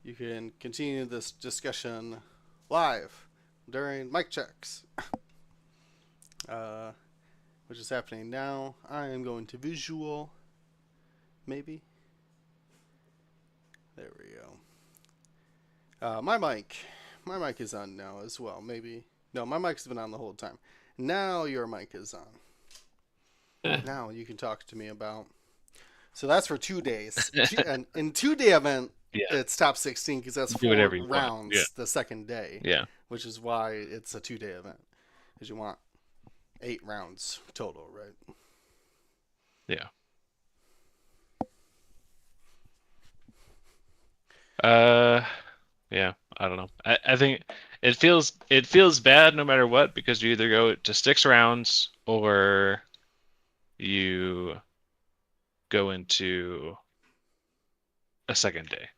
You can continue this discussion live during mic checks, uh, which is happening now. I am going to visual, maybe. There we go. My mic is on now as well. Maybe no, my mic's been on the whole time. Now your mic is on. Now you can talk to me about. So that's for 2 days. And in 2 day event, Yeah. it's top 16 because that's Do 4 whatever you want. rounds Yeah. the second day, Yeah. which is why it's a 2 day event. Because you want 8 rounds total, right? Yeah. Uh, yeah. I don't know. I think it feels bad no matter what because you either go to 6 rounds or you go into a second day.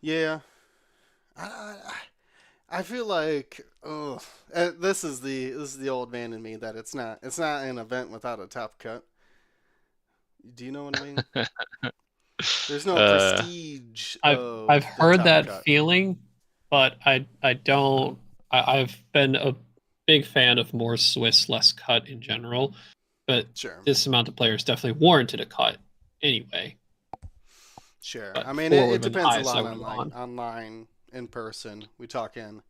Yeah. I, I feel like this is the old man in me that it's not an event without a top cut. Do you know what I mean? There's no Uh, prestige I've of the heard top that cut. feeling, but I don't. I've been a big fan of more Swiss, less cut in general, but Sure, this amount of players definitely warranted a cut anyway. sure. I But mean, four it, would it have been the depends a highest I lot would on have like gone. online, in person. We talking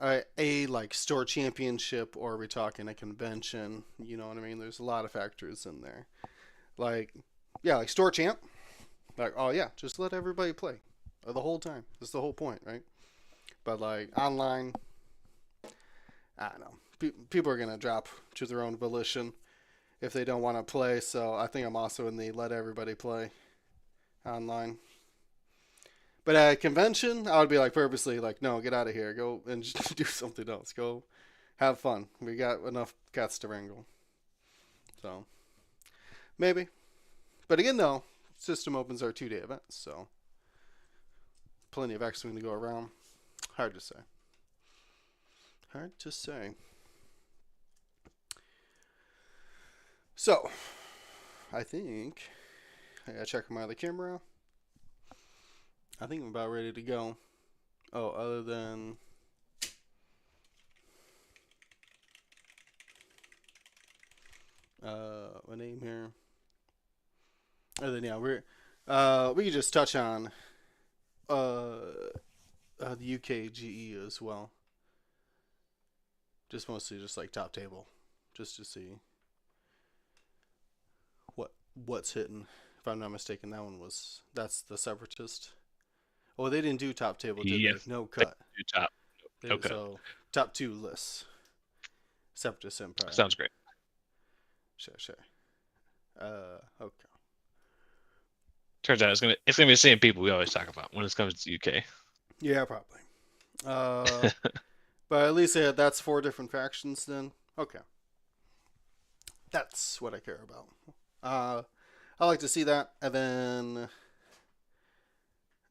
a like store championship, or are we talking a convention? You know what I mean? There's a lot of factors in there. Like, yeah, like store champ. Like, oh yeah, just let everybody play the whole time. That's the whole point, right? But like online, I don't know. People are gonna drop to their own volition if they don't want to play. So I think I'm also in the let everybody play online. But at a convention, I would be like purposely like, no, get out of here, go and just do something else. Go have fun. We got enough cats to wrangle. So maybe. But again, though, system opens are 2 day events, so plenty of X Wing to go around. Hard to say. Hard to say. So, I think I gotta check my other camera. I think I'm about ready to go. Oh, other than my name here. Other than yeah, we could just touch on the UK GE as well. Just mostly just like top table, just to see what's hitting. If I'm not mistaken, that's the Separatist. Oh, they didn't do top table, did they? yes. No They cut. do top. Okay. So top 2 lists. Separatist Empire. Sounds great. Sure, sure. Okay. Turns out it's gonna be the same people we always talk about when it comes to UK. Yeah, probably. Uh, but at least that's 4 different factions then. Okay. That's what I care about. I like to see that, and then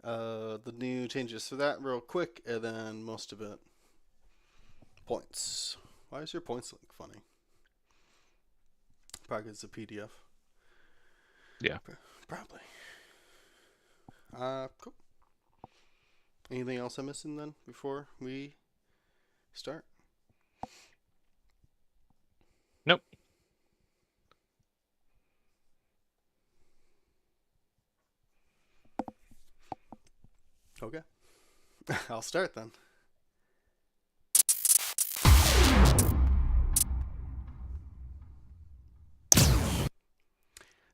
the new changes for that real quick, and then most of it points. Why is your points link funny? Probably it's a PDF. Yeah. Probably. Cool. Anything else I'm missing then before we start? Nope. Okay. I'll start then.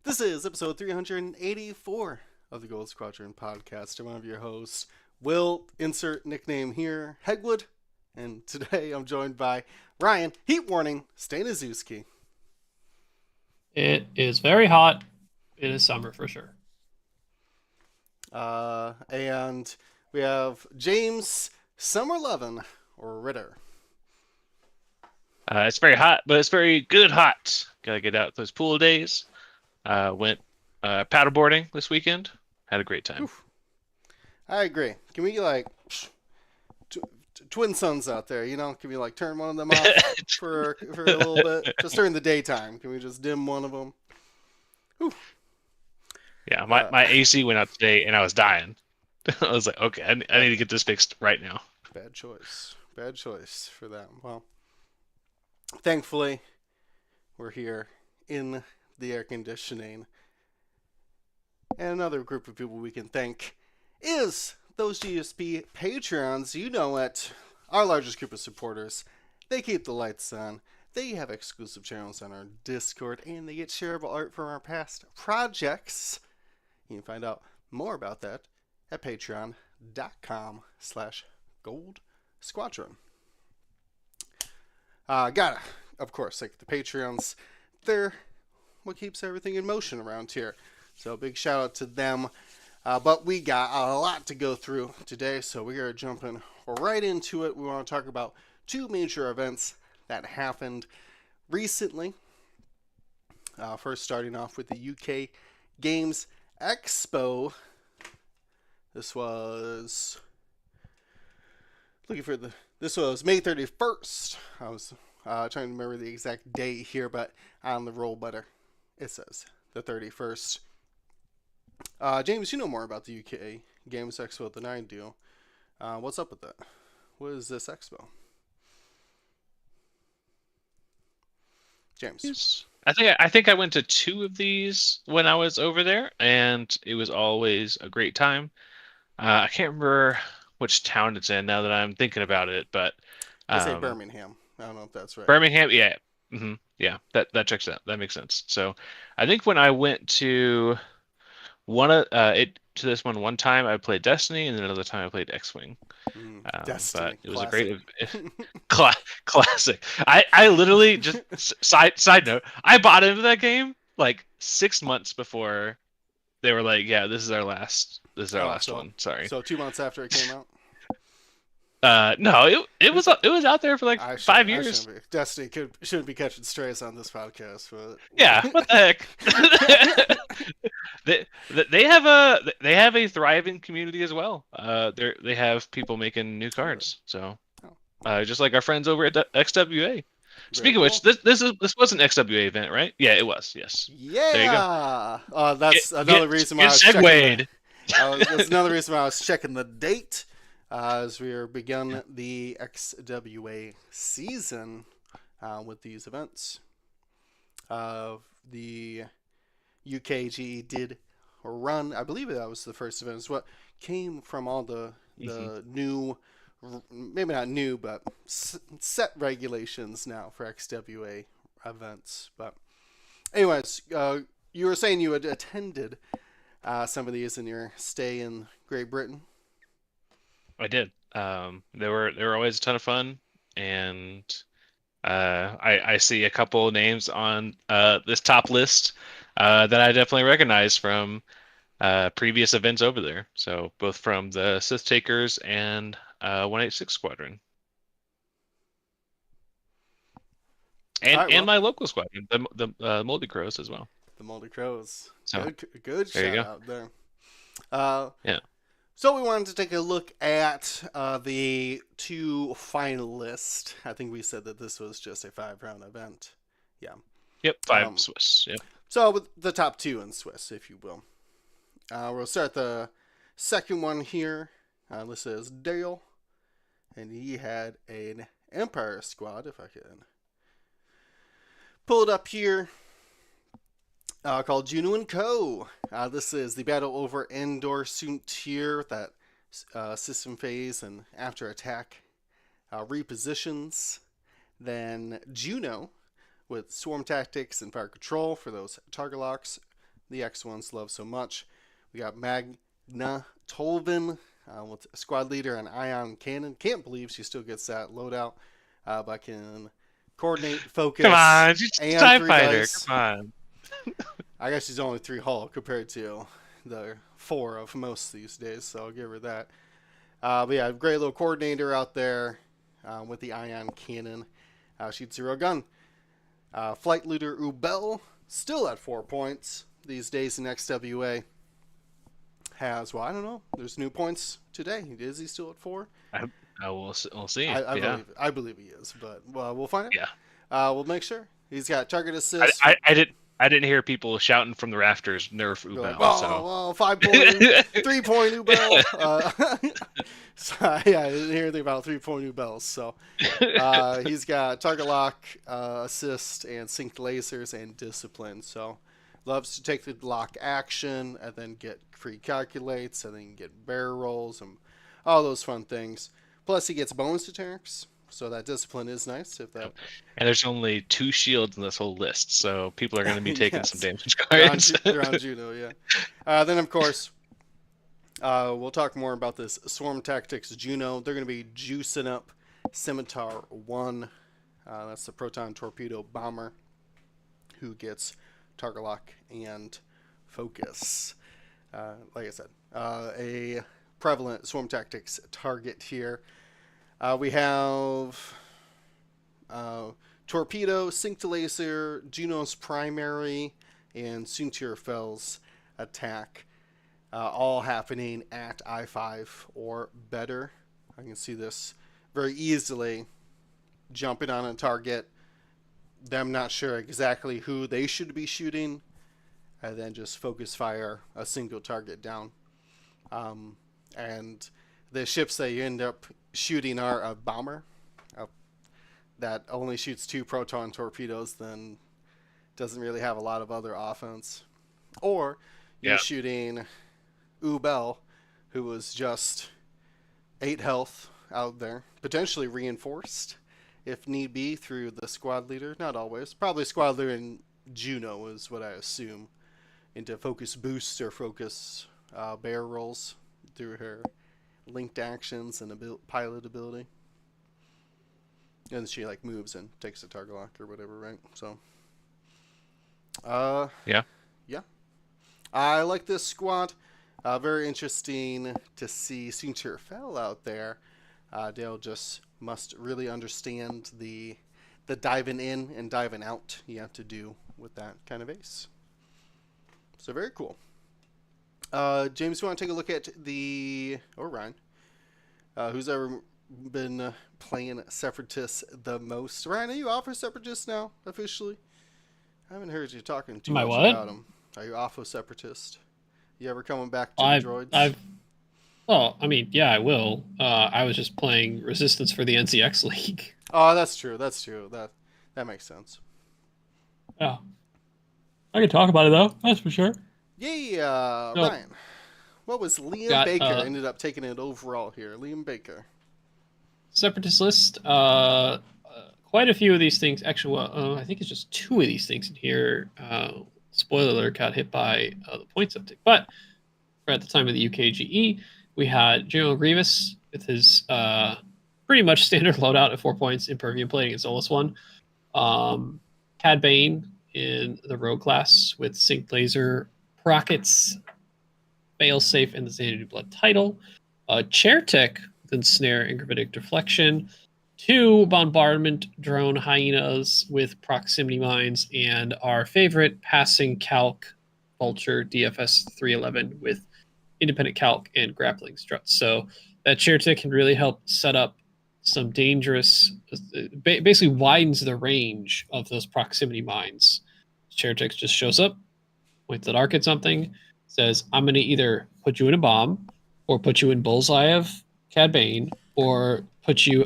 This is episode 384 of the Gold Squadron podcast. I'm one of your hosts, Will, insert nickname here, Hegwood. And today I'm joined by Ryan, heat warning, Staniszewski. It is very hot. It is summer for sure. And we have James Summerlevin, or Ritter. It's very hot, but it's very good hot. Gotta get out those pool days. Went paddleboarding this weekend. Had a great time. Oof. I agree. Can we like twin suns out there? You know, can we like turn one of them off for a little bit, just during the daytime? Can we just dim one of them? Oof. Yeah, my AC went out today and I was dying. I was like, okay, I need to get this fixed right now. Bad choice. Bad choice for that. Well, thankfully, we're here in the air conditioning. And another group of people we can thank is those GSP Patreons. You know it. Our largest group of supporters. They keep the lights on. They have exclusive channels on our Discord, and they get shareable art from our past projects. You can find out more about that at patreon.com/Gold Squadron. Gotta, of course, thank the Patreons. They're what keeps everything in motion around here. So big shout out to them. But we got a lot to go through today, so we are jumping right into it. We want to talk about two major events that happened recently. First, starting off with the UK Games Expo. This was this was May 31st. I was trying to remember the exact date here, but on the roll better, it says the 31st. James, you know more about the UK Games Expo than I do. What's up with that? What is this expo? James. I think I went to 2 of these when I was over there, and it was always a great time. I can't remember which town it's in now that I'm thinking about it, but I say Birmingham. I don't know if that's right. Birmingham, yeah, yeah, that checks out. That makes sense. So, I think when I went to this one time, I played Destiny, and then another time I played X-Wing. Destiny, but it was classic. a great classic. I literally just side note, I bought into that game like 6 months before they were like, yeah, this is our last one. Sorry. So 2 months after it came out. No, it was out there for like 5 years. Destiny shouldn't be catching strays on this podcast, but yeah, what the heck? They have a thriving community as well. They have people making new cards, so just like our friends over at XWA. Speaking of which, this was an XWA event, right? Yeah, it was. Yes. Yeah. There you go. That's another reason why I was segued. That's another reason why I was checking the date. As we are begun the XWA season with these events. The UKG did run, I believe that was the first event. It's what came from all the new, maybe not new, but set regulations now for XWA events. But anyways, you were saying you had attended some of these in your stay in Great Britain. I did. They were always a ton of fun, and I see a couple names on this top list that I definitely recognize from previous events over there. So both from the Sith Takers and 186 Squadron, and my local squadron, the Moldy Crows as well. The Moldy Crows. So, good shout out there. Yeah. So we wanted to take a look at the two finalists. I think we said that this was just a 5-round event. Yeah. Yep, 5 Swiss. Yep. So with the top 2 in Swiss, if you will. We'll start the second one here. This is Dale. And he had an Empire squad, if I can pull it up here. Called Juno & Co. This is the battle over Endor Suntir, that system phase and after attack repositions. Then Juno with swarm tactics and fire control for those target locks the X1s love so much. We got Magna Tolvin with squad leader and ion cannon. Can't believe she still gets that loadout, but can coordinate, focus, Come on, she's a TIE fighter. dice. Come on. I guess she's only 3 hull compared to the 4 of most these days, so I'll give her that. But yeah, great little coordinator out there with the ion cannon. Shoots 0 gun. Flight leader Ubel, still at 4 points these days in XWA. Has, well, I don't know. There's new points today. Is he still at 4? We'll see. I believe he is, but we'll find out. Yeah. We'll make sure. He's got target assist. I did. I didn't hear people shouting from the rafters, "Nerf Be like, Ubel." oh, So well, 5-point, 3-point Ubel. So yeah, I didn't hear anything about 3-point Ubels. So he's got target lock, assist, and synced lasers and discipline. So loves to take the lock action and then get free calculates and then get barrel rolls and all those fun things. Plus he gets bonus attacks. So that discipline is nice if that. and there's only 2 shields in this whole list, so people are going to be taking some Yes, damage they're on cards. they're on Juno. Yeah. Then of course we'll talk more about this Swarm Tactics Juno. They're going to be juicing up Scimitar 1. That's the proton torpedo bomber who gets target lock and focus. Like I said, a prevalent Swarm Tactics target here. We have Torpedo, Sync to Laser, Juno's Primary, and Suntir Fell's attack. All happening at I5 or better. I can see this very easily jumping on a target, them not sure exactly who they should be shooting, and then just focus fire a single target down. And the ships that you end up shooting are a bomber that only shoots 2 proton torpedoes, then doesn't really have a lot of other offense. Or you're Yeah. shooting Ubel, who was just 8 health out there, potentially reinforced if need be through the squad leader. Not always. Probably squad leader in Juno is what I assume. Into focus boost or focus bear rolls through her linked actions and pilot ability. And she like moves and takes a target lock or whatever, right? So Yeah. I like this squad. Very interesting to see Suntir Fell out there. Dale just must really understand the diving in and diving out you have to do with that kind of ace. So very cool. James, you want to take a look at or Ryan, who's ever been playing Separatists the most? Ryan, are you off of Separatist now officially? I haven't heard you talking too Am I much what? about him. Are you off of Separatist? You ever coming back to the droids? I mean, yeah, I will. I was just playing Resistance for the NCX League. Oh, that's true. That's true. That makes sense. Yeah. I can talk about it though. That's for sure. Yeah, So, Ryan. What was Liam got Baker ended up taking it overall here? Liam Baker. Separatist list. Quite a few of these things. Actually, I think it's just 2 of these things in here. Spoiler alert, got hit by the points uptick. But at the time of the UKGE, we had General Grievous with his pretty much standard loadout at 4 points, Impervium plating against Solus 1. Cad Bane in the Rogue class with Sync Laser, Rockets, Failsafe, and the Xanadu Blood title. Chair Tech with Ensnare and Gravitic Deflection. 2 Bombardment Drone Hyenas with Proximity Mines, and our favorite Passing Calc Vulture DFS 311 with Independent Calc and Grappling Struts. So that chair tick can really help set up some dangerous, basically widens the range of those proximity mines. Chair tick just shows up, points the arc at something, says, I'm going to either put you in a bomb or put you in bullseye of Cad Bane or put you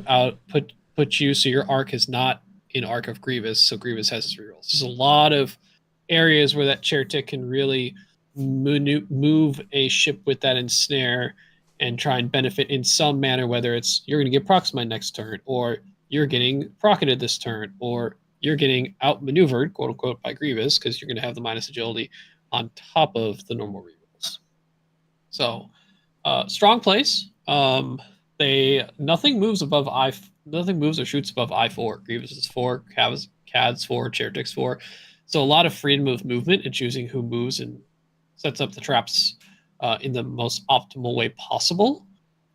so your arc is not in arc of Grievous, so Grievous has his rerolls. There's a lot of areas where that chair tick can really move a ship with that ensnare and try and benefit in some manner, whether it's you're going to get proximate next turn, or you're getting procketed this turn, or you're getting outmaneuvered, quote unquote, by Grievous, because you're going to have the minus agility on top of the normal rerolls. So, strong place. Nothing moves or shoots above I4. Grievous is 4, Cad's 4, Chair Tick's 4. So a lot of freedom of movement and choosing who moves and sets up the traps in the most optimal way possible.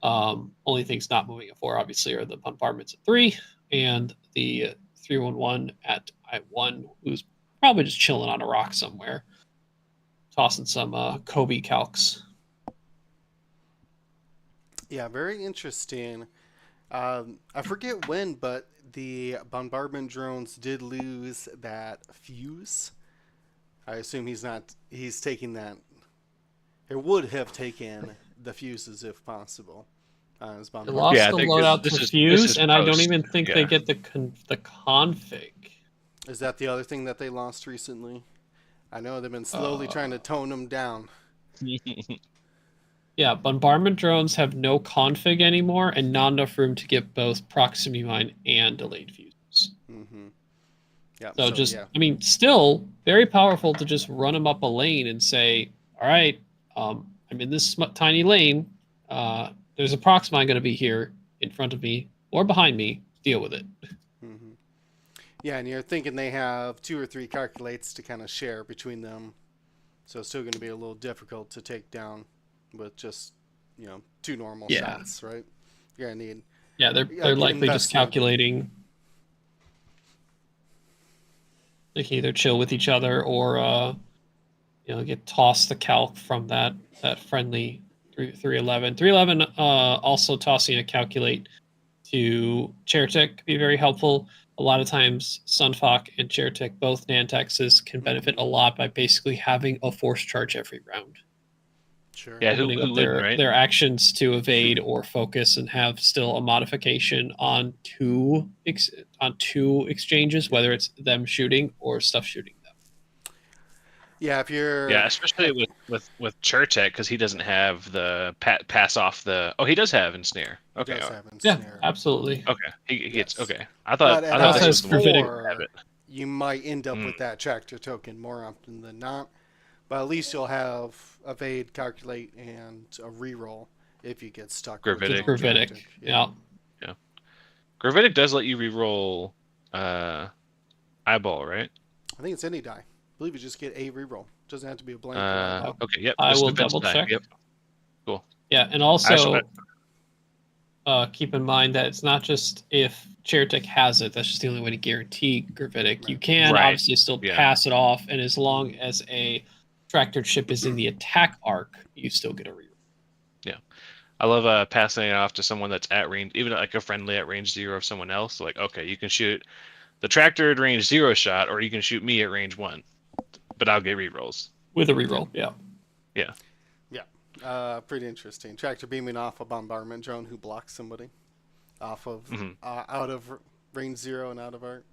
Only things not moving at 4, obviously, are the bombardments at 3 and the 311 at I1, who's probably just chilling on a rock somewhere, tossing some Kobe calcs. Yeah, very interesting. I forget when, but the bombardment drones did lose that fuse I assume he's not. He's taking that. It would have taken the fuses if possible. His They bombardment. lost Yeah, I the think loadout this to is fuse, and I don't post. even think they Yeah. get the config. Is that the other thing that they lost recently? I know they've been slowly trying to tone them down. Yeah, bombardment drones have no config anymore and not enough room to get both proximity mine and delayed fuses. Mm-hmm. Yeah. So So just, yeah. I mean, still very powerful to just run them up a lane and say, all right, I'm in this tiny lane. There's a prox mine going to be here in front of me or behind me. Deal with it. Mm-hmm. Yeah, and you're thinking they have 2 or 3 calculates to kind of share between them, so it's still going to be a little difficult to take down with just 2 normal Yeah. shots, right? You're gonna need. Yeah, they're likely just investment. calculating. They can either chill with each other or get tossed the calc from that friendly 311. 311 also tossing a calculate to Chairtech could be very helpful. A lot of times, Sunfok and Chairtech, both Nantexes, can benefit a lot by basically having a force charge every round. Sure. Yeah, who Opening up wouldn't, right? their actions to evade or focus and have still a modification on two exchanges, whether it's them shooting or stuff shooting them. Yeah, if you're. Yeah, especially with Chertek, because he doesn't have the pass off the. Oh, he does have ensnare. He Okay. does have Yeah, ensnare. absolutely. Okay. He gets Yes. okay. I thought But at this Also was the one has that gravitic- didn't have it. you might end up with that tractor token more often than not. But at least you'll have evade, calculate, and a reroll if you get stuck with Gravitic. Gravitic. Yeah. Gravitic does let you reroll eyeball, right? I think it's any die. I believe you just get a reroll. Doesn't have to be a blank. Okay, yep. I just will defense double die. check. Yep. Cool. Yeah, and also keep in mind that it's not just if Chairtech has it, that's just the only way to guarantee Gravitic. Right. You can Right. obviously still Yeah. pass it off, and as long as a tractor chip is in the attack arc, you still get a reroll. I love passing it off to someone that's at range, even like a friendly at range 0 of someone else. Like, okay, you can shoot the tractor at range 0 shot, or you can shoot me at range 1, but I'll get rerolls. With a reroll, yeah. Pretty interesting. Tractor beaming off a bombardment drone who blocks somebody off of out of range 0 and out of arc.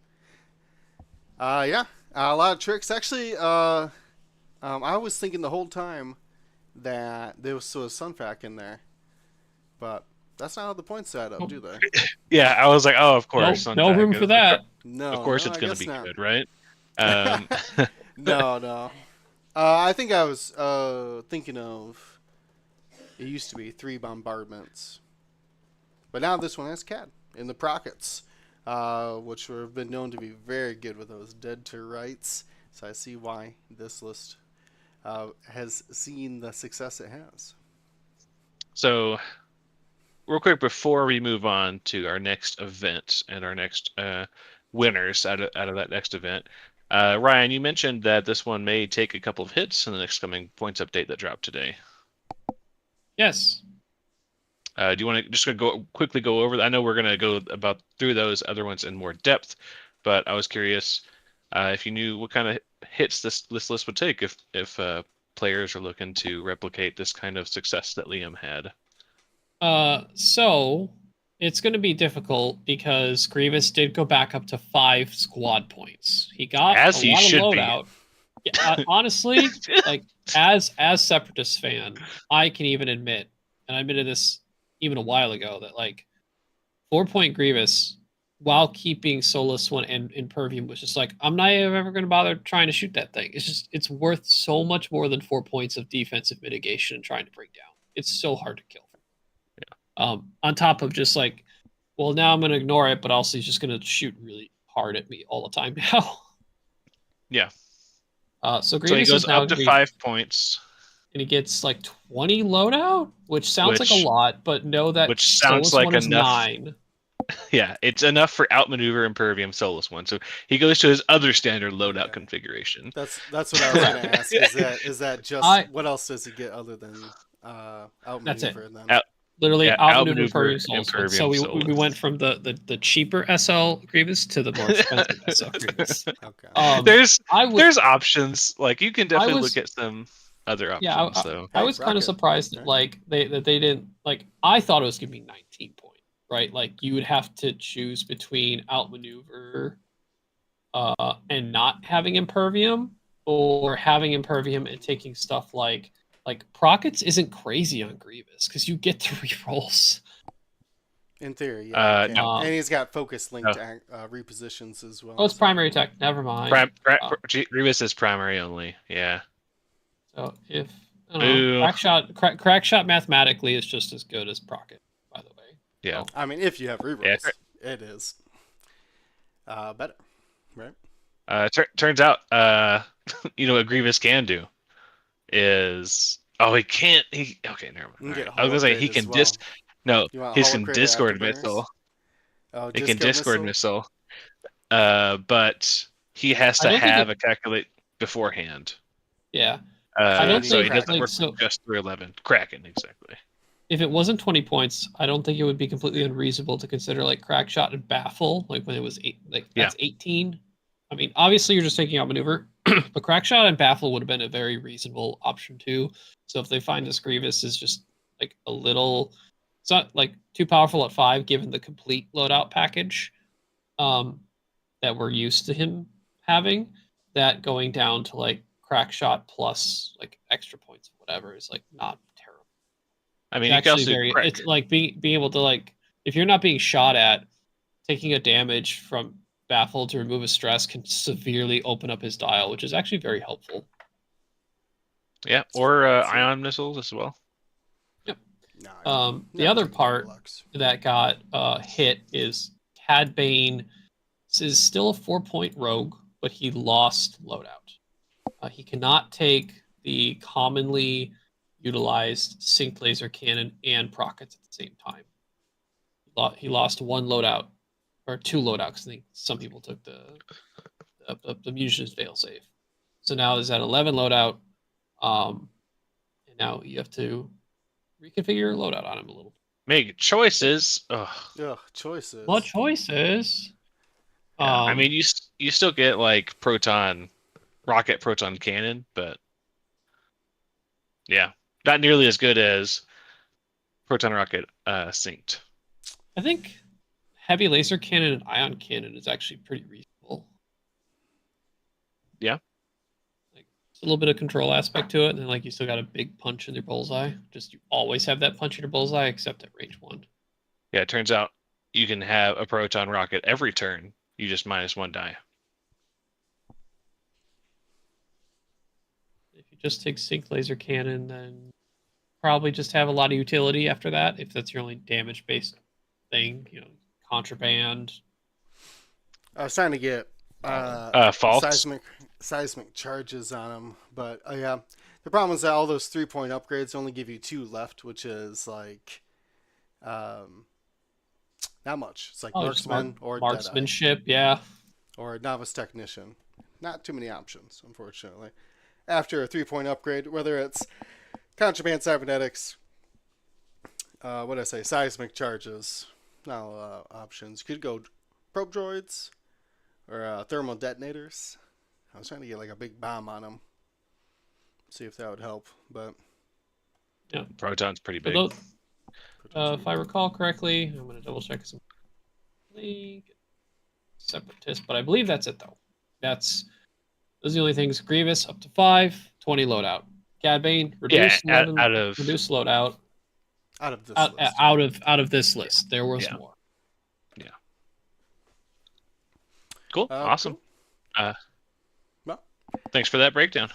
A lot of tricks. Actually, I was thinking the whole time that there was Sunfac in there, but that's not how the points add up, do they? Yeah, I was like, oh, of course. No room for that. No. Of course, no, it's I going guess to be not. good, right? No. I think I was thinking of. It used to be 3 bombardments, but now this one has CAD in the Prockets, which have been known to be very good with those dead to rights. So I see why this list has seen the success it has. So, real quick before we move on to our next event and our next winners out of that next event, Ryan, you mentioned that this one may take a couple of hits in the next coming points update that dropped today. Yes. Do you want to just quickly go over that? I know we're going to go through those other ones in more depth, but I was curious if you knew what kind of hits this list would take if players are looking to replicate this kind of success that Liam had. So it's going to be difficult because Grievous did go back up to 5 squad points. He got As a he lot should of be. loadout. Yeah, honestly, like as Separatist fan, I can even admit, and I admitted this even a while ago, that like 4-point Grievous, while keeping Solus one and Impervium, was just like, I'm not ever going to bother trying to shoot that thing. It's worth so much more than 4 points of defensive mitigation and trying to break down. It's so hard to kill. Yeah. On top of just like, well, now I'm going to ignore it, but also he's just going to shoot really hard at me all the time now. Yeah. So he Grievous goes is now up to gonna 5 points. and he gets like 20 loadout, which sounds like a lot, but know that which sounds Solus like one is enough. 9. Yeah, it's enough for outmaneuver Impervium Solus one. So he goes to his other standard loadout configuration. That's what I was going to ask. Is that just what else does he get other than outmaneuver? That's it. Then? Literally Yeah, outmaneuver outmaneuver Impervium Souls. Impervium So we Souls. went from the cheaper SL Grievous to the more expensive SL Grievous. Okay. There's I would, there's options. Like you can I definitely was, look at some other yeah, options. So I Hey, was kind of Rocket. surprised that Right. like they didn't like. I thought it was gonna be 19 point, right? Like you would have to choose between outmaneuver, and not having Impervium, or having Impervium and taking stuff like Prockets isn't crazy on Grievous because you get to rerolls. In theory, yeah. You can. no, And he's got focus linked no. repositions as well. Oh, it's So. primary attack. Never mind. Grievous is primary only. Yeah. So if I don't know, Ooh. crack shot mathematically is just as good as Procket, by the way. Yeah. So, I mean, if you have Yeah. rerolls, it is better, right? Turns out, you know what Grievous can do is he can't. Okay, never mind. You can All get right. I was hull gonna say upgrade he as can well. no, You want he hull can upgrade to Discord afterburners? missile. Oh, He can Discord Discord missile. But he has I to don't think have it. a calculate beforehand. Yeah, I So you don't need So he think doesn't Kraken. like work with so. just through 11. Kraken, exactly. If it wasn't 20 points, I don't think it would be completely unreasonable to consider like crack shot and baffle, like when it was like Yeah. that's 18. I mean, obviously you're just taking out maneuver, but crack shot and baffle would have been a very reasonable option too. So if they find this Grievous is just like a little, it's not like too powerful at 5 given the complete loadout package um, that we're used to him having, that going down to like crack shot plus like extra points, whatever, is like not terrible. I It's mean, you can actually also do very. crack. It's like being able to like if you're not being shot at, taking a damage from baffle to remove a stress can severely open up his dial, which is actually very helpful. Yeah, or ion missiles as well. Yep. No, The other part that got hit is Cad Bane is still a 4-point rogue, but he lost loadout. He cannot take the commonly utilized sync laser cannon and prockets at the same time. He lost one loadout or two loadouts. I think some people took the munitions failsafe. So now there's that 11 loadout, and now you have to reconfigure your loadout on him a little bit. Make choices. Ugh. Ugh, choices. What choices? Yeah, I mean, you still get like rocket proton cannon, but yeah, not nearly as good as proton rocket synced. I think heavy laser cannon and ion cannon is actually pretty reasonable. Yeah. Like a little bit of control aspect to it, and then like you still got a big punch in your bullseye. Just you always have that punch in your bullseye, except at range 1. Yeah, it turns out you can have a proton rocket every turn. You just -1 die. If you just take sync laser cannon, then probably just have a lot of utility after that. If that's your only damage based thing, contraband. I was trying to get False. seismic charges on them, but yeah, the problem is that all those 3-point upgrades only give you 2 left, which is like not much. It's like marksman or marksmanship, Deadeye. Yeah, or novice technician. Not too many options, unfortunately. After a 3-point upgrade, whether it's contraband cybernetics, what did I say, seismic charges, now options. You could go probe droids or thermal detonators. I was trying to get like a big bomb on them, see if that would help, but yeah, proton's pretty big. If I recall correctly, I'm going to double check some separatist, but I believe that's it though. Those are the only things. Grievous up to 5, 20 loadout. Cad Bane reduce 11, reduce loadout. Out of this list. Out of this list, there was more. Yeah. Cool. Awesome. Cool. Well, thanks for that breakdown.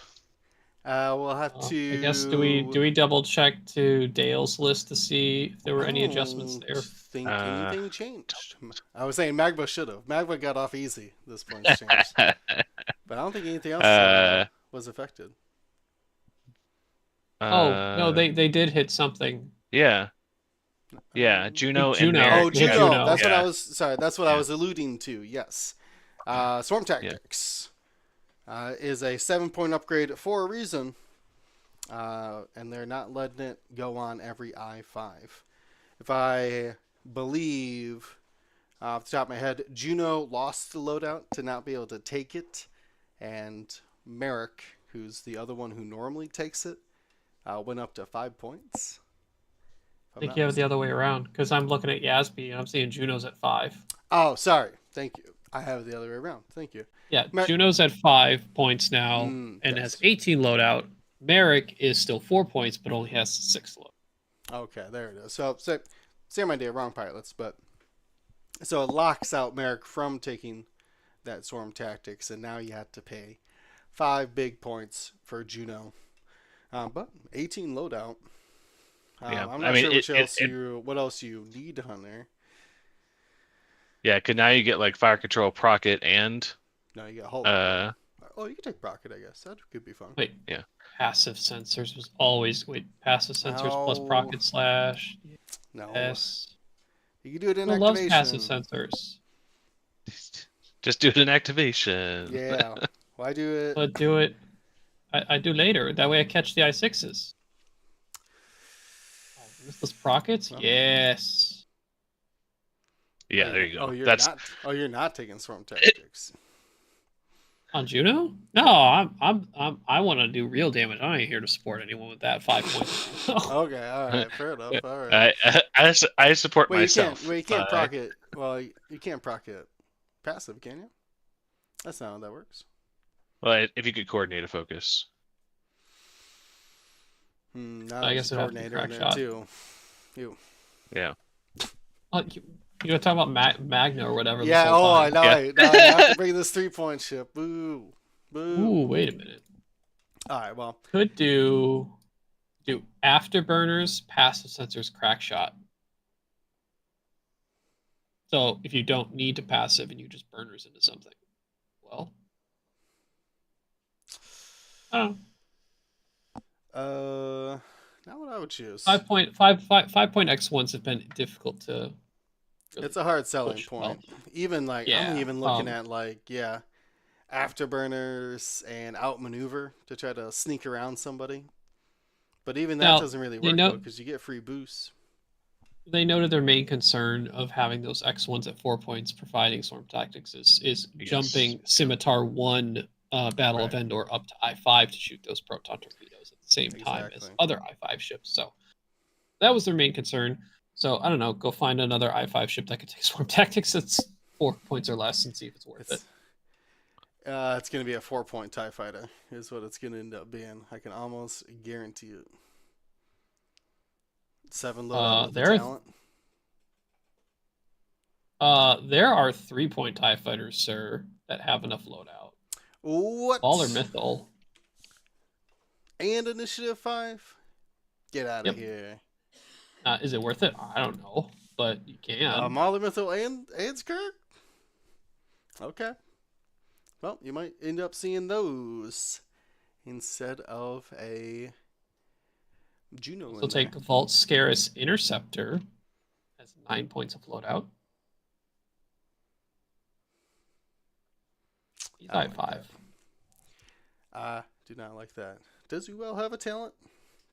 We'll have to. I guess do we double check to Dale's list to see if there were any adjustments there? Think anything changed. I was saying Magma should have. Magma got off easy. This point's changed, but I don't think anything else was affected. No, they did hit something. Yeah. Yeah, Juno and Juno. Merrick. Oh, Juno. That's what I was. Sorry, that's what I was alluding to. Yes. Swarm Tactics is a 7-point upgrade for a reason, and they're not letting it go on every I5. if I believe off the top of my head, Juno lost the loadout to not be able to take it, and Merrick, who's the other one who normally takes it, went up to 5 points. I think you have it the other way around because I'm looking at Yasby and I'm seeing Juno's at 5. Oh, sorry. Thank you. I have it the other way around. Thank you. Yeah, Juno's at 5 points now and yes. has 18 loadout. Merrick is still 4 points, but only has 6 loadout. Okay, there it is. So same idea, wrong pilots, but so it locks out Merrick from taking that Swarm Tactics, and now you have to pay 5 big points for Juno. But 18 loadout. I'm not sure what else you need on there. Yeah, because now you get like Fire Control, Procket, and No, you got Hulk. You can take Procket, I guess. That could be fun. Wait, yeah. Passive sensors was always passive sensors plus Procket slash. No. Yes. You can do it in Who activation. loves passive sensors? Just do it in activation. Yeah. Why do it? But do it. I do later. That way I catch the I6s. Oh, useless Prockets? Well. Yes. Yeah, there you go. You're not taking Swarm Tactics. On Juno? No, I want to do real damage. I ain't here to support anyone with that 5 points. Okay, all right, fair enough. All right. I support myself. You can't proc it. Well, you can't proc it passive, can you? That's not how that works. Well, if you could coordinate a focus. I guess it coordinator in there too. Yeah. Oh, you want to talk about Magna or whatever? Yeah. I know. Yeah. I have to bring this 3-point ship. Boo. Ooh, wait a minute. All right. Well, could do afterburners, passive sensors, crack shot. So if you don't need to passive and you just burners into something, well, I don't know. Not what I would choose. 5 X1s have been difficult to. Really it's a hard selling point. Well. Even I'm even looking at afterburners and outmaneuver to try to sneak around somebody. But even that doesn't really work because you get free boosts. They noted their main concern of having those X1s at 4 points providing Swarm Tactics is jumping Scimitar 1 Battle of Endor up to I-5 to shoot those proton torpedoes at the same time as other I-5 ships. So that was their main concern. So I don't know, go find another I-5 ship that could take Swarm Tactics that's 4 points or less and see if it's worth it. It's going to be a 4-point TIE Fighter is what it's going to end up being. I can almost guarantee it. 7 loadout with the talent. There are 3-point TIE Fighters, sir, that have enough loadout. What? All are Mythal. And Initiative 5? Get out of here. Is it worth it? I don't know, but you can. Mauler Mythal and Skirk? Okay. Well, you might end up seeing those instead of a Juno. So take Vault Scarus Interceptor as 9 points of loadout. He's I-5. I do not like that. Does Uel have a talent?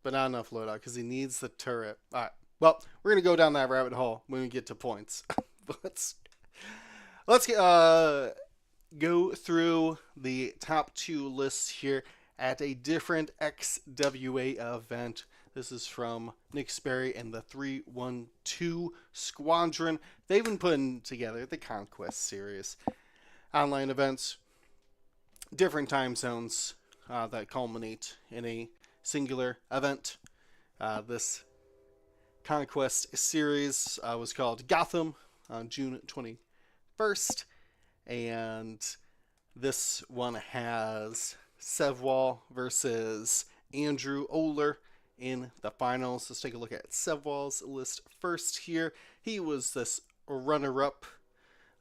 But not enough loadout because he needs the turret. All right. Well, we're going to go down that rabbit hole when we get to points. Let's go through the top 2 lists here at a different XWA event. This is from Nick Sperry and the 312 Squadron. They've been putting together the Conquest series. Online events, different time zones that culminate in a singular event. This Conquest series was called Gotham on June 21st. And this one has Sevwall versus Andrew Oler in the finals. Let's take a look at Sevwall's list first here. He was this runner-up.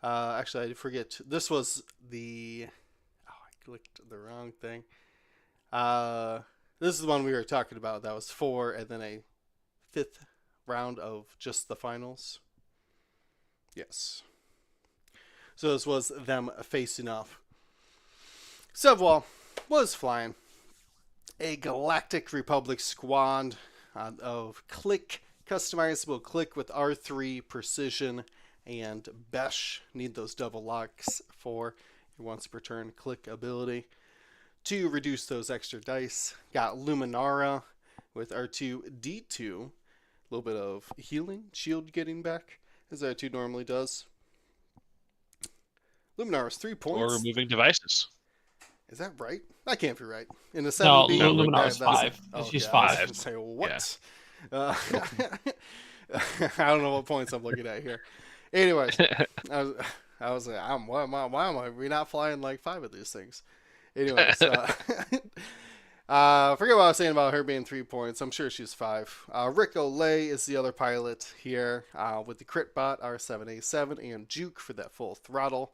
Actually, I forget. This was the... Oh, I clicked the wrong thing. This is the one we were talking about. That was 4 and then a 5th round of just the finals. Yes. So this was them facing off. Sevwall was flying a Galactic Republic squad of Click customizable click with R3 precision and Besh. Need those double locks for your once per turn click ability to reduce those extra dice. Got Luminara with R2D2. A little bit of healing, shield getting back, as R2 normally does. Luminara's 3 Or points. removing devices. Is that right? That can't be right. In the No, 7B, Luminara's that's 5. Oh, She's okay, I was 5. gonna say, what? I don't know what points I'm looking at here. Anyways, I was like, why am I? We not flying like 5 of these things. Anyways, forget what I was saying about her being 3 points. I'm sure she's 5. Rick Olay is the other pilot here with the crit bot R7A7 and Juke for that full throttle.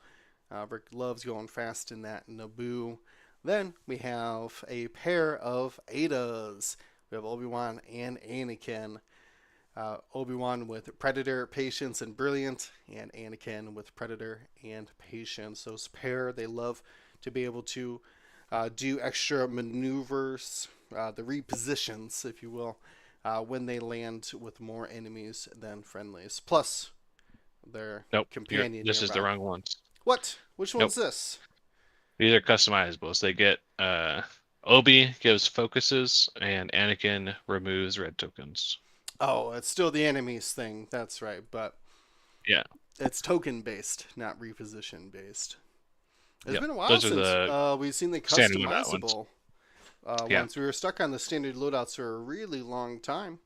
Rick loves going fast in that Naboo. Then we have a pair of Adas. We have Obi-Wan and Anakin. Obi-Wan with Predator, Patience, and Brilliant, and Anakin with Predator and Patience. Those pair, they love to be able to do extra maneuvers, the repositions, if you will, when they land with more enemies than friendlies. Plus, their companion. This is the wrong ones. What? Which one's this? These are customizable. So they get Obi gives focuses, and Anakin removes red tokens. Oh, it's still the enemies thing. That's right, but yeah, it's token based, not reposition based. It's been a while Those since we've seen the customizable Yeah. ones. We were stuck on the standard loadouts for a really long time.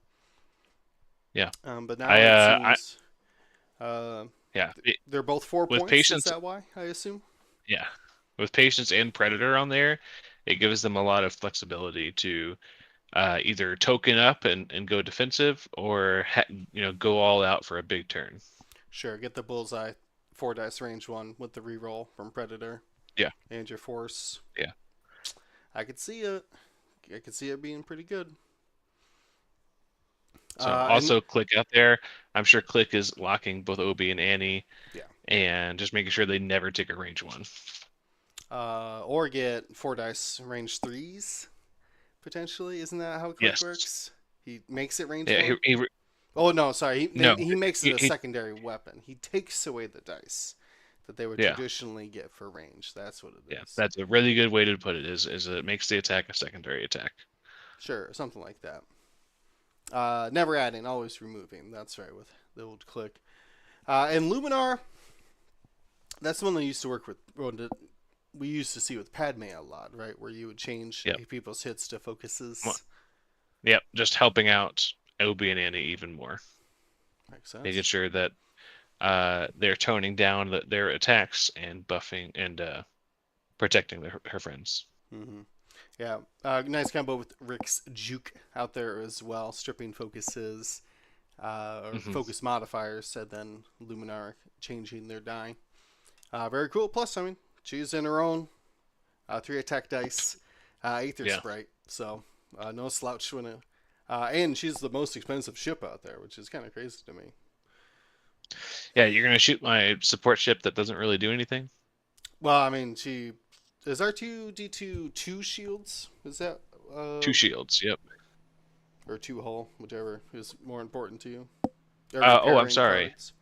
Yeah. But now it seems yeah, they're both 4 with points. Patience, is that why, I assume? Yeah. With Patience and Predator on there, it gives them a lot of flexibility to either token up and go defensive, or go all out for a big turn. Sure, get the bullseye 4 dice range one with the reroll from Predator. Yeah. And your force. Yeah. I could see it. I could see it being pretty good. So also Click out there. I'm sure Click is locking both Obi and Annie. Yeah. And just making sure they never take a range one. Or get 4 dice range 3s, potentially. Isn't that how Click works? He makes it range 1? Oh, no, sorry. He makes it a secondary weapon. He takes away the dice that they would traditionally get for range. That's what it is. Yeah, that's a really good way to put it, is it makes the attack a secondary attack. Sure, something like that. Never adding, always removing. That's right, with the old Click. And Luminar, that's the one that used to work with... we used to see with Padme a lot, right? Where you would change people's hits to focuses. Yep, just helping out Obi and Annie even more. Makes sense. Making sure that they're toning down their attacks and buffing and protecting her friends. Mm-hmm. Yeah, nice combo with Rick's Juke out there as well, stripping focuses or focus modifiers, and then Luminar changing their die. Very cool. Plus, I mean, she's in her own 3 attack dice, Aether Sprite, so no slouch when it. And she's the most expensive ship out there, which is kind of crazy to me. Yeah, you're gonna shoot my support ship that doesn't really do anything? Well, I mean, she is R2D2 2 shields. Is that 2 shields? Yep. Or 2 hull, whichever is more important to you. I'm sorry. Cards.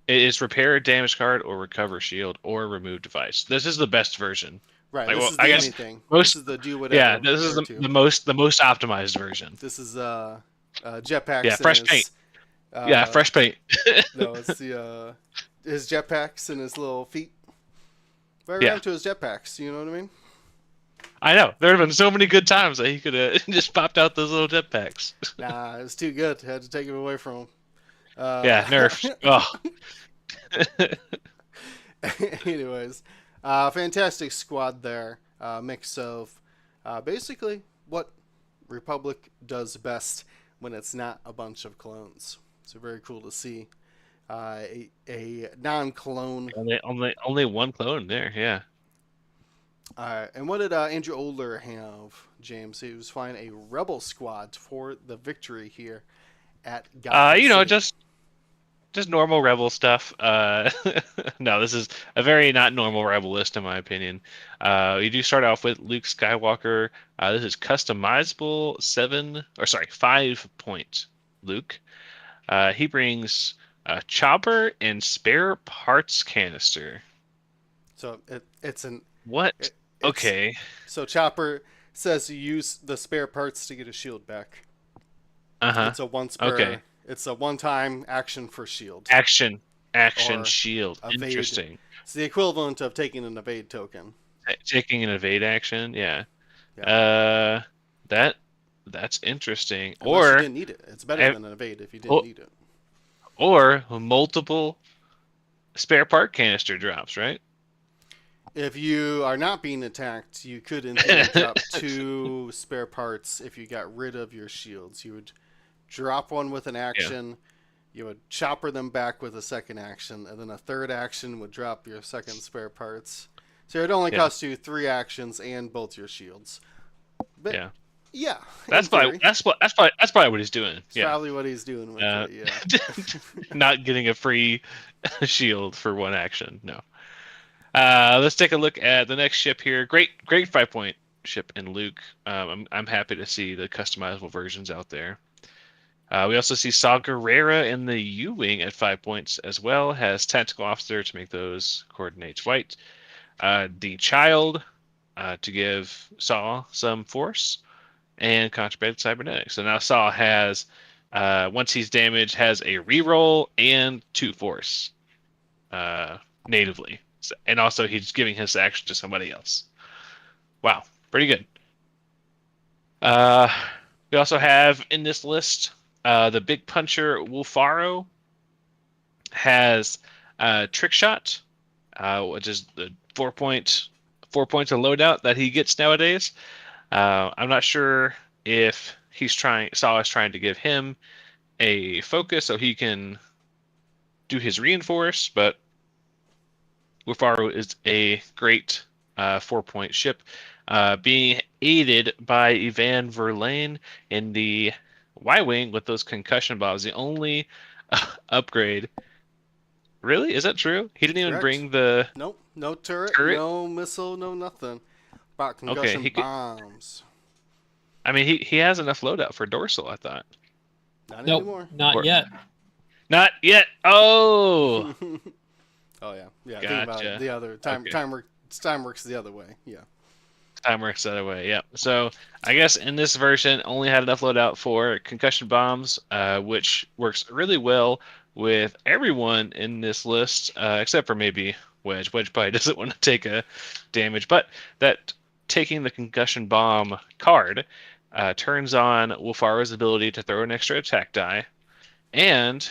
It's repair damage card or recover shield or remove device. This is the best version. Right. This is the anything. This is the do whatever. Yeah, this is the most optimized version. This is jetpacks. Yeah, fresh paint. Fresh paint. No, it's the his jetpacks and his little feet. Right around to his jetpacks. You know what I mean? I know. There have been so many good times that he could have just popped out those little jetpacks. Nah, it was too good. Had to take him away from him. Nerfs. Oh. Anyways, fantastic squad there. Mix of basically what Republic does best when it's not a bunch of clones. So very cool to see a non-clone. Only one clone there, yeah. And what did Andrew Oler have, James? He was flying a Rebel squad for the victory here at Gotham City. Just normal Rebel stuff. No, this is a very not normal Rebel list in my opinion. You do start off with Luke Skywalker. This is customizable 5 point Luke. He brings a chopper and spare parts canister. So What? it's Okay. so Chopper says you use the spare parts to get a shield back. Uh-huh. It's a Okay. It's a one-time action for shield Action or shield. evade. Interesting. It's the equivalent of taking an evade token. Taking an evade action. Yeah. Yeah. Uh, that that's interesting. Unless you didn't need it, it's better I- than an evade if you didn't or need it. or multiple spare part canister drops, right? If you are not being attacked, you could in theory drop 2 spare parts if you got rid of your shields. You would drop one with an Yeah. action, you would chopper them back with a second action, and then a third action would drop your second spare parts. So it would only Yeah. cost you 3 actions and both your shields. But Yeah. yeah, That's in theory, probably what he's doing. it's Yeah. probably what he's doing with it. Yeah. Not getting a free shield for one action. No. Let's take a look at the next ship here. Great 5-point ship in Luke. I'm happy to see the customizable versions out there. We also see Saw Gerrera in the U-Wing at 5 points as well. Has Tactical Officer to make those coordinates white. The Child to give Saw some force. And Contraband Cybernetics. So now Saw has, once he's damaged, has a reroll and 2 force natively. And also he's giving his action to somebody else. Wow, pretty good. We also have in this list the big puncher Wolfaro has Trick Shot, which is the 4 points of loadout that he gets nowadays. I'm not sure if Saw is trying to give him a focus so he can do his reinforce, but Wolfaro is a great 4-point ship, being aided by Ivan Verlaine in the Y-Wing with those concussion bombs. The only upgrade. Really? Is that true? He didn't even Correct. bring the Nope. No turret, turret? no missile, no nothing. About Okay, concussion bombs. I mean, he has enough loadout for dorsal, I thought. Not Nope, anymore. not yet. Not yet. Oh. Oh yeah. Yeah. Gotcha. Think about it. The other time. Okay. Time works the other way. Yeah. Time works that way. Yeah. So I guess in this version, only had enough loadout for concussion bombs, which works really well with everyone in this list, except for maybe Wedge. Wedge probably doesn't want to take a damage, but that taking the concussion bomb card turns on Wolfaro's ability to throw an extra attack die, and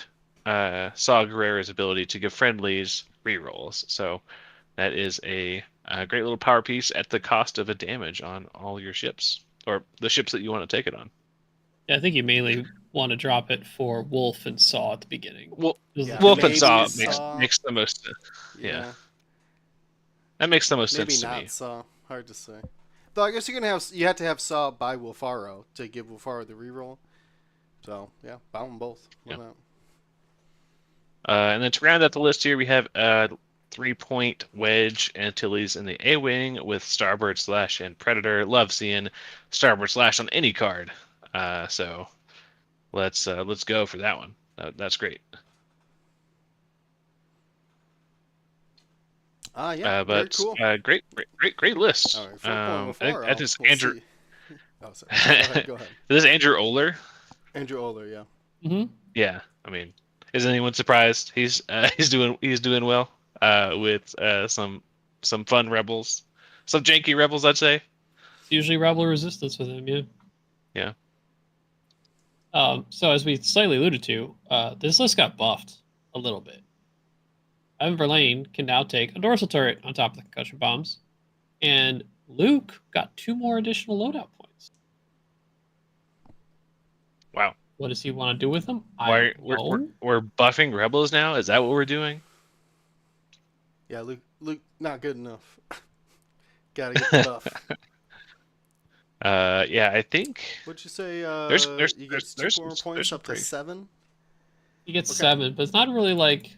Saw Gerrera's ability to give friendlies rerolls. So that is a great little power piece at the cost of a damage on all your ships, or the ships that you want to take it on. Yeah, I think you mainly want to drop it for Wolf and Saw at the beginning. Well, Yeah, Wolf and maybe Saw Saw. makes the most sense. Yeah. That makes the most Maybe sense to not me. Saw. Hard to say. Though I guess you have to have Saw by Wolfaro to give Wolfaro the reroll. So yeah, buy them both. Why Yeah. not? And then to round out the list here, we have 3-point Wedge Antilles in the A-Wing with Starboard Slash and Predator. Love seeing Starboard Slash on any card. So let's go for that one. That's great. Yeah, very But cool. great list. All right, 4.04. I think that is We'll Andrew. see. Oh, sorry. Go ahead. Is this Andrew Oler? Andrew Oler, yeah. Mm-hmm. Yeah, I mean, is anyone surprised? He's doing well with some fun rebels, some janky rebels, I'd say. It's usually Rebel Resistance with him, yeah. Yeah. So as we slightly alluded to, this list got buffed a little bit. Evan Verlaine can now take a dorsal turret on top of the concussion bombs, and Luke got 2 more additional loadout points. Wow. What does he want to do with them? We're buffing rebels now. Is that what we're doing? Yeah, Luke, not good enough. Gotta get the buff. Yeah, I think. What'd you say? He gets 2 more points up to 7. He gets 7, but it's not really like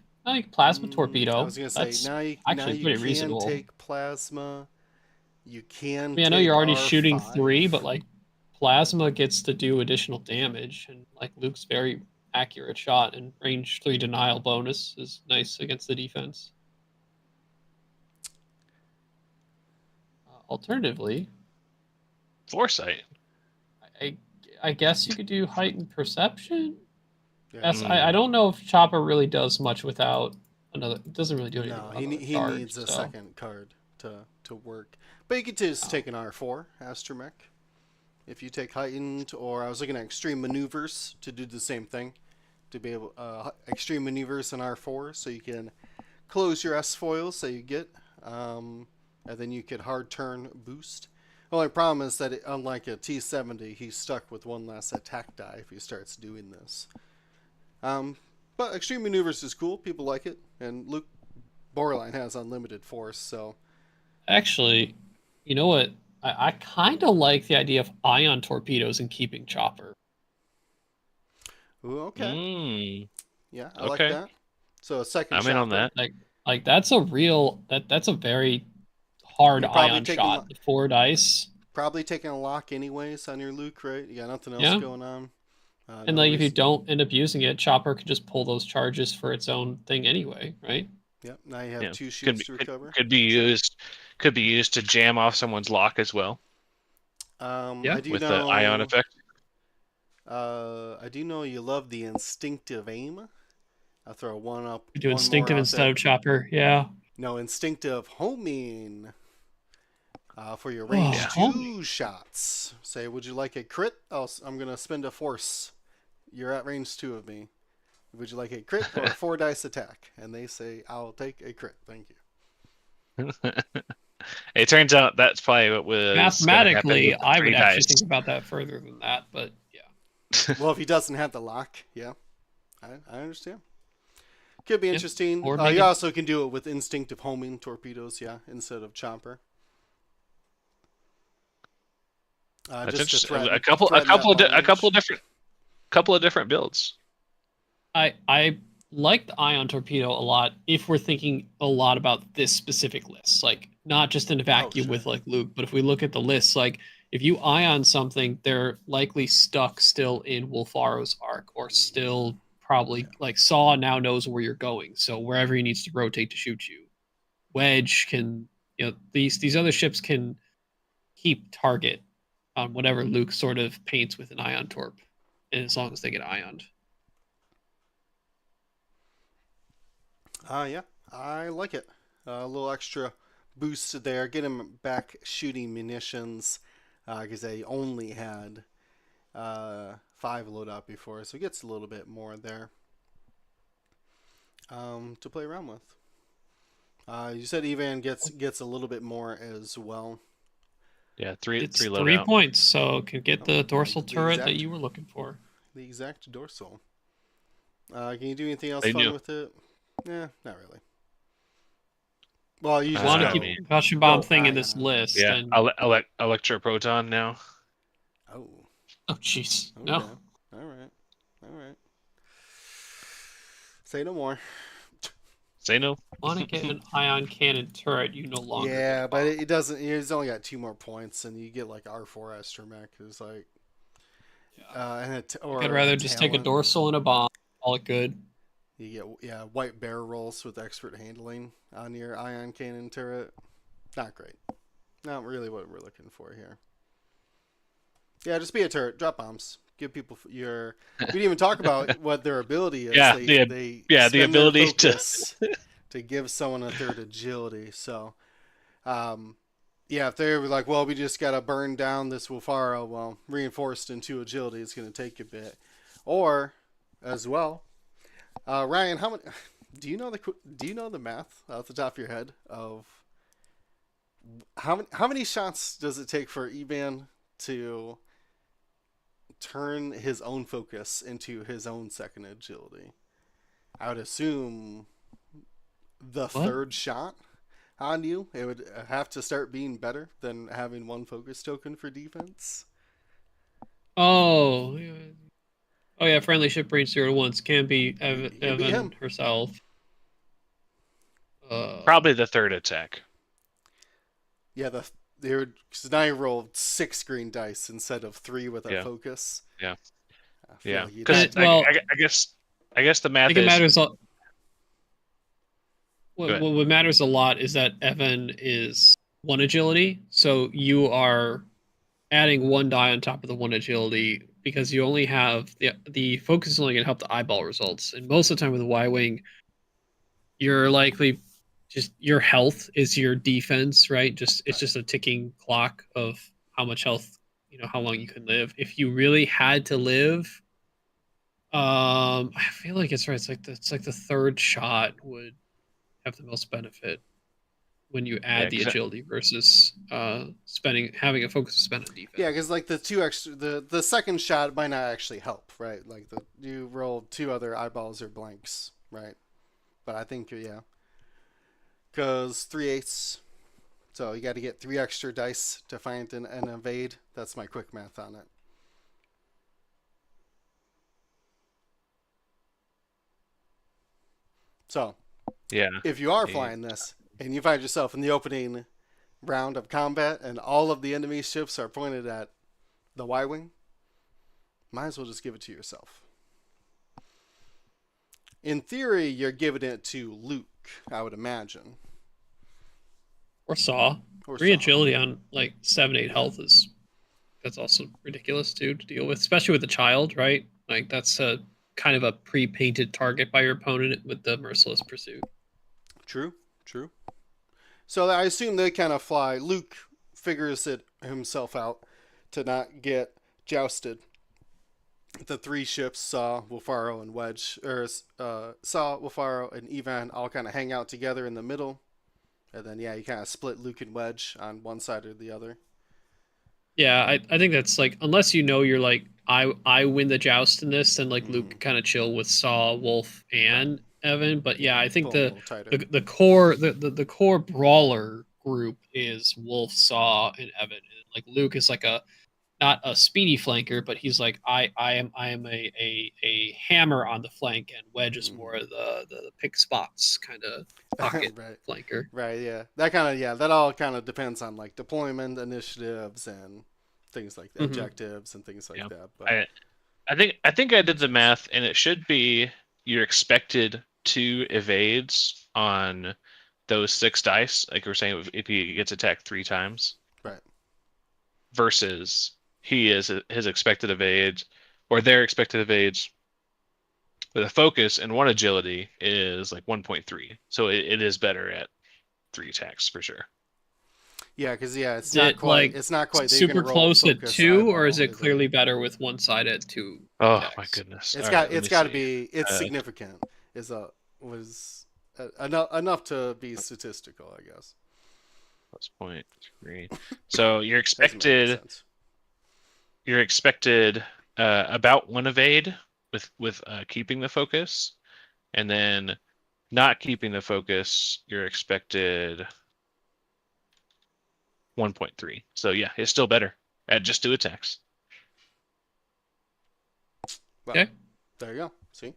plasma torpedo. I was gonna say That's now you pretty can reasonable. take plasma. You can. I mean, I know you're already R5. shooting 3, but like plasma gets to do additional damage, and like Luke's very accurate shot and range 3 denial bonus is nice against the defense. Alternatively, Foresight. I I guess you could do heightened perception. Yeah. I don't know if Chopper really does much without another. It doesn't really do anything. No, with he another he charge, needs a so. second card to work. But you could just take an R4 astromech. If you take heightened, or I was looking at extreme maneuvers to do the same thing, to be able extreme maneuvers in R4, so you can close your S foils that you get, and then you could hard turn boost. The only problem is that unlike a T70, he's stuck with one less attack die if he starts doing this. But extreme maneuvers is cool. People like it, and Luke Borderline has unlimited force, so. Actually, you know what? I kind of like the idea of ion torpedoes and keeping Chopper. Ooh, okay. Yeah, I like Okay. that. So a second I'm in on chopper. that. Like that's a real that's a very hard You're probably ion taking shot. 4 dice. Probably taking a lock anyways on your Luke, right? You got nothing else Yeah. going on. And No like if you reason. don't end up using it, Chopper could just pull those charges for its own thing anyway, right? Yep. Now you have Yeah. 2 shields to recover. Could be used to jam off someone's lock as well. Yeah. I do with know. the ion effect. I do know you love the instinctive aim. I'll throw one up. You do one instinctive more out instead there. of Chopper, yeah. No, instinctive homing. For your range Oh, 2 shots. Say, would you like a crit? I'm gonna spend a force. You're at range 2 of me. Would you like a crit or a 4 dice attack? And they say, I'll take a crit. Thank you. It turns out that's probably what was mathematically, with the I 3 would actually dice. think about that further than that, but yeah. Well, if he doesn't have the lock, yeah. I understand. Could be interesting. Or You also can do it with instinctive homing torpedoes, yeah, instead of chopper. That's just to interesting. threaten, A couple of different builds. I like the ion torpedo a lot if we're thinking a lot about this specific list, like not just in a vacuum sure. with like Luke, but if we look at the list, like if you ion something, they're likely stuck still in Wolfaro's arc, or still probably like Saw now knows where you're going, so wherever he needs to rotate to shoot you. Wedge can, these other ships can keep target on whatever Luke sort of paints with an ion torp, and as long as they get ioned. Yeah, I like it. A little extra boost there. Get him back shooting munitions, because they only had 5 loadout before, so he gets a little bit more there to play around with. You said Evan gets a little bit more as well. Yeah, three It's loadout. 3 points, so can get the dorsal turret that you were looking for. The exact dorsal. Can you do anything else They fun do. with it? Yeah, not really. Well, you just Want to go. keep the caution bomb go thing in this ion. list. Yeah, And... electroproton now. Oh. Oh, jeez. Okay. No. All right. Say no more. Say no. Want to get an ion cannon turret, you no longer. Yeah, get a but bomb. it doesn't. He's only got 2 more points, and you get like R4 astromech. It's like, I'd rather just take a dorsal and a bomb. Call it good. You get white barrel rolls with expert handling on your ion cannon turret. Not great. Not really what we're looking for here. Yeah, just be a turret. Drop bombs. Give people your. We didn't even talk about what their ability is. Yeah, the the ability to give someone a 3rd agility. So, if they're like, well, we just gotta burn down this Wolfaro. Well, reinforced in 2 agility is gonna take a bit. Or, as well, Ryan, how many? Do you know the math off the top of your head of how many shots does it take for Eban to turn his own focus into his own 2nd agility? I would assume the 3rd shot on you, it would have to start being better than having 1 focus token for defense. Oh yeah, friendly ship range 0 to 1 can be Evan herself. Probably the 3rd attack. Yeah, Because now you rolled 6 green dice instead of 3 with a Yeah. focus. Yeah. I feel Yeah. like you'd Because have to- well, I guess the I math think it is. matters. Go ahead. What matters a lot is that Evan is 1 agility, so you are adding 1 die on top of the 1 agility because you only have the focus is only going to help the eyeball results, and most of the time with the Y wing, you're likely just your health is your defense, right? Just it's Right. just a ticking clock of how much health, how long you can live. If you really had to live, I feel like it's right. It's like the 3rd shot would have the most benefit when you Yeah. add the agility versus having a focus spent on defense. Yeah, because like the 2 extra, the second shot might not actually help, right? Like you roll 2 other eyeballs or blanks, right? But I think yeah, because 3/8, so you got to get 3 extra dice to find an evade. That's my quick math on it. So Yeah. if you are 8. flying this and you find yourself in the opening round of combat and all of the enemy ships are pointed at the Y wing, might as well just give it to yourself. In theory, you're giving it to Luke, I would imagine. Or Saw. Or 3 Saw. agility on like 7-8 health that's also ridiculous too to deal with, especially with a child, right? Like that's a kind of a pre-painted target by your opponent with the merciless pursuit. True, true. So I assume they kind of fly. Luke figures it himself out to not get jousted. The 3 ships, Saw, Wolfaro, and Wedge, or Saw, Wolfaro, and Evan all kind of hang out together in the middle. And then, yeah, you kind of split Luke and Wedge on one side or the other. Yeah, I think that's like, unless you're like I win the joust in this, then like Luke kind of chill with Saw, Wolf, and Evan. But yeah, I think Pull 'em a little tighter. the core the core brawler group is Wolf, Saw, and Evan. And like Luke is like not a speedy flanker, but he's like I am a hammer on the flank, and Wedge is more the pick spots kind of pocket Right. flanker. Right, yeah. That all kind of depends on like deployment initiatives and things like that, objectives and things like Yeah. that. But I think I did the math, and it should be your expected 2 evades on those 6 dice, like we were saying, if he gets attacked 3 times, right. versus his expected evades or their expected evades with a focus and 1 agility is like 1.3. So it is better at 3 attacks for sure. Yeah, because it's Is not it quite. like It's not quite. That super you're gonna roll close at focus 2, or is eyeball, it clearly better with 1 side at 2? Oh attacks? my goodness! It's All got. right, let It's me got to see. be. It's significant. Enough to be statistical, I guess. Plus 0.3. So Doesn't make any sense. you're expected about 1 evade with keeping the focus, and then not keeping the focus, you're expected 1.3. So yeah, it's still better at just 2 attacks. Well, Okay. there you go. See.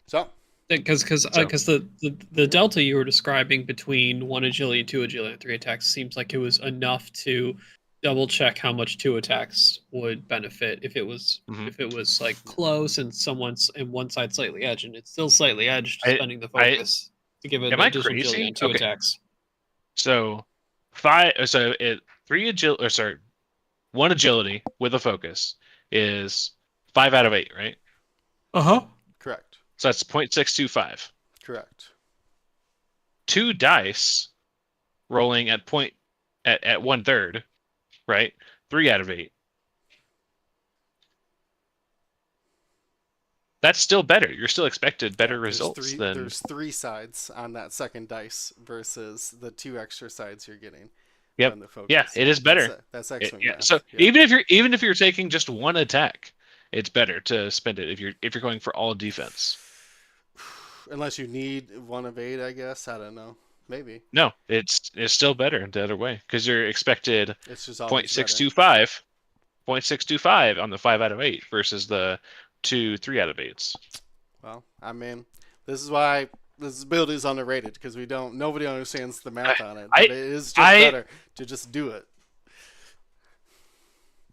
So Because the delta you were describing between 1 agility, 2 agility, and 3 attacks seems like it was enough to double check how much 2 attacks would benefit if it was like close and someone's in one side slightly edged, and it's still slightly edged, spending the focus to give it am an I additional agility crazy? on 2 Okay. attacks. So 3 agility, or sorry, 1 agility with a focus is 5 out of 8, right? correct. So that's 0.625. Correct. 2 dice rolling at 1/3, right? 3 out of 8. That's still better. You're still expected better results than. There's 3 sides on that second dice versus the 2 extra sides you're getting. Yep. From the focus. Yeah, it is better. That's excellent. Yeah. Math. So yeah. even if you're taking just 1 attack, it's better to spend it if you're going for all defense. Unless you need 1 evade, I guess. I don't know. Maybe. No, it's still better the other way because you're expected it's just 0.625, 0.625 on the 5 out of 8 versus the 2 3 out of 8s. Well, I mean, this is why this build is underrated because nobody understands the math on it, I but it is just I better to just do it.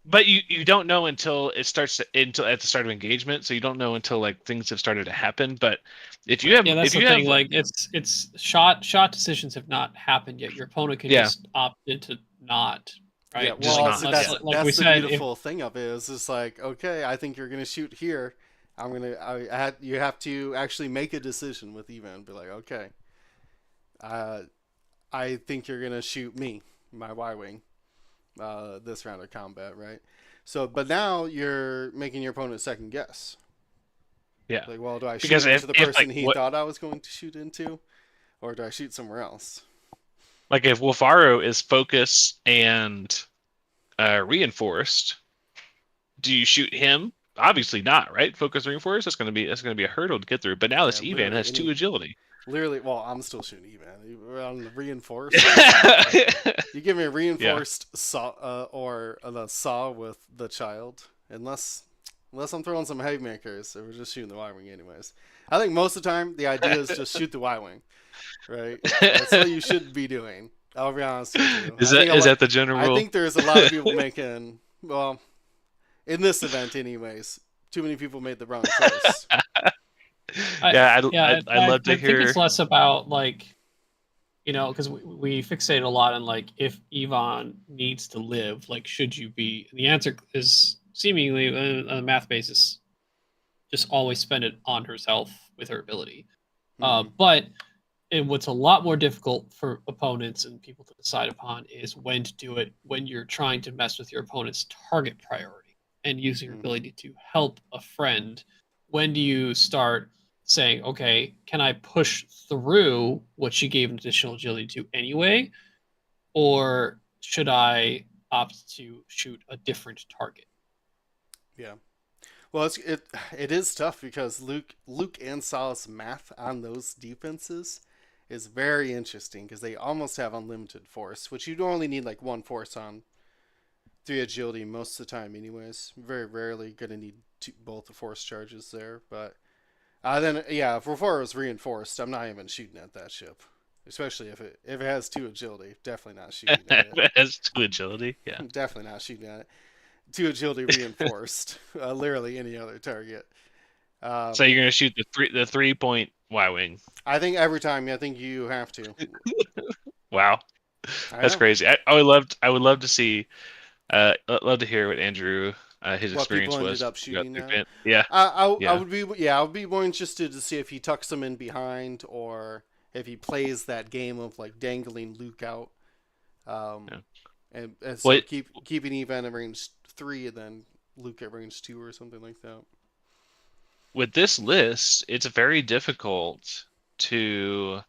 but you don't know until it starts until at the start of engagement, so you don't know until like things have started to happen. But if you have Yeah, that's if the you thing. have Like it's shot decisions have not happened yet. Your opponent can yeah just opt into not, Yeah, right? just Like well, not see, let's yeah like we that's the said, if beautiful thing of it is just like, okay, I think you're gonna shoot here. You have to actually make a decision with Eva and be like, okay, uh, I think you're gonna shoot me, my Y wing, this round of combat, right? So, but now you're making your opponent second guess. yeah Like, well, do I shoot because into the if person like he what thought I was going to shoot into, or do I shoot somewhere else? like if Wolfaro is focus and reinforced, do you shoot him? Obviously not, right? Focus reinforced. That's gonna be a hurdle to get through. But now Yeah, this Evan literally has two agility. literally. Well, I'm still shooting Evan on the reinforced. Listen, you give me a Yeah. reinforced saw or the saw with the child, unless I'm throwing some haymakers, or we're just shooting the Y wing anyways. I think most of the time the idea is just shoot the Y wing, right? That's what you should be doing. I'll be honest with you. Is that the I general rule? think there's a lot of people making, well, in this event anyways. Too many people made the wrong choice. I'd love to I think hear. it's less about like, because we fixate a lot on like if Yvonne needs to live, like should you be? The answer is seemingly on a math basis, just always spend it on herself with her ability. Mhm. But and what's a lot more difficult for opponents and people to decide upon is when to do it when you're trying to mess with your opponent's target priority and using your Mhm. ability to help a friend. When do you start saying, okay, can I push through what she gave an additional agility to anyway? Or should I opt to shoot a different target? Yeah. Well, it is tough because Luke and Sal's math on those defenses is very interesting because they almost have unlimited force, which you only need like one force on 3 agility most of the time, anyways. Very rarely gonna need both the force charges there, but then yeah, if Reformer is reinforced, I'm not even shooting at that ship, especially if it has 2 agility. Definitely not shooting at it. It has two agility. Yeah. Definitely not shooting at it. 2 agility reinforced. Literally any other target. So you're gonna shoot the 3 point Y wing. I think every time, I think you have to. Wow, I that's know. crazy. I would love to see. Love to hear what Andrew his What people experience ended was up throughout shooting the now. event. Yeah, I yeah, would be yeah I would be more interested to see if he tucks them in behind or if he plays that game of like dangling Luke out, yeah. and so What keeping Evan at range 3 and then Luke at range 2 or something like that. with this list, it's very difficult to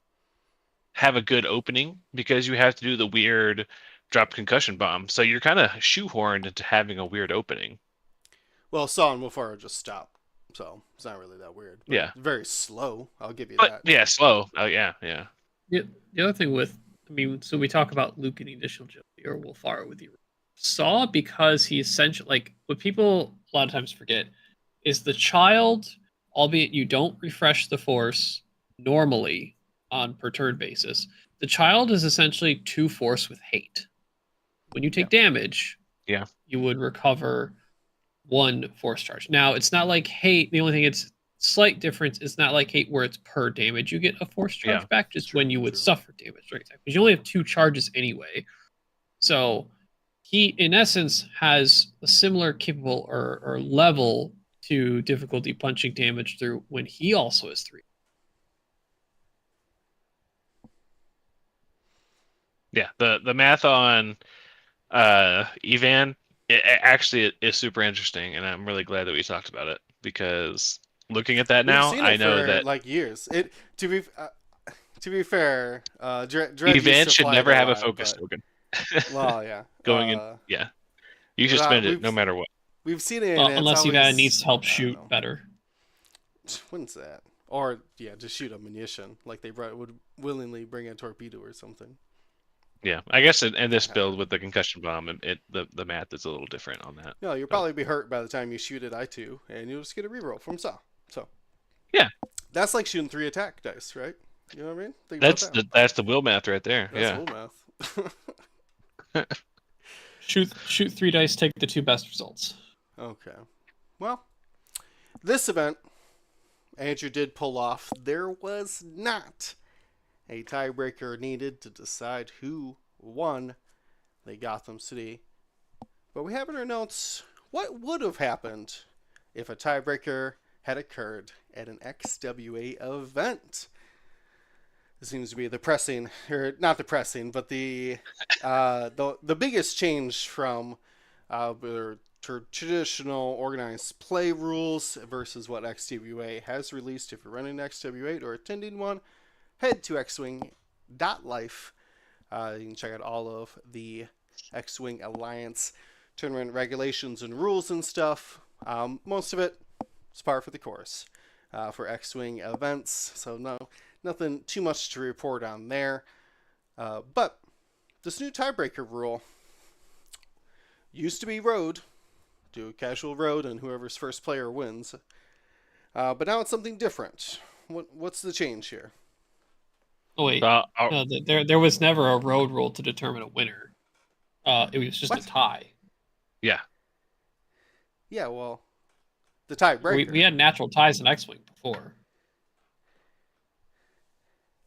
have a good opening because you have to do the weird drop concussion bomb. So you're kind of shoehorned into having a weird opening. Well, Saw and Wolfara just stop, so it's not really that weird, but Yeah, very slow. I'll give you but that. yeah, slow. Oh yeah, yeah, The other thing with, I mean, so we talk about Luke getting additional agility or Wolfara with you. Saw, because he essentially, like, what people a lot of times forget is the child, albeit you don't refresh the force normally on per turn basis, the child is essentially 2 force with hate. When you Yeah. take damage, yeah. you would recover 1 force charge. Now, it's not like hate. The only thing it's slight difference. It's not like hate where it's per damage you get a force charge Yeah. back, just when you would True. suffer damage, right? Because you only have 2 charges anyway. So he, in essence, has a similar capable or level to difficulty punching damage through when he also has 3. Yeah, the math on Evan actually is super interesting, and I'm really glad that we talked about it because looking at that We've now, seen I it know for that like years. It to be fair, Dredd used Evan to should fly it never a have a lot, focus but token well, yeah. going in. Yeah, you should spend it We've no matter what. we've seen it, and Well, it's unless Yvonne needs always to help I don't shoot know. better. When's that? Or yeah, just shoot a munition like they would willingly bring a torpedo or something. Yeah, I guess in this Not build happening. with the concussion bomb, the math is a little different on that. No, you'll But probably be hurt by the time you shoot at I2, and you'll just get a reroll from Saw. So yeah, that's like shooting 3 attack dice, right? You know what I mean? Think about that. That's the wheel math right there. That's Yeah. whole math. Shoot 3 dice, take the 2 best results. Okay. Well, this event, Andrew did pull off. There was not a tiebreaker needed to decide who won the Gotham City. But we have in our notes what would have happened if a tiebreaker had occurred at an XWA event. This seems to be the pressing, or not the pressing, but the biggest change from their traditional organized play rules versus what XWA has released. If you're running XWA or attending one, head to xwing.life. You can check out all of the X-Wing Alliance tournament regulations and rules and stuff. Most of it is par for the course for X-Wing events, so nothing too much to report on there. But this new tiebreaker rule used to be road, do a casual road, and whoever's first player wins. But now it's something different. What's the change here? Oh wait, no, there was never a road rule to determine a winner. It was just a tie. Yeah. Yeah, well, the tiebreaker. We had natural ties in X-Wing before.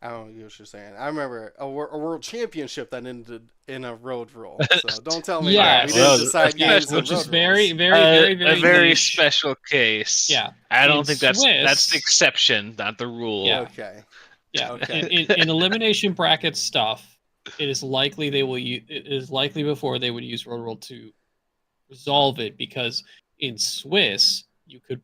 I don't know what you're saying. I remember a world championship that ended in a road rule. So don't tell me that. We didn't decide games which road is very, a very niche. special case. Yeah. I don't think that's the exception, not the rule. Yeah. Okay. Yeah. Okay. In elimination bracket stuff, it is likely before they would use road rule to resolve it, because in Swiss you could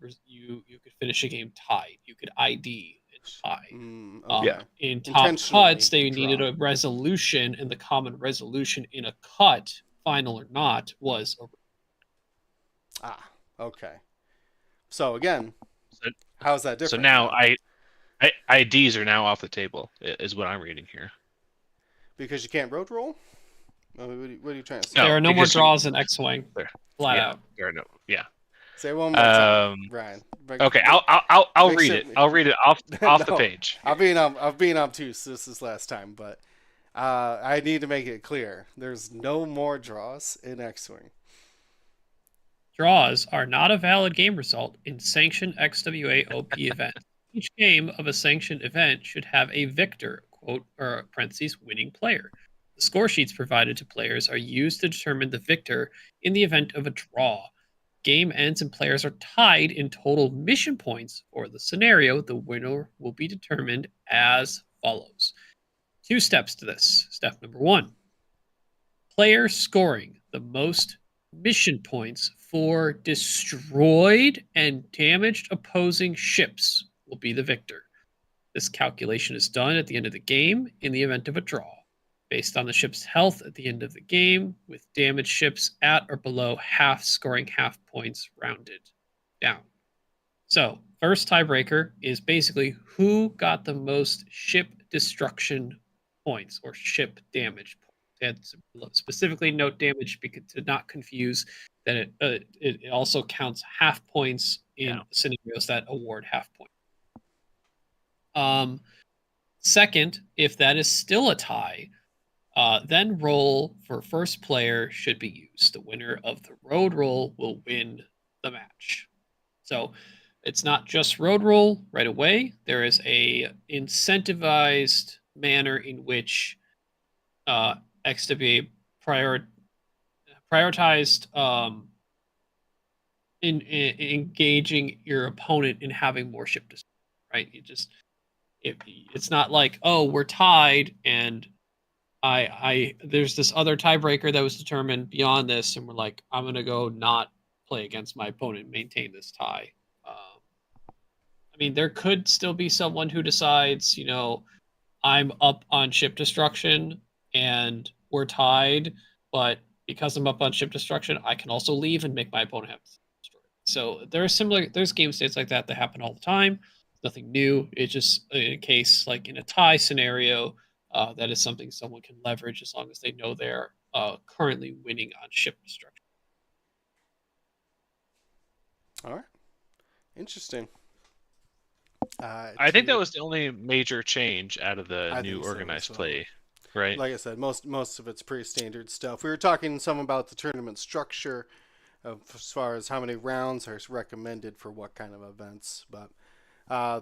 finish a game tied. You could ID and tie. Okay. In top cuts, they needed a resolution, and the common resolution in a cut, final or not, was a. Okay. So again, how's that different? So now IDs are now off the table, is what I'm reading here. Because you can't road roll? What are you trying to say? No, there are no more draws in X-Wing. Flat out. There are no. Yeah. Say one more time, Ryan. Okay, I'll read it. I'll read it off the page. I'm being obtuse. This is last time, but I need to make it clear. There's no more draws in X-Wing. Draws are not a valid game result in sanctioned XWA OP event. Each game of a sanctioned event should have a victor, quote, or parentheses, winning player. The score sheets provided to players are used to determine the victor in the event of a draw. Game ends and players are tied in total mission points. For the scenario, the winner will be determined as follows. 2 steps to this. Step number 1. Player scoring the most mission points for destroyed and damaged opposing ships will be the victor. This calculation is done at the end of the game in the event of a draw, based on the ship's health at the end of the game, with damaged ships at or below half scoring half points rounded down. So, first tiebreaker is basically who got the most ship destruction points or ship damage points. And specifically note damage because to not confuse that it also counts half points in scenarios that award half points. Second, if that is still a tie, then roll for first player should be used. The winner of the road roll will win the match. So it's not just road roll right away. There is a incentivized manner in which XWA prioritized in engaging your opponent in having more ship destruction, right? It's not like, oh, we're tied and there's this other tiebreaker that was determined beyond this, and we're like, I'm gonna go not play against my opponent and maintain this tie. I mean, there could still be someone who decides, I'm up on ship destruction and we're tied, but because I'm up on ship destruction, I can also leave and make my opponent have destroyed. So there's game states like that happen all the time. Nothing new. It's just in a case like in a tie scenario, that is something someone can leverage as long as they know they're currently winning on ship destruction. All right. Interesting. I think that to was the only major change out of the I new think so as organized well. play, right? Like I said, most of it's pretty standard stuff. We were talking some about the tournament structure of as far as how many rounds are recommended for what kind of events, but uh,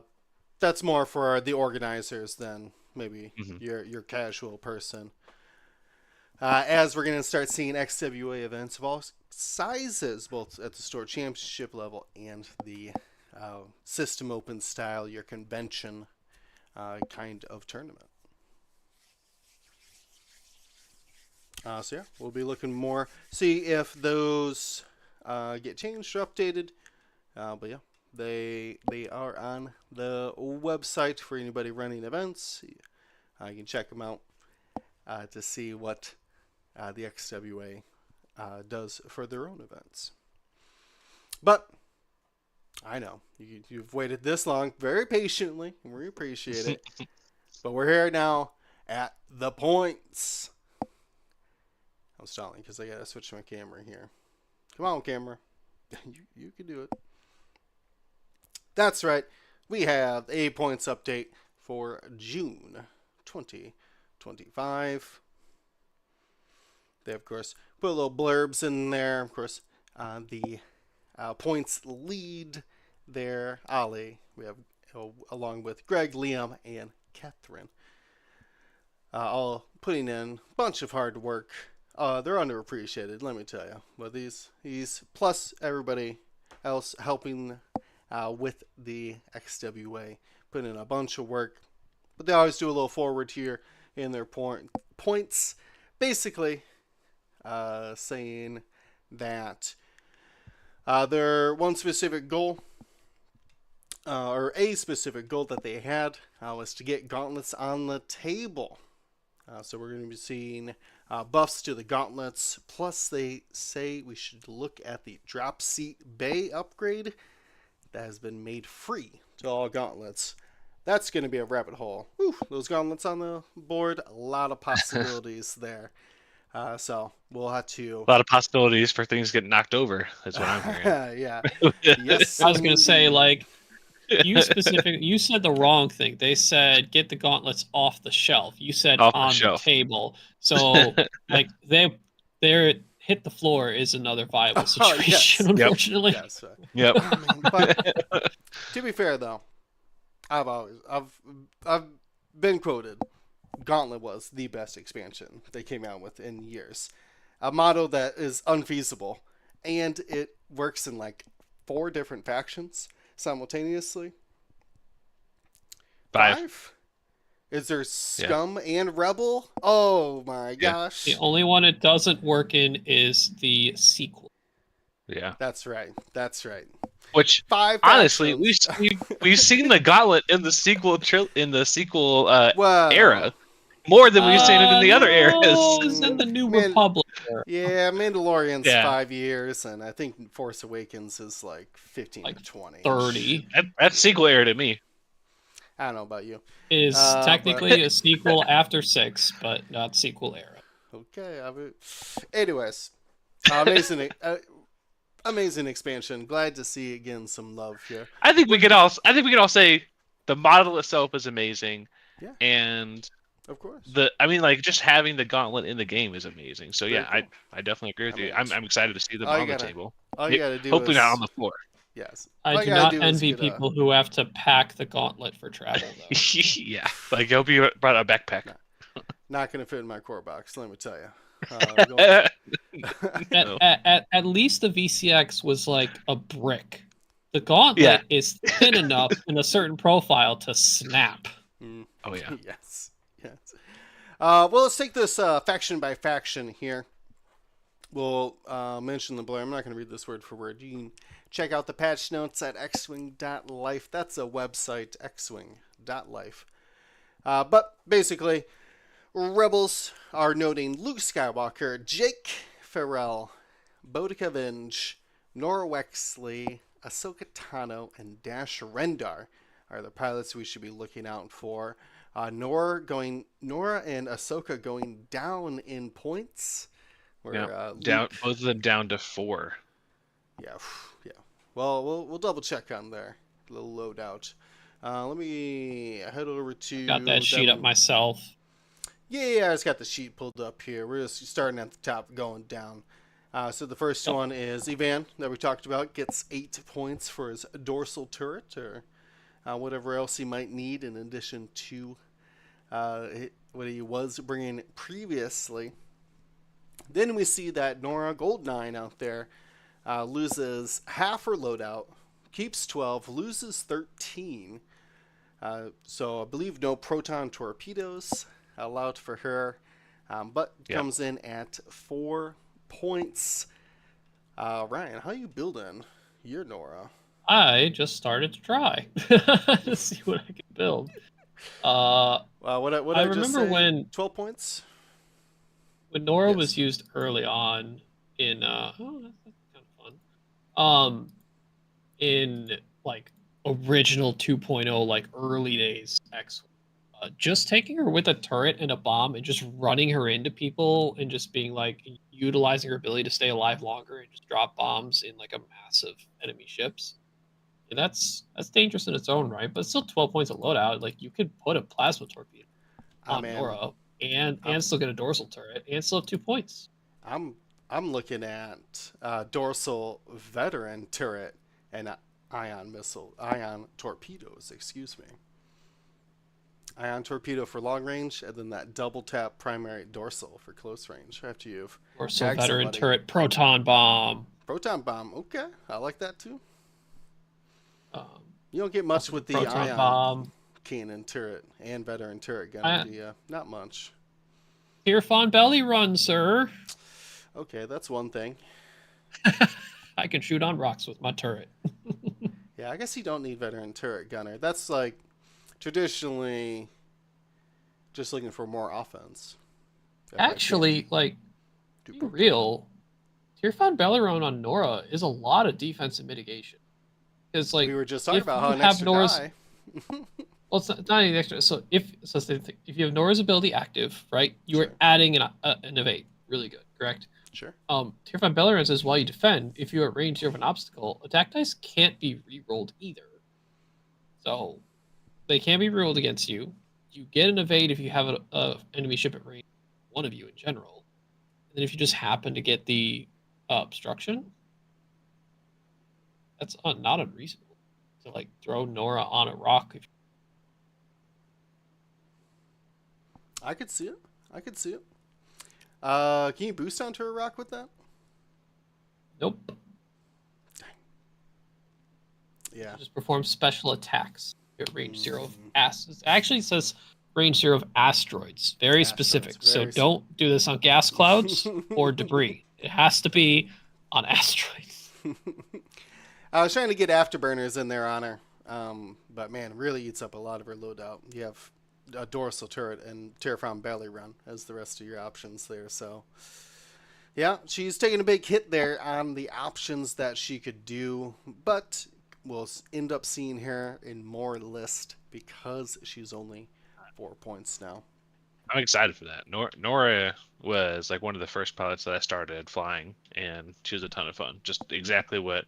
that's more for the organizers than maybe Hmm. your casual person. As we're going to start seeing XWA events of all sizes, both at the store championship level and the system open style, your convention kind of tournament. So yeah, we'll be looking more, see if those get changed or updated. But yeah, they are on the website for anybody running events. You can check them out to see what the XWA does for their own events. But I know you've waited this long very patiently, and we appreciate it. But we're here now at the points. I'm stalling because I gotta switch my camera here. Come on, camera. You can do it. That's right. We have a points update for June 2025. They, of course, put little blurbs in there. Of course, the points lead there, Ali. We have, along with Greg, Liam, and Catherine, all putting in a bunch of hard work. They're underappreciated, let me tell you. But these plus everybody else helping with the XWA, putting in a bunch of work. But they always do a little forward here in their points. Basically, saying that their one specific goal, or a specific goal that they had, was to get gauntlets on the table. So we're going to be seeing buffs to the gauntlets. Plus, they say we should look at the drop seat bay upgrade that has been made free to all gauntlets. That's going to be a rabbit hole. Whew, those gauntlets on the board, a lot of possibilities there. So we'll have to. A lot of possibilities for things getting knocked over. That's what I'm hearing. Yeah. Yes. I was gonna say, indeed. like, you said the wrong thing. They said get the gauntlets off the shelf. You said Off the on the shelf. table. So like they're hit the floor is another viable Oh, situation, yes. Yep. unfortunately. Yes. Yep. Oh, man. But to be fair, though, I've been quoted. Gauntlet was the best expansion they came out with in years. A model that is unfeasible, and it works in like 4 different factions simultaneously. 5. 5? Is there Scum and Rebel? Oh my gosh. The only one it doesn't work in is the sequel. Yeah. That's right. Which 5 honestly, factions. we've seen the gauntlet in the sequel Well, era more than we've seen it in the other eras. No, it's in the New Republic. Yeah, Mandalorian's Yeah. 5 years, and I think Force Awakens is like 15 Like to 20. 30 That's sequel era to me. I don't know about you. is technically a sequel after 6, but not sequel era. Okay. Anyways, amazing, amazing expansion. Glad to see again some love here. I think we could all say the model itself is amazing. Yeah. And Of course. just having the gauntlet in the game is amazing. So yeah, Very cool. I definitely agree with I you. mean, I'm excited to see them all you on the gotta- table. All you gotta do Hopefully is not on the floor. yes. I All do you gotta not do is envy get people who have to pack the gauntlet for travel, though. Yeah. Like I hope you brought a backpack. Not gonna fit in my core box. Let me tell you. No. At least the VCX was like a brick. The gauntlet is thin enough in a certain profile to snap. Oh yeah. Yes. Well, let's take this faction by faction here. We'll mention the blur. I'm not going to read this word for word. You can check out the patch notes at xwing.life. That's a website, xwing.life. But basically, Rebels are noting Luke Skywalker, Jake Farrell, Boudica Vinge, Nora Wexley, Ahsoka Tano, and Dash Rendar are the pilots we should be looking out for. Nora and Ahsoka going down in points. Down, both of them down to 4. Yeah. Well, we'll double check on their little loadout. Let me head over to Got that sheet up myself. Yeah, I just got the sheet pulled up here. We're just starting at the top, going down. So the first one is Ivan that we talked about gets 8 points for his dorsal turret or whatever else he might need in addition to what he was bringing previously. Then we see that Nora Gold9 out there loses half her loadout, keeps 12, loses 13. So I believe no proton torpedoes allowed for her, but comes in at 4 points. Ryan, how you building your Nora? I just started to try to see what I can build. What I I just remember say? when 12 points? Nora Yes. was used early on in that's kind of fun. In like original 2.0, like early days X, just taking her with a turret and a bomb and just running her into people and just being like utilizing her ability to stay alive longer and just drop bombs in like a massive enemy ships. And that's dangerous in its own right, but still 12 points of loadout. Like you could put a plasma torpedo on Man, Nora and still get a dorsal turret and still have 2 points. I'm looking at dorsal veteran turret and ion torpedoes. Excuse me. Ion torpedo for long range, and then that double tap primary dorsal for close range after you've Dorsal tagged veteran somebody. turret proton bomb. Proton bomb. Okay, I like that too. Um, You don't get much with the proton ion bomb. cannon turret and veteran turret gun, do you? Not much. Tirfon belly run, sir. Okay, that's one thing. I can shoot on rocks with my turret. Yeah, I guess you don't need veteran turret gunner. That's like traditionally just looking for more offense. Actually, like, to be real, Tirfon Belleron on Nora is a lot of defense and mitigation. Because, like, we were just talking if about you how an have extra Nora's, die. well, it's not even extra. So if you have Nora's ability active, right, you Sure. are adding an evade. Really good, correct? Sure. Tirfon Belleron says while you defend, if you're at range of an obstacle, attack dice can't be re-rolled either. So they can be rolled against you. You get an evade if you have a enemy ship at range, one of you in general. And then if you just happen to get the obstruction, that's not unreasonable to like throw Nora on a rock. I could see it. Can you boost onto a rock with that? Nope. Yeah. Just perform special attacks at range 0 of it actually says range 0 of asteroids. Very specific. So don't do this on gas clouds or debris. It has to be on asteroids. I was trying to get afterburners in there on her, but man, really eats up a lot of her loadout. You have a dorsal turret and Terraform Belly Run as the rest of your options there. So, yeah, she's taking a big hit there on the options that she could do, but we'll end up seeing her in more list because she's only 4 points now. I'm excited for that. Nora was like one of the first pilots that I started flying, and she was a ton of fun. Just exactly what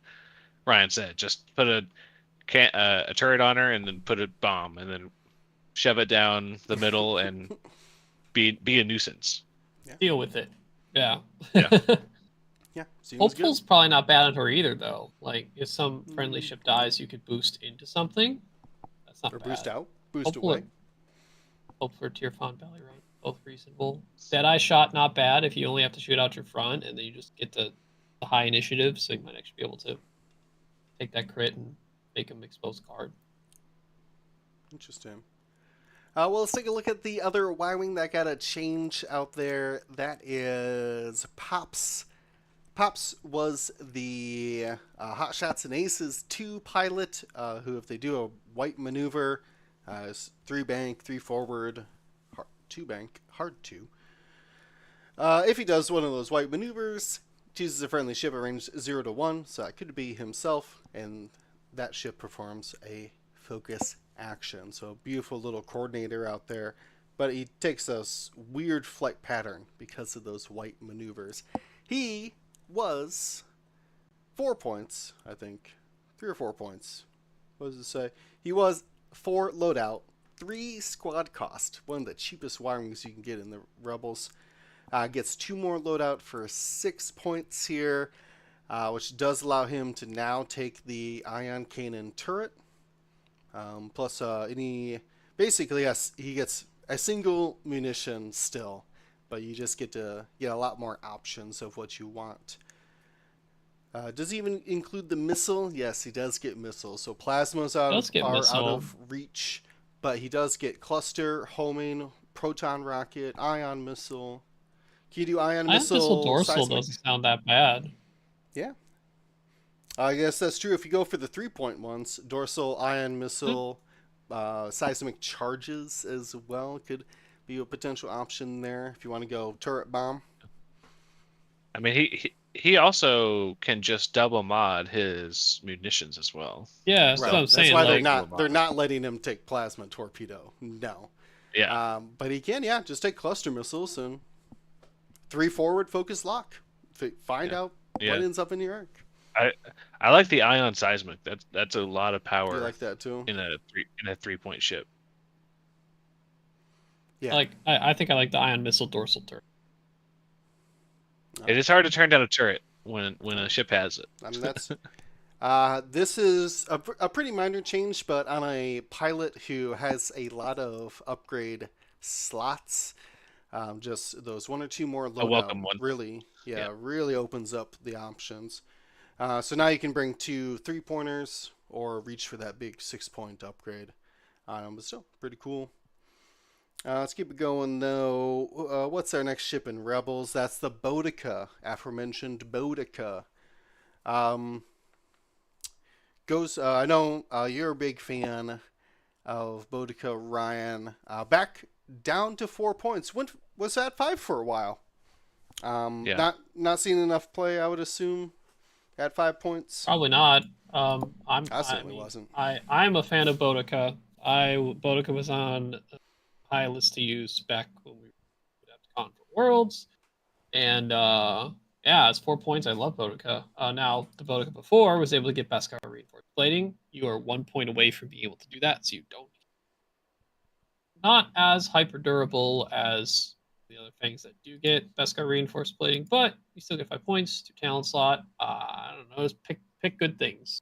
Ryan said. Just put a turret on her, and then put a bomb, and then shove it down the middle, and be a nuisance. Yeah. Deal with it. Yeah. Yeah. Hopeful's probably not bad on her either, though. Like if some friendly ship dies, you could boost into something. That's not bad. Boost out. Boost away. Hope for Tirfon Belly Run. Both reasonable. Deadeye shot, not bad if you only have to shoot out your front, and then you just get the high initiative, so you might actually be able to take that crit and make him expose card. Interesting. Well, let's take a look at the other Y-Wing that got a change out there. That is Pops. Pops was the Hot Shots and Aces 2 pilot, who, if they do a white maneuver, is 3 bank, 3 forward, 2 bank, hard 2. If he does one of those white maneuvers, chooses a friendly ship at range 0 to 1, so that could be himself, and that ship performs a focus action. So a beautiful little coordinator out there, but he takes a weird flight pattern because of those white maneuvers. He was 4 points, I think. 3 or 4 points. What does it say? He was 4 loadout, 3 squad cost. One of the cheapest wirings you can get in the Rebels. Gets 2 more loadout for 6 points here, which does allow him to now take the Ion Cannon turret. Plus, basically, yes, he gets a single munition still, but you just get to get a lot more options of what you want. Does he even include the missile? Yes, he does get missiles. So plasmas Does get are out missile. of reach, but he does get cluster, homing, proton rocket, ion missile. Can you do ion Missile missile dorsal seismic? doesn't sound that bad. Yeah. I guess that's true. If you go for the 3-point ones, dorsal, ion missile, seismic charges as well could be a potential option there if you want to go turret bomb. I mean, he also can just double mod his munitions as well. Yeah, that's what I'm saying. That's why Like, they're not letting him take plasma torpedo. No. Yeah. But he can, yeah, just take cluster missiles and 3 forward focus lock. Find out what ends up in your arc. I like the ion seismic. That's a lot of power. You like that too? In a 3-point ship. Yeah. I think I like the ion missile dorsal turret. It is hard to turn down a turret when a ship has it. I mean, that's this is a pretty minor change, but on a pilot who has a lot of upgrade slots, just those 1 or 2 more loadout, a welcome one. really opens up the options. So now you can bring 2 3-pointers or reach for that big 6-point upgrade. But still pretty cool. Let's keep it going though. What's our next ship in Rebels? That's the Boudica, aforementioned Boudica. I know you're a big fan of Boudica, Ryan. Back down to 4 points. Was at 5 for a while. Not seeing enough play, I would assume, at 5 points. Probably not. I certainly wasn't. I'm a fan of Boudica. Boudica was on high list to use back when we were at Con for Worlds, and it's 4 points. I love Boudica. Now the Boudica before was able to get Beskar reinforced plating. You are 1 point away from being able to do that, so you don't. Not as hyper durable as the other things that do get Beskar reinforced plating, but you still get 5 points, 2 talent slot. I don't know, just pick good things.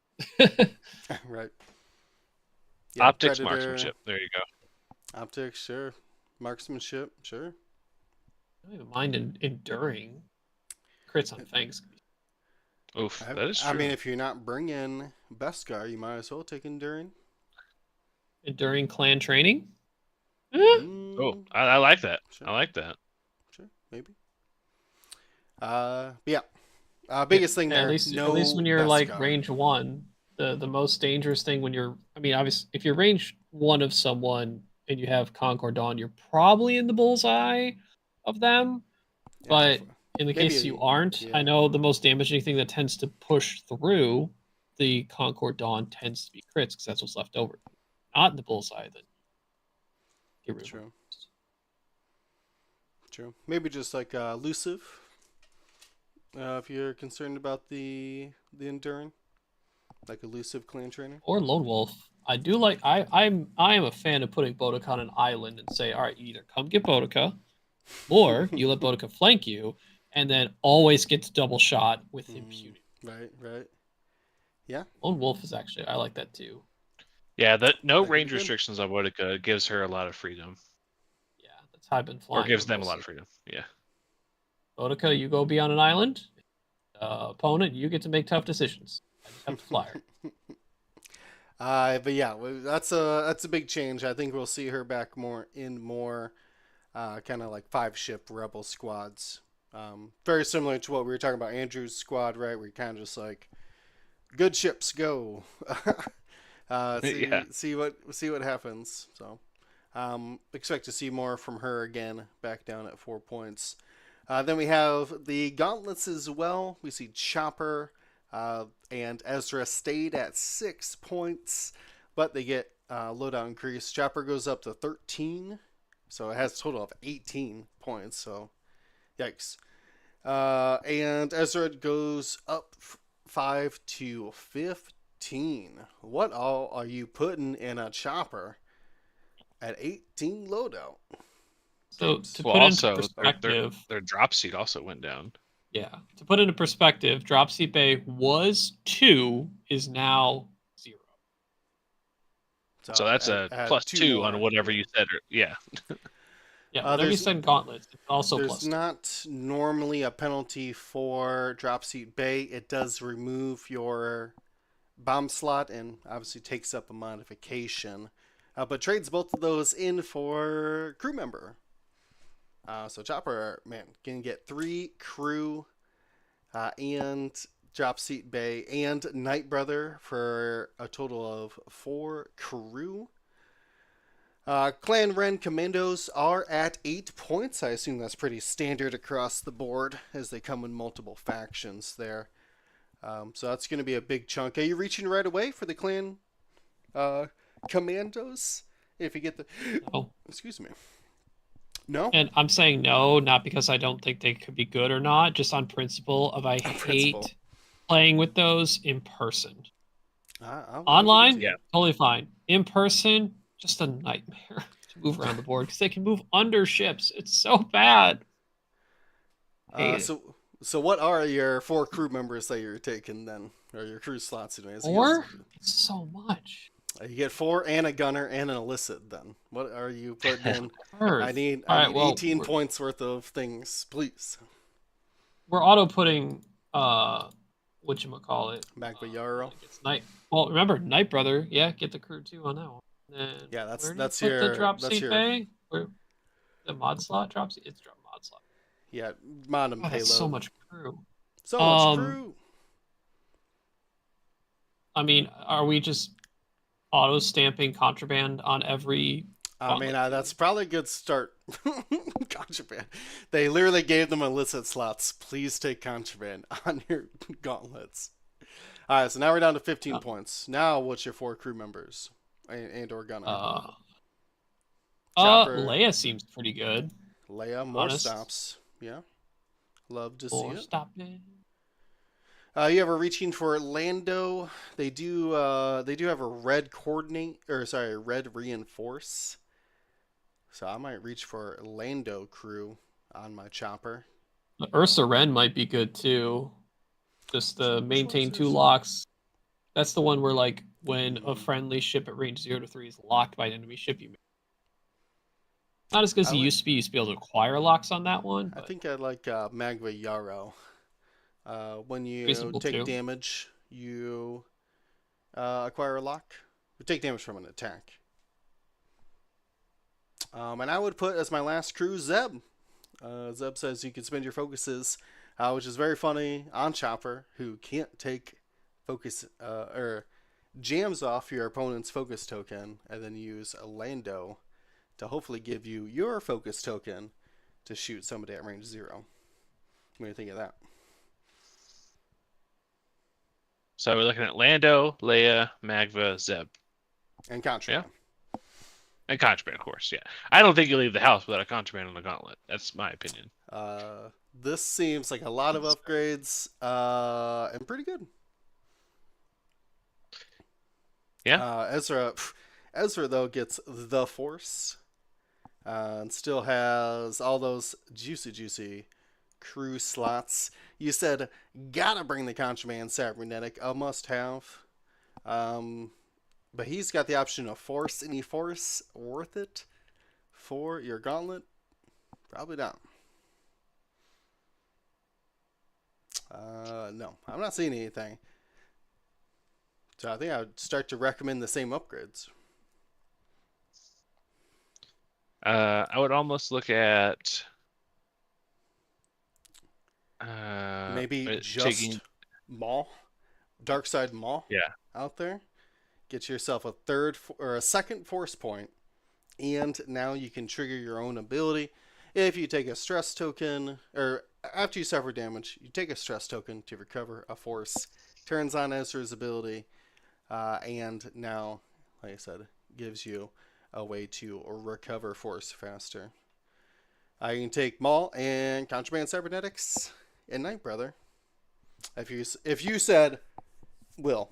Right. Yeah, optics, Predator, marksmanship. There you go. Optics, sure. Marksmanship, sure. I don't even mind enduring. Crits on Fangs. Oof, that is true. I mean, if you're not bringing Beskar, you might as well take Enduring. Enduring clan training? Oh, I like that. Sure. I like that. Sure, maybe. Biggest thing there. At least when you're Beskar. like range 1, the most dangerous thing when you're, I mean, obviously, if you're range 1 of someone and you have Concord Dawn, you're probably in the bullseye of them. Yeah, but in the case you aren't, I know the most damaging thing that tends to push through the Concord Dawn tends to be crits because that's what's left over. Not in the bullseye, then get rid of it. True. Maybe just like elusive. If you're concerned about the enduring, like elusive clan trainer or lone wolf. I do like. I am a fan of putting Boudica on an island and say, all right, you either come get Boudica, or you let Boudica flank you, and then always gets double shot with impunity. Right. Yeah. Lone wolf is actually, I like that too. Yeah, no range restrictions on Boudica gives her a lot of freedom. Yeah, that's how I've been flying. Or gives them a lot of freedom. Yeah. Boudica, you go be on an island. Opponent, you get to make tough decisions. I just have to fly her. But yeah, that's a big change. I think we'll see her back more kind of like 5-ship rebel squads. Very similar to what we were talking about Andrew's squad, right? Where you kind of just like, good ships go. See what happens. So expect to see more from her again, back down at 4 points. Then we have the gauntlets as well. We see Chopper and Ezra stayed at 6 points, but they get loadout increase. Chopper goes up to 13, so it has a total of 18 points. So, yikes. And Ezra goes up 5 to 18. What all are you putting in a chopper at 18 loadout? So James. to Well, put into also perspective, their drop seed also went down. yeah, to put into perspective, drop seat bay was 2, is now 0. So that's a Add plus two 2 on more. whatever you said. Yeah. Yeah, whatever you said in gauntlets, it's also There's plus 2. not normally a penalty for drop seat bay. It does remove your bomb slot and obviously takes up a modification, but trades both of those in for crew member. So Chopper, man, can get 3 crew and drop seat bay and Night Brother for a total of 4 crew. Clan Ren Commandos are at 8 points. I assume that's pretty standard across the board as they come in multiple factions there. So that's going to be a big chunk. Are you reaching right away for the Clan Commandos? If you get the... No. Excuse me. No? And I'm saying no, not because I don't think they could be good or not, just on principle of I Principle. hate playing with those in person. I'll Online, Yeah. totally fine. In person, just a nightmare to move around the board because they can move under ships. It's so bad. Hate it. So what are your 4 crew members that you're taking then? Or your crew slots anyways? 4? It's so much. You get 4 and a gunner and an illicit then. What are you putting in? Earth. I need All right, well, 18 points worth of things, please. We're auto putting whatchamacallit. Magma Yarrow. It's night. Well, remember, Night Brother, yeah, get the crew too on that one. Then Yeah, where do you that's put your the drop that's seat your bay? Where the mod slot drop seat? It's drop mod slot. yeah, mod and Oh, payload. that's so much crew. So much crew. I mean, are we just auto stamping contraband on every? I mean, that's probably a good start. Contraband. They literally gave them illicit slots. Please take contraband on your gauntlets. All right, so now we're down to 15 points. Now, what's your 4 crew members and or gunner? Chopper. Leia seems pretty good. Leia, more honest. stops. Yeah, love to see More it. stopping. You ever reaching for Lando? They do have a red red reinforce. So I might reach for Lando crew on my chopper. Ursa Ren might be good too. Just Which maintain one's 2 Ursa? locks. That's the one where, like, when a friendly ship at range 0 to 3 is locked by an enemy ship, you. Not as good as it used to be. You used to be able to acquire locks on that one. I But think I like Magma Yarrow. When you reasonable take too. damage, you acquire a lock. You take damage from an attack. And I would put as my last crew Zeb. Zeb says you can spend your focuses, which is very funny on Chopper, who can't take focus or jams off your opponent's focus token and then use a Lando to hopefully give you your focus token to shoot somebody at range 0. What do you think of that? So we're looking at Lando, Leia, Magva, Zeb, And contraband. and contraband, of course. Yeah, I don't think you leave the house without a contraband on the gauntlet. That's my opinion. This seems like a lot of upgrades and pretty good. Yeah. Ezra though gets the Force and still has all those juicy crew slots. You said gotta bring the contraband cybernetic, a must-have. But he's got the option of Force. Any Force worth it for your gauntlet? Probably not. No, I'm not seeing anything. So I think I would start to recommend the same upgrades. I would almost look at Maybe just taking Maul, Dark Side Maul. Yeah. Out there, get yourself a second force point, and now you can trigger your own ability. If you take a stress token, or after you suffer damage, you take a stress token to recover a force. Turns on Ezra's ability, and now, like I said, gives you a way to recover force faster. You can take Maul and Contraband Cybernetics and Night Brother. If you said, Will,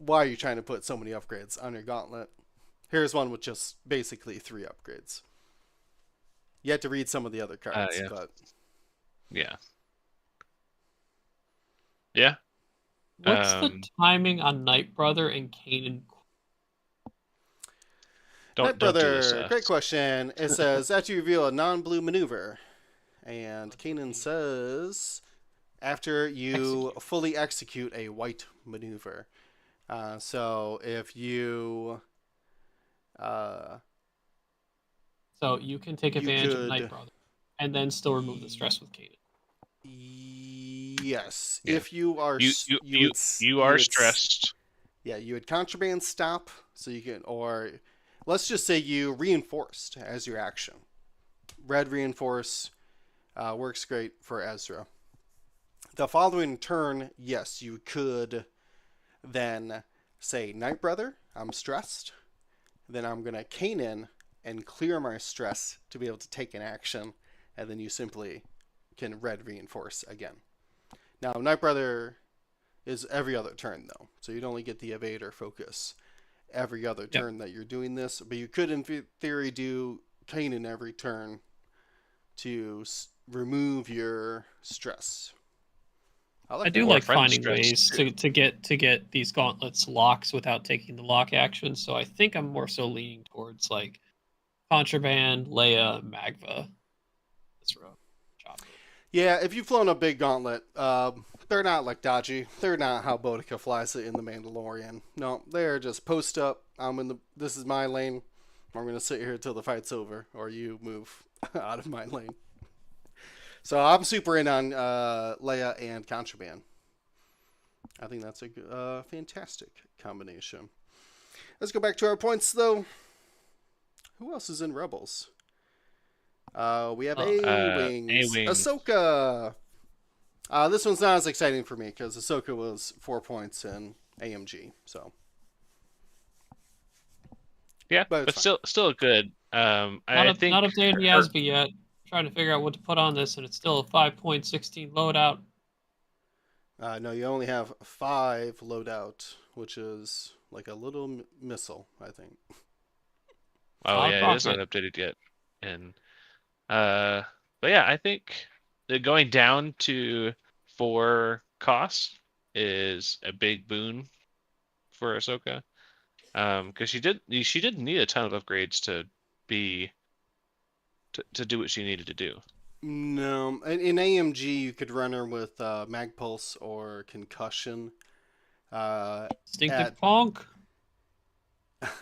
why are you trying to put so many upgrades on your gauntlet? Here's one with just basically 3 upgrades. You have to read some of the other cards, Yeah. but Yeah. Yeah. What's the timing on Night Brother and Kanan? Night Don't do this. Brother, great question. It says after you reveal a non-blue maneuver, and Kanan says after you fully execute a white maneuver. So if you So you can take You advantage of could- Night Brother and then still remove the stress with Kanan. yes, Yeah. if you are You are stressed. Yeah, you would contraband stop, so you can, or let's just say you reinforced as your action. Red reinforce works great for Ezra. The following turn, yes, you could then say, Night Brother, I'm stressed. Then I'm going to Kanan and clear my stress to be able to take an action. And then you simply can red reinforce again. Now, Night Brother is every other turn, though. So you'd only get the evade or focus every other turn that you're doing this. But you could, in theory, do Kanan every turn to remove your stress. I do like finding ways to get these gauntlets locks without taking the lock action. So I think I'm more so leaning towards like Contraband, Leia, Magva. Yeah, if you've flown a big gauntlet, they're not like dodgy. They're not how Boudica flies it in The Mandalorian. No, they're just post up. This is my lane. I'm gonna sit here till the fight's over, or you move out of my lane. So I'm super in on Leia and Contraband. I think that's a fantastic combination. Let's go back to our points, though. Who else is in Rebels? We have A-Wings. Ahsoka! This one's not as exciting for me, because Ahsoka was 4 points in AMG, so. Yeah, but still good. I think not updated Yasby yet. Trying to figure out what to put on this, and it's still a 5.16 loadout. No, you only have 5 loadout, which is like a little missile, I think. Oh yeah, it is not updated yet, and but yeah, I think going down to 4 costs is a big boon for Ahsoka, because she didn't need a ton of upgrades to do what she needed to do. No, in AMG you could run her with Mag Pulse or Concussion. Instinctive Bonk.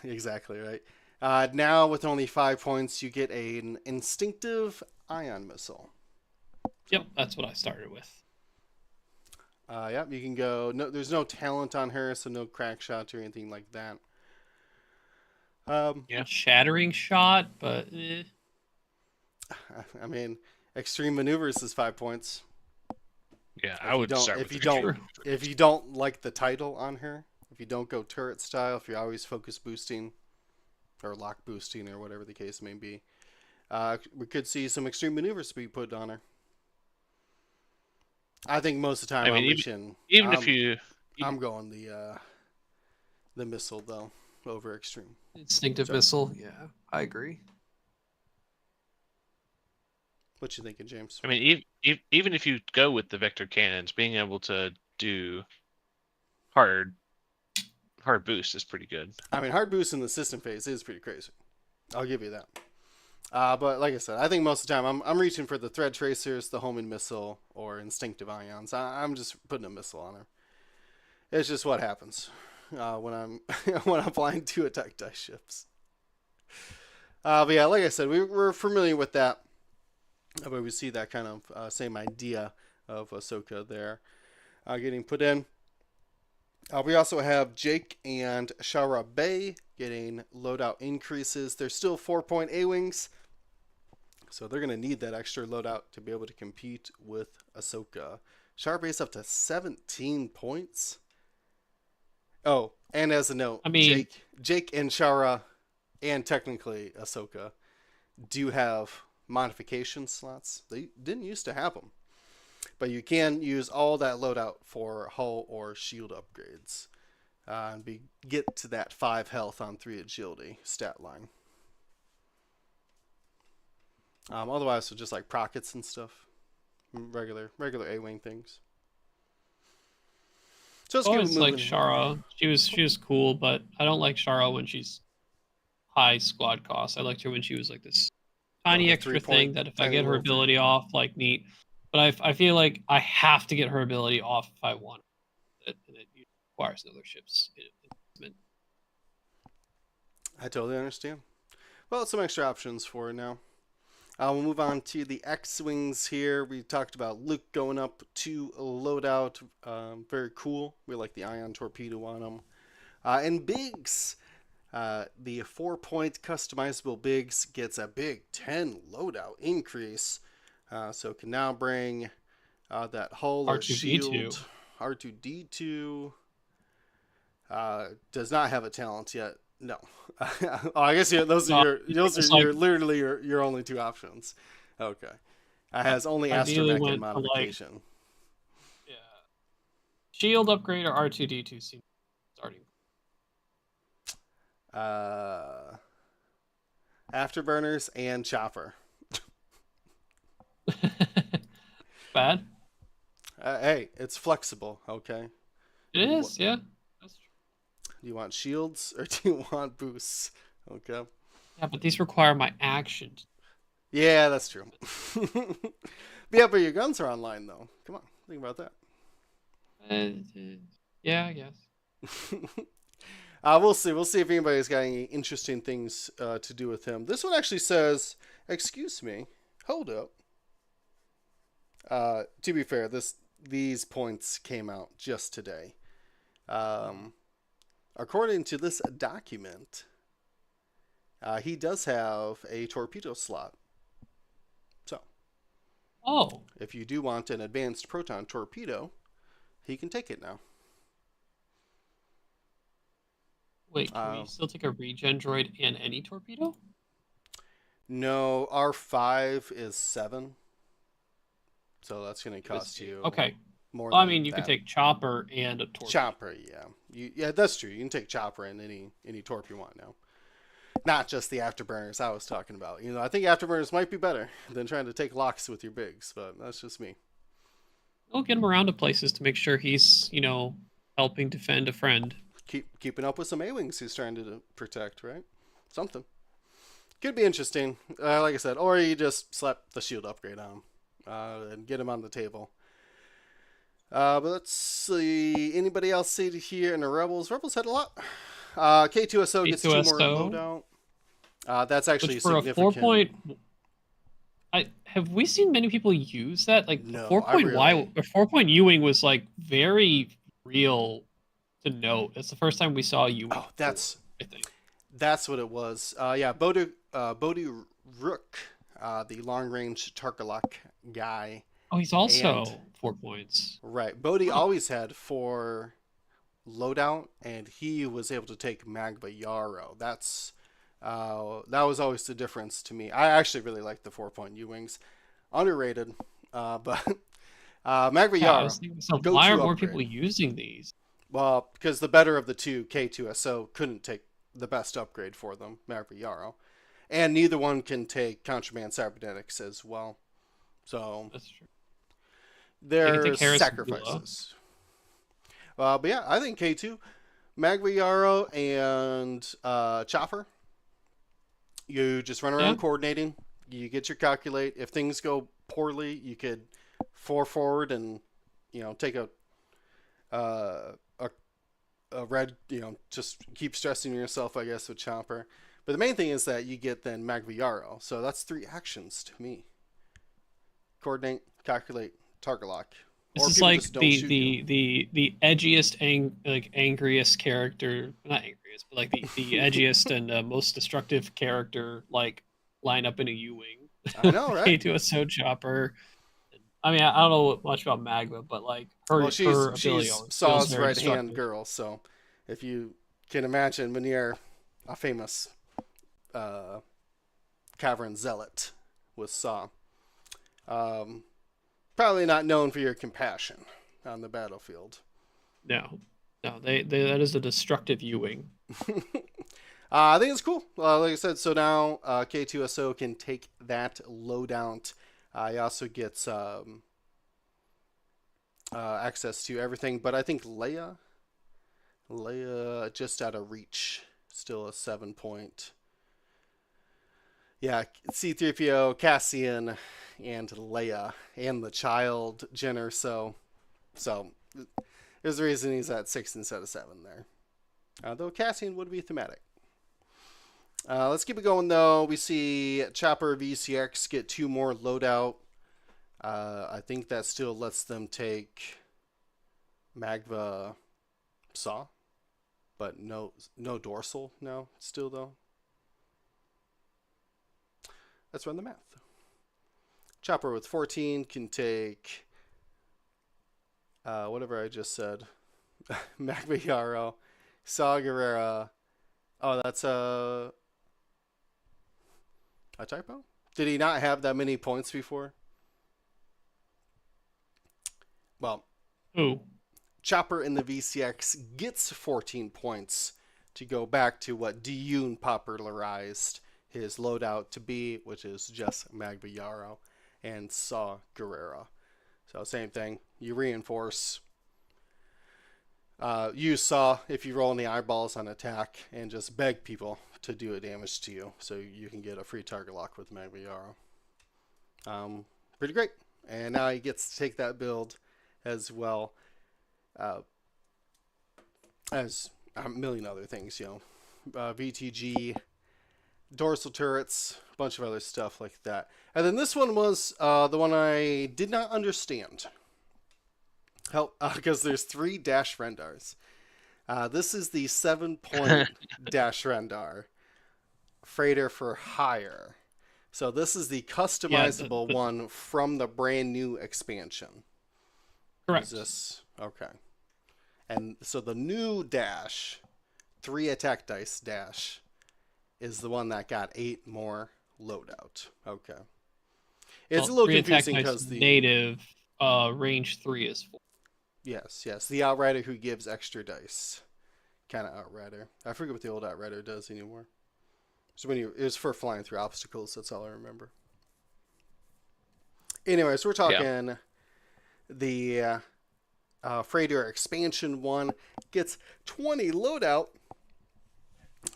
Exactly right. Now with only 5 points, you get an Instinctive Ion Missile. Yep, that's what I started with. Yep, you can go. No, there's no talent on her, so no crack shots or anything like that. Yeah, shattering shot, but. I mean, extreme maneuvers is 5 points. Yeah, I would start with if you don't like the title on her, if you don't go turret style, if you're always focus boosting or lock boosting or whatever the case may be, we could see some extreme maneuvers be put on her. I think most of the time I'm going the missile though over extreme. Instinctive missile, yeah, I agree. What you thinking, James? I mean, even if you go with the vector cannons, being able to do hard boost is pretty good. I mean, hard boost in the system phase is pretty crazy. I'll give you that. But like I said, I think most of the time I'm reaching for the thread tracers, the homing missile, or instinctive ions. I'm just putting a missile on her. It's just what happens when I'm when I'm flying 2 attack dice ships. But yeah, like I said, we're familiar with that. But we see that kind of same idea of Ahsoka there getting put in. We also have Jake and Shara Bay getting loadout increases. They're still 4-point A-Wings, so they're going to need that extra loadout to be able to compete with Ahsoka. Shara Bay's up to 17 points. Oh, and as a note, I mean, Jake and Shara, and technically Ahsoka, do have modification slots. They didn't used to have them, but you can use all that loadout for hull or shield upgrades. and get to that 5 health on 3 agility stat line. Otherwise, so just like prockets and stuff, regular A-wing things. So let's I keep always moving. like Shara. She was cool, but I don't like Shara when she's high squad cost. I liked her when she was like this tiny the extra 3-point thing that if I tiny get her little ability off, like neat. But I feel like I have to get her ability off if I want it, and it requires another ship's investment. I totally understand. Well, some extra options for her now. We'll move on to the X-Wings here. We talked about Luke going up to loadout. Very cool. We like the ion torpedo on them. And Biggs, the 4-point customizable Biggs gets a big 10 loadout increase. So it can now bring that hull or R2D2. shield. R2D2 does not have a talent yet. No. Oh, I guess those are literally your only 2 options. Okay. It has only Ideally astromech went and to, modification. Yeah. Shield upgrade or R2D2 seems starting. Afterburners and chopper. Bad? Hey, it's flexible, okay? It is, yeah. That's true. Do you want shields or do you want boosts? Okay. Yeah, but these require my action. Yeah, that's true. Yeah, but your guns are online though. Come on, think about that. Yeah, I guess. We'll see. We'll see if anybody's got any interesting things to do with him. This one actually says, "Excuse me, hold up." To be fair, these points came out just today. According to this document, he does have a torpedo slot. So, Oh, if you do want an advanced proton torpedo, he can take it now. wait, can we still take a regen droid and any torpedo? No, R5 is 7. So that's going to cost you Okay. more Well, I than mean, you that. could take chopper and a torpedo. Chopper, yeah. Yeah, that's true. You can take chopper and any torp you want now. Not just the afterburners I was talking about. I think afterburners might be better than trying to take locks with your bigs, but that's just me. We'll get him around to places to make sure he's, helping defend a friend. Keeping up with some A-Wings he's trying to protect, right? Something. Could be interesting, like I said. Or you just slap the shield upgrade on him and get him on the table. But let's see. Anybody else see here in the Rebels? Rebels had a lot. K2SO gets 2 more loadout. That's actually Which for significant. a 4-point... have we seen many people use that? Like, No, 4-point Y... Or 4-point U-Wing was, very real to note. It's the first time we saw a U-Wing. Oh, I think. That's what it was. Yeah, Bodhi Rook, the long-range Tarkalok guy. Oh, he's also 4 points. Right. Bodhi always had 4 loadout, and he was able to take Magba Yarrow. That was always the difference to me. I actually really like the 4-point U-Wings. Underrated, but Magba Yarrow. So why are more people using these? Well, because the better of the 2, K2SO, couldn't take the best upgrade for them, Magba Yarrow. And neither one can take Contraband Cybernetics as well. So That's true. they're sacrifices. But yeah, I think K2, Magba Yarrow, and Chopper. You just run around coordinating. You get your calculate. If things go poorly, you could 4 forward and take a red. Just keep stressing yourself, I guess, with Chopper. But the main thing is that you get then Magba Yarrow. So that's 3 actions to me. Coordinate, calculate, target lock. This is like the edgiest, angriest character, not angriest, but like the edgiest and most destructive character, line up in a U-Wing. I know, right? K2SO Chopper. I mean, I don't know much about Magma, but she's Saw's right-hand girl. So if you can imagine, when you're a famous cavern zealot with Saw, probably not known for your compassion on the battlefield. No. No, that is a destructive U-wing. I think it's cool. Like I said, so now K2SO can take that loadout. He also gets access to everything, but I think Leia just out of reach, still a 7 point. Yeah, C3PO, Cassian, and Leia, and the child Jenner. So there's a reason he's at 6 instead of 7 there. Though Cassian would be thematic. Let's keep it going though. We see Chopper VCX get 2 more loadout. I think that still lets them take Magva Saw, but no dorsal now still though. Let's run the math. Chopper with 14 can take whatever I just said. Magva Yarrow, Saw Gerrera. Oh, that's a typo? Did he not have that many points before? Well, Ooh. Chopper in the VCX gets 14 points to go back to what Diyun popularized his loadout to be, which is just Magva Yarrow and Saw Gerrera. So same thing. You reinforce. Use Saw if you roll in the eyeballs on attack and just beg people to do a damage to you so you can get a free target lock with Magva Yarrow. Pretty great. And now he gets to take that build as well as a million other things, VTG, dorsal turrets, a bunch of other stuff like that. And then this one was the one I did not understand. Because there's 3 Dash Rendars. This is the 7-point Dash Rendar. Freighter for hire. So this is the customizable one from the brand new expansion. Correct. Is this okay? And so the new Dash, 3 attack dice Dash, is the one that got 8 more loadout. Okay. It's a little confusing because the native range 3 is 4. Yes, the Outrider who gives extra dice. Kind of Outrider. I forget what the old Outrider does anymore. So it was for flying through obstacles, that's all I remember. Anyways, we're talking the Freighter expansion one gets 20 loadout.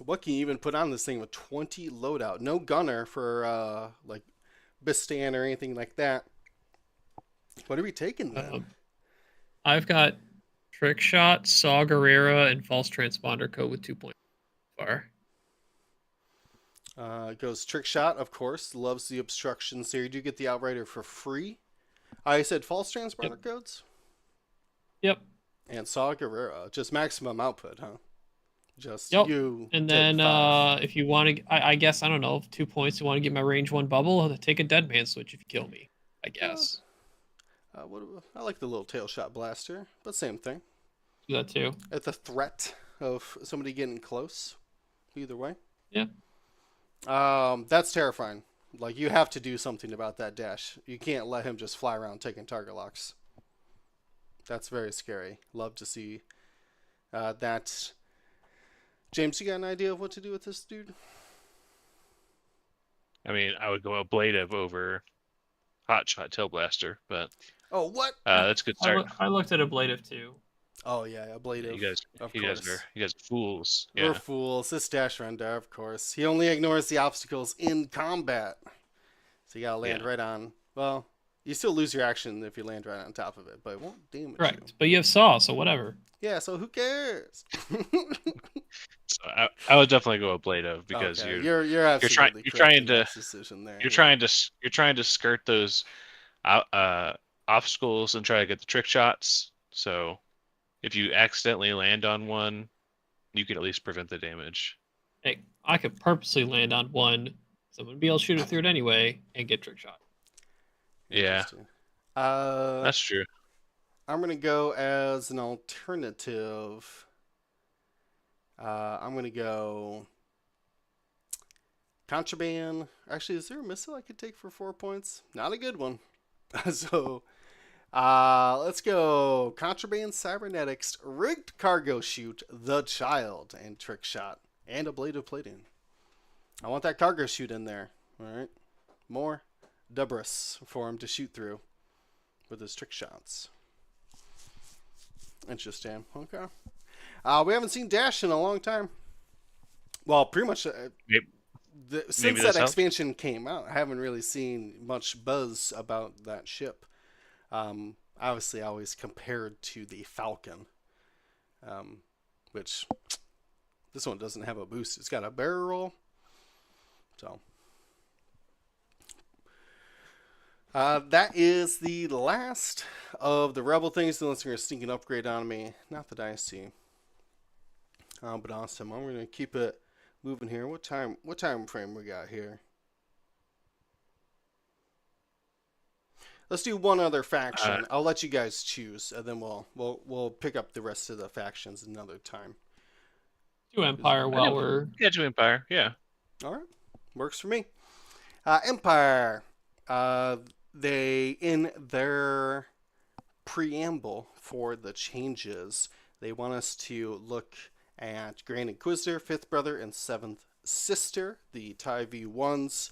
What can you even put on this thing with 20 loadout? No gunner for like Bistan or anything like that. What are we taking then? I've got Trick Shot, Saw Gerrera, and False Transponder code with 2 points so far. Goes Trick Shot, of course. Loves the obstruction. So you do get the Outrider for free. I said False Transponder codes? Yep. And Saw Gerrera. Just maximum output, huh? Just you. And then if you want to, I guess, I don't know, 2 points, you want to get my range 1 bubble, I'll take a Dead Man Switch if you kill me, I guess. I like the little tail shot blaster, but same thing. Do that too. At the threat of somebody getting close. Either way. Yeah. That's terrifying. Like, you have to do something about that Dash. You can't let him just fly around taking target locks. That's very scary. Love to see that. James, you got an idea of what to do with this dude? I mean, I would go ablative over Hotshot Tail Blaster, but oh, what? That's a good start. I looked at ablative too. Oh yeah, ablative. You guys are fools. We're Yeah. fools. This Dash Rendar, of course. He only ignores the obstacles in combat, so you gotta land right on. Well, you still lose your action if you land right on top of it, but it won't damage you. But you have Saw, so whatever. Yeah, so who cares? So I would definitely go ablative because you're absolutely trying to decision there. You're trying to skirt those obstacles and try to get the trick shots. So if you accidentally land on one, you can at least prevent the damage. Hey, I could purposely land on one, so I'm gonna be able to shoot it through it anyway and get trick shot. Yeah. That's true. I'm gonna go as an alternative. I'm gonna go Contraband. Actually, is there a missile I could take for 4 points? Not a good one. So Let's go. Contraband Cybernetics, Rigged Cargo Chute, The Child, and Trick Shot, and a Blade of Plating. I want that cargo chute in there. All right. More debris for him to shoot through with his trick shots. Interesting. Okay. We haven't seen Dash in a long time. Well, pretty much since that expansion came out, I haven't really seen much buzz about that ship. Obviously, always compared to the Falcon, which this one doesn't have a boost. It's got a barrel roll. So that is the last of the Rebel things, unless they're going to sneak an upgrade on me. Not that I see. But awesome. I'm going to keep it moving here. What time frame we got here? Let's do one other faction. I'll let you guys choose, and then we'll pick up the rest of the factions another time. Do Empire while we're... Yeah, do Empire, yeah. All right. Works for me. Empire. They, in their preamble for the changes, they want us to look at Grand Inquisitor, Fifth Brother, and Seventh Sister, the TIE V1s,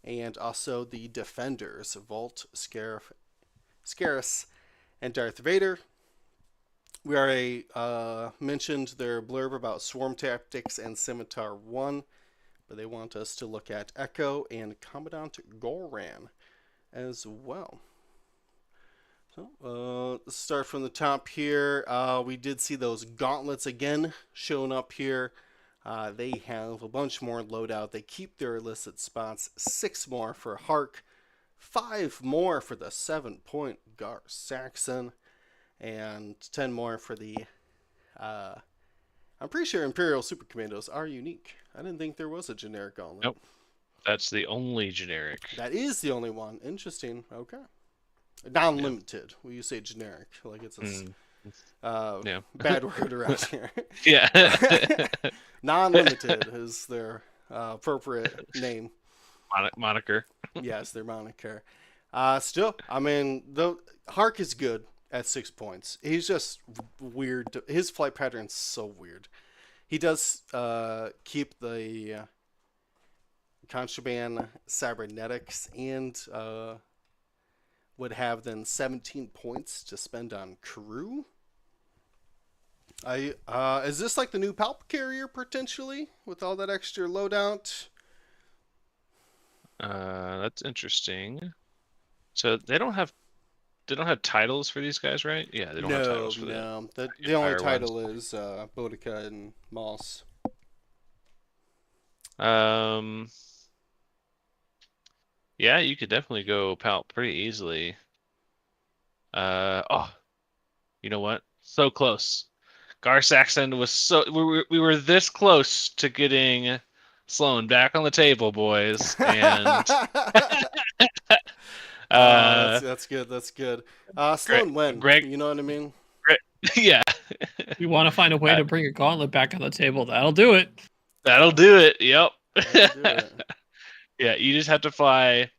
and also the Defenders, Volt, Scarus, and Darth Vader. We already mentioned their blurb about Swarm Tactics and Scimitar 1, but they want us to look at Echo and Commandant Goran as well. So, let's start from the top here. We did see those gauntlets again showing up here. They have a bunch more loadout. They keep their illicit spots. 6 more for Hark. 5 more for the 7-point Gar Saxon. And 10 more for the... I'm pretty sure Imperial Super Commandos are unique. I didn't think there was a generic gauntlet. Nope. That's the only generic. That is the only one. Interesting. Okay. Non-limited. Will you say generic? Like it's a bad word around here. Yeah. Non-limited is their appropriate name. Moniker. Yes, their moniker. Still, I mean, the Hark is good at 6 points. He's just weird. His flight pattern's so weird. He does keep the Contraband Cybernetics and would have then 17 points to spend on crew. Is this like the new Palp carrier potentially with all that extra loadout? That's interesting. So they don't have titles for these guys, right? Yeah, they don't have titles for them. No. The only title is Boudica and Moss. Yeah, you could definitely go Palp pretty easily. You know what? So close. Gar Saxon was so we were this close to getting Sloan back on the table, boys. And that's good. That's good. Sloan win. Greg, you know what I mean? Yeah. We want to find a way to bring a gauntlet back on the table. That'll do it. That'll do it. Yep. That'll do it. Yeah, you just have to fly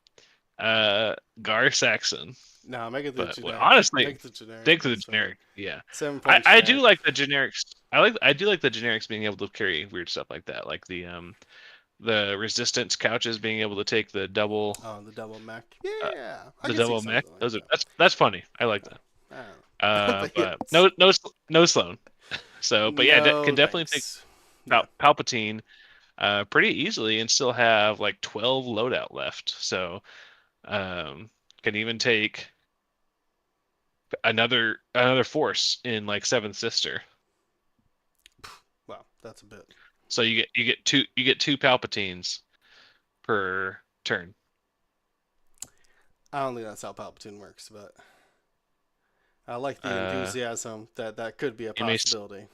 Gar Saxon. No, make it the generic. Well, honestly, make the generic. Stick to the generic. Yeah. 7 points. I do like the generics. I do like the generics being able to carry weird stuff like that, like the resistance couches being able to take the double. Oh, the double mech. Yeah. The double mech. Like Those are that's funny. I like that. But no Sloan. So, but yeah, can definitely take Palpatine pretty easily and still have like 12 loadout left. So, can even take another force in like Seventh Sister. Wow, that's a bit. So you get two Palpatines per turn. I don't think that's how Palpatine works, but I like the enthusiasm that could be a possibility.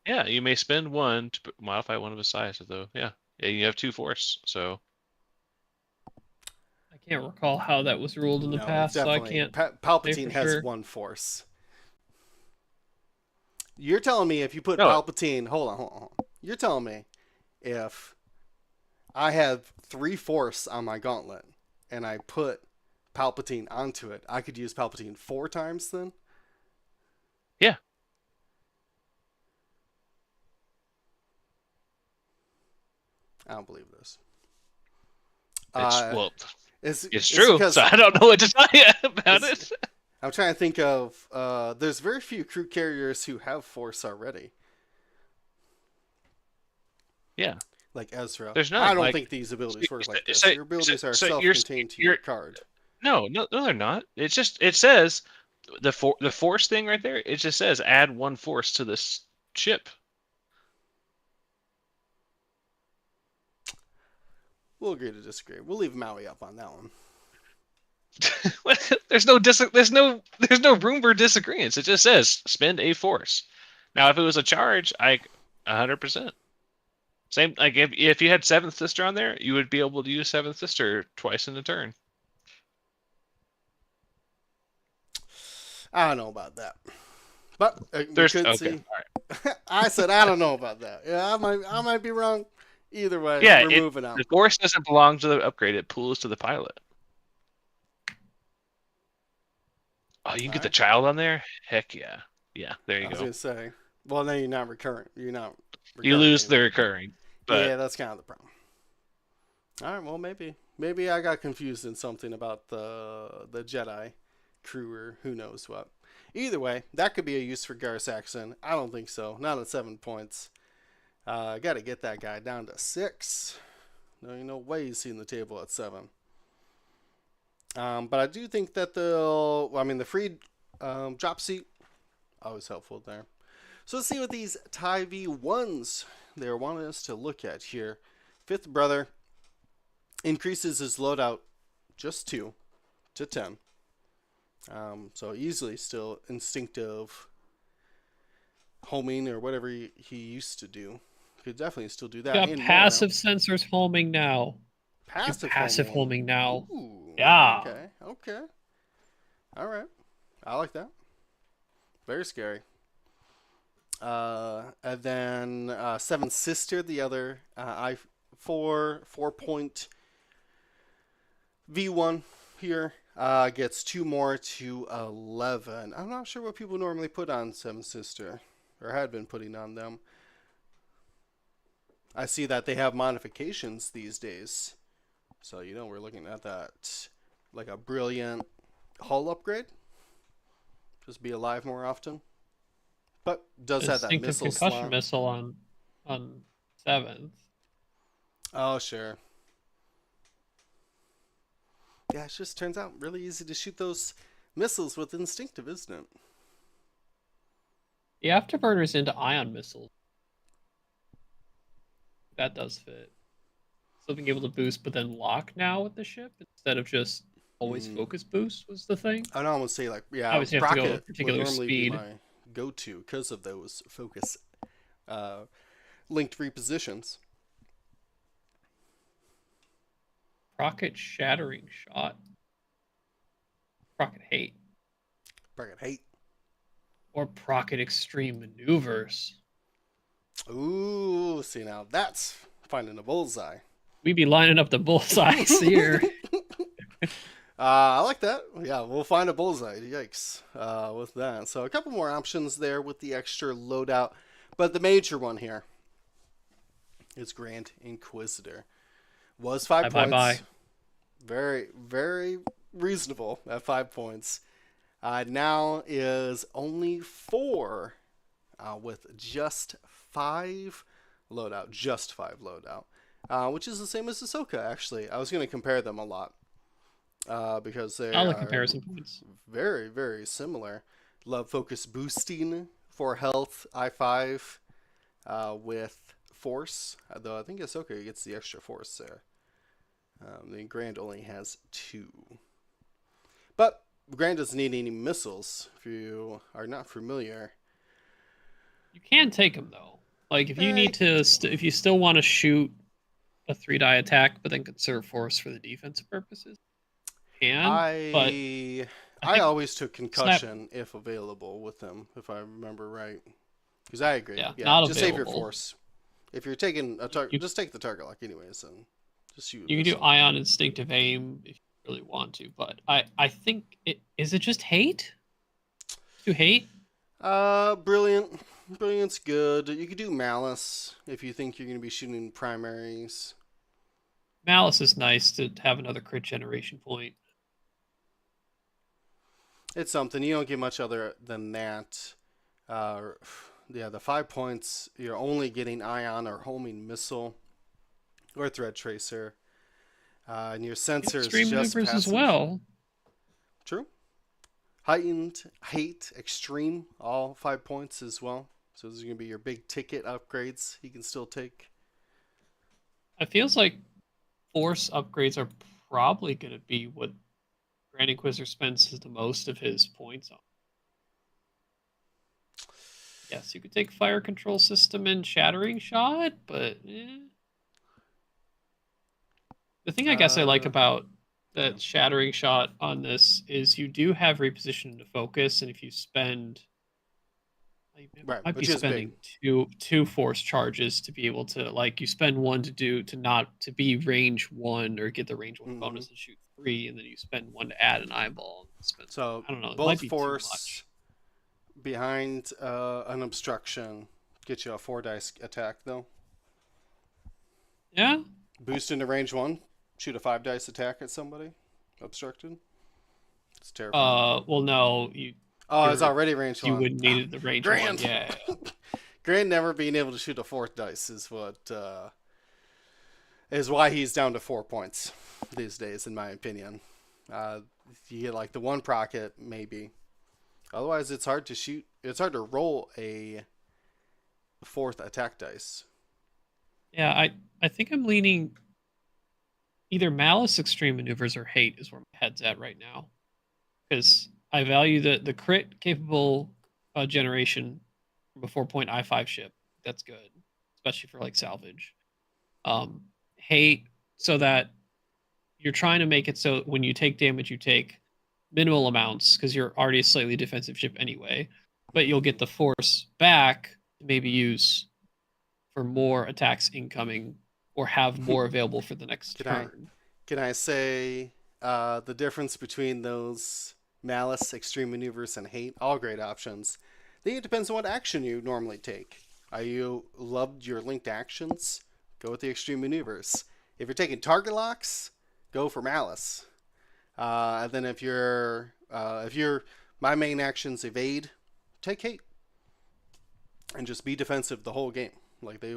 Yeah, you may spend one to modify one of his sizes, though. Yeah, you have 2 force, so. I can't recall how that was ruled in the past, definitely. so I can't. Palpatine has 1 force. You're telling me if you put Palpatine, hold on. You're telling me if I have 3 force on my gauntlet and I put Palpatine onto it, I could use Palpatine 4 times then? Yeah. I don't believe this. Well, It's it's true. because So I don't know what to tell you about it. I'm trying to think of. There's very few crew carriers who have Force already. Yeah. Like Ezra. There's none. I don't like, think these abilities work like this. so- Your abilities so- are so you're- self-contained to you're- your card. No, they're not. It's just it says the force thing right there. It just says add 1 force to this ship. We'll agree to disagree. We'll leave Maui up on that one. there's no room for disagreements. It just says spend a force. Now, if it was a charge, 100%. Same like if you had Seventh Sister on there, you would be able to use Seventh Sister twice in a turn. I don't know about that, but There's we could okay. see. All right. I said I don't know about that. Yeah, I might be wrong. Either way, Yeah, we're moving on. The force doesn't belong to the upgrade; it pools to the pilot. Oh, you can get the child on there? Heck yeah. Yeah, there you I was go. gonna say. Well, then you're not recurrent. You're not. You lose the anymore. recurring. But Yeah, that's kind of the problem. All right, well, maybe I got confused in something about the Jedi crew or who knows what. Either way, that could be a use for Gar Saxon. I don't think so. Not at 7 points. I got to get that guy down to 6. No way he's seeing the table at 7. But I do think that the free drop seat, always helpful there. So let's see what these TIE V1s they're wanting us to look at here. Fifth brother increases his loadout just 2 to 10. So easily still instinctive homing or whatever he used to do. Could definitely still do that. Got passive sensors homing now. Passive homing now. Ooh, Yeah. Okay. All right. I like that. Very scary. And then Seventh Sister, the other four-point V1 here, gets 2 more to 11. I'm not sure what people normally put on Seventh Sister, or had been putting on them. I see that they have modifications these days. So, we're looking at that like a brilliant hull upgrade. Just be alive more often. But does have that Instinctive missile concussion slot. missile on 7th. Oh, sure. Yeah, it just turns out really easy to shoot those missiles with instinctive, isn't it? The Afterburner's into ion missiles. That does fit. So being able to boost but then lock now with the ship instead of just always focus boost was the thing. I'd almost say Obviously you have to go rocket with particular would normally speed. be my go-to because of those focus linked repositions. Rocket shattering shot. Rocket hate. Rocket hate. Or Procket extreme maneuvers. Ooh, see now that's finding a bullseye. We be lining up the bullseyes here. I like that. Yeah, we'll find a bullseye. Yikes. With that. So a couple more options there with the extra loadout. But the major one here is Grand Inquisitor. Was 5 points. Bye. Very, very reasonable at 5 points. Now is only 4 with just 5 loadout. Just 5 loadout. Which is the same as Ahsoka, actually. I was going to compare them a lot. Because they All the are comparison points. very, very similar. Love focus boosting for health, I5 with force. Though I think Ahsoka gets the extra force there. The Grand only has 2. But Grand doesn't need any missiles, if you are not familiar. You can take them though. Like if you need to, if you still want to shoot a 3-die attack, but then conserve force for the defensive purposes. I always took concussion if available with them, if I remember right. Because I agree. Yeah, just save your force. If you're taking a target, just take the target lock anyways, and just shoot. You can do ion instinctive aim if really want to. But I think is it just hate? Do hate? Brilliant. Brilliant's good. You could do malice if you think you're going to be shooting primaries. Malice is nice to have another crit generation point. It's something. You don't get much other than that. Yeah, the 5 points, you're only getting ion or homing missile or threat tracer. And your sensor is Extreme just maneuvers passive. as well. True. Heightened, hate, extreme, all 5 points as well. So those are going to be your big ticket upgrades he can still take. It feels like force upgrades are probably going to be what Grand Inquisitor spends the most of his points on. Yes, you could take fire control system and shattering shot, but the thing I guess I like about that shattering shot on this is you do have reposition to focus, and if you spend, Right, might be which is spending big. two force charges to be able to, like, you spend one to be range 1 or get the range 1 bonus and shoot 3, and then you spend 1 to add an eyeball. And spend, So I don't know, it both might be too force much. behind an obstruction get you a 4 dice attack though. Yeah. Boost into range 1, shoot a 5 dice attack at somebody obstructed. It's terrifying. Well, no, you. Oh, it's already range 1. You wouldn't need it the range Grand. 1. Yeah. Grand never being able to shoot a 4th dice is what is why he's down to 4 points these days, in my opinion. You get like the 1 procket maybe. Otherwise, it's hard to shoot. It's hard to roll a 4th attack dice. Yeah, I think I'm leaning either malice, extreme maneuvers, or hate is where my head's at right now, because I value the crit capable generation from a 4-point I5 ship. That's good, especially for like salvage. Hate, so that you're trying to make it so when you take damage, you take minimal amounts because you're already a slightly defensive ship anyway, but you'll get the force back to maybe use for more attacks incoming or have more available for the next turn. Can I say the difference between those malice, extreme maneuvers, and hate? All great options. I think it depends on what action you normally take. Are you loved your linked actions? Go with the extreme maneuvers. If you're taking target locks, go for malice. And then if you're my main actions evade, take hate, and just be defensive the whole game. Like they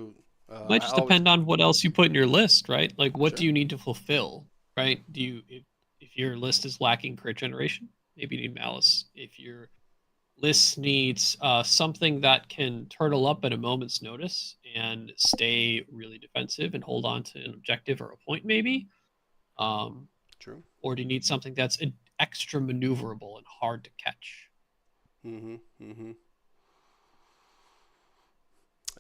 Might just depend on what else you put in your list, right? Like, what Sure. do you need to fulfill, right? Do you, if your list is lacking crit generation, maybe you need malice. If your list needs something that can turtle up at a moment's notice and stay really defensive and hold on to an objective or a point, maybe. True. Or do you need something that's extra maneuverable and hard to catch?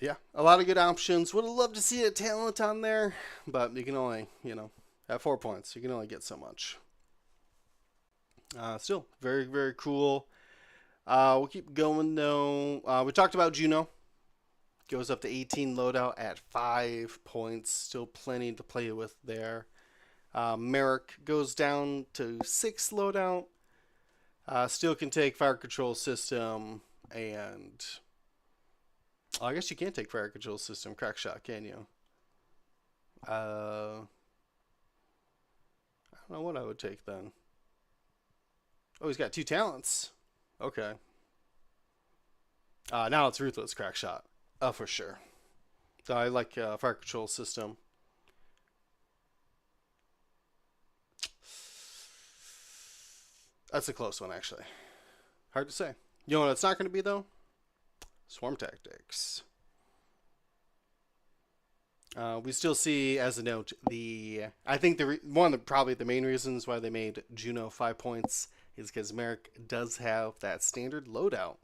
Yeah, a lot of good options. Would have loved to see a talent on there, but you can only, at 4 points, you can only get so much. Still, very, very cool. We'll keep going, though. We talked about Juno. Goes up to 18 loadout at 5 points. Still plenty to play with there. Merrick goes down to 6 loadout. Still can take fire control system and... I guess you can't take fire control system crack shot, can you? I don't know what I would take then. Oh, he's got 2 talents. Okay. Now it's ruthless crack shot. For sure. So I like fire control system. That's a close one, actually. Hard to say. You know what it's not going to be, though? Swarm tactics. We still see, as a note, I think one of probably the main reasons why they made Juno 5 points is because Merrick does have that standard loadout.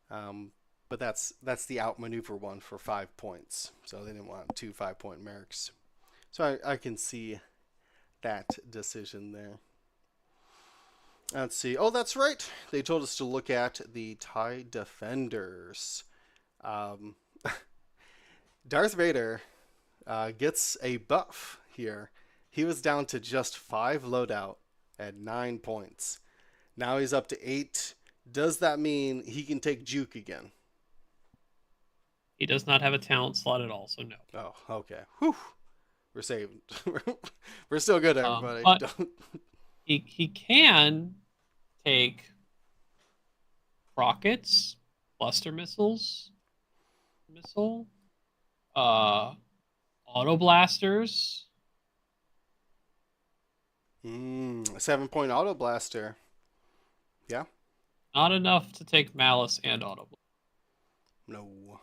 But that's the outmaneuver one for 5 points. So they didn't want 2 5-point Merricks. So I can see that decision there. Let's see. Oh, that's right. They told us to look at the TIE Defenders. Darth Vader gets a buff here. He was down to just 5 loadout at 9 points. Now he's up to 8. Does that mean he can take Juke again? He does not have a talent slot at all, so no. Oh, okay. Whew. We're saved. We're still good, everybody. But Don't... he can take rockets, cluster missile, auto blasters. 7-point auto blaster. Yeah. Not enough to take malice and auto blast. No.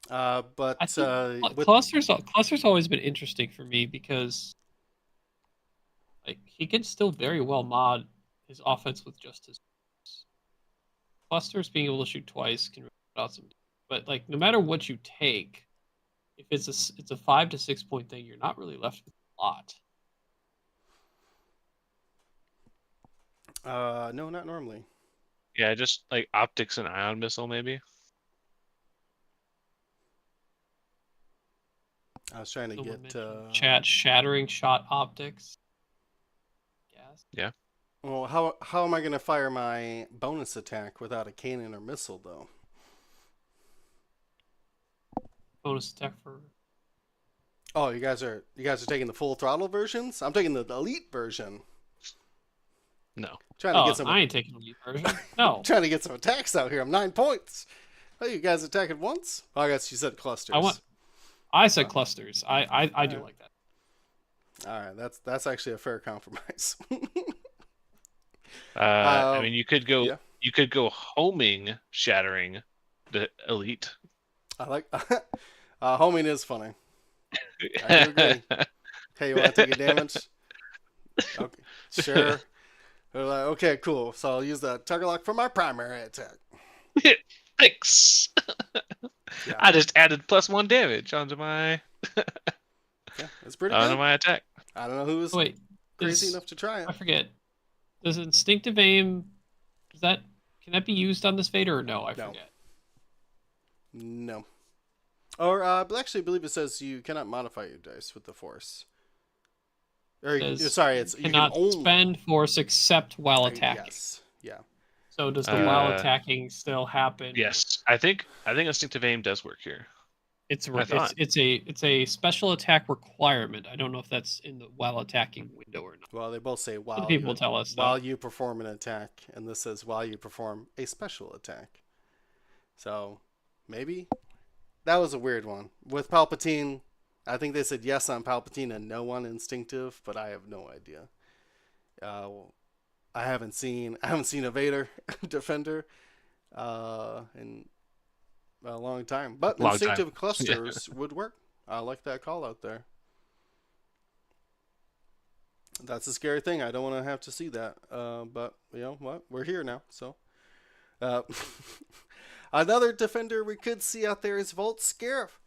But I think with... cluster's always been interesting for me because like he can still very well mod his offense with just his clusters being able to shoot twice can put out some, but like no matter what you take, if it's a 5 to 6 point thing, you're not really left with a lot. No, not normally. Yeah, just like optics and ion missile, maybe. I was trying to Someone get mentioned chat shattering shot optics. Yes. Yeah. Well, how am I going to fire my bonus attack without a cannon or missile, though? Bonus attack for. Oh, you guys are taking the full throttle versions? I'm taking the elite version. No. Trying to get some. I ain't taking the elite version. No. Trying to get some attacks out here. I'm 9 points. Oh, you guys attack at once? Oh, I guess you said clusters. I said clusters. I do like that. All right, that's actually a fair compromise. I mean, you could go. Yeah. You could go homing, shattering the elite. I like homing is funny. I do agree. Hey, you want to take a damage? Okay, sure. They're like, okay, cool. So I'll use the Tugger Lock for my primary attack. Thanks. Yeah. I just added +1 damage onto my Yeah, it's pretty onto good. my attack. I don't know who was crazy enough to try it. I forget. Does instinctive aim? Can that be used on this Vader or no? I forget. No. Or actually, I believe it says you cannot modify your dice with the Force. Or sorry, it's you cannot only spend Force except while attacking. Yes. Yeah. So does the while attacking still happen? Yes, I think instinctive aim does work here. It's a special attack requirement. I don't know if that's in the while attacking window or not. Well, they both say while people tell us while you perform an attack, and this says while you perform a special attack. So maybe that was a weird one with Palpatine. I think they said yes on Palpatine and no on instinctive, but I have no idea. I haven't seen a Vader defender in a long time, but instinctive clusters would work. I like that call out there. That's a scary thing. I don't want to have to see that. But you know what? We're here now. So another defender we could see out there is Volt Scarif.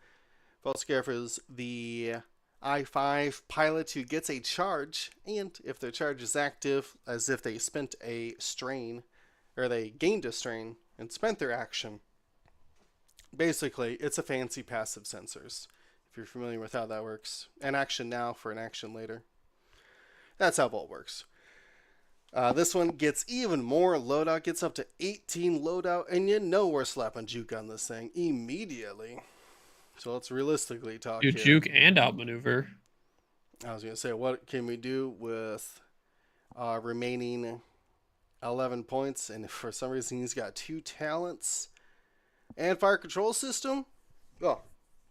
Volt Scarif is the I-5 pilot who gets a charge, and if their charge is active, as if they spent a strain, or they gained a strain and spent their action. Basically, it's a fancy passive sensors, if you're familiar with how that works. An action now for an action later. That's how Volt works. This one gets even more loadout, gets up to 18 loadout, and you know we're slapping Juke on this thing immediately. So let's realistically talk here. Juke and outmaneuver. I was going to say, what can we do with remaining 11 points? And if for some reason he's got 2 talents and fire control system, oh,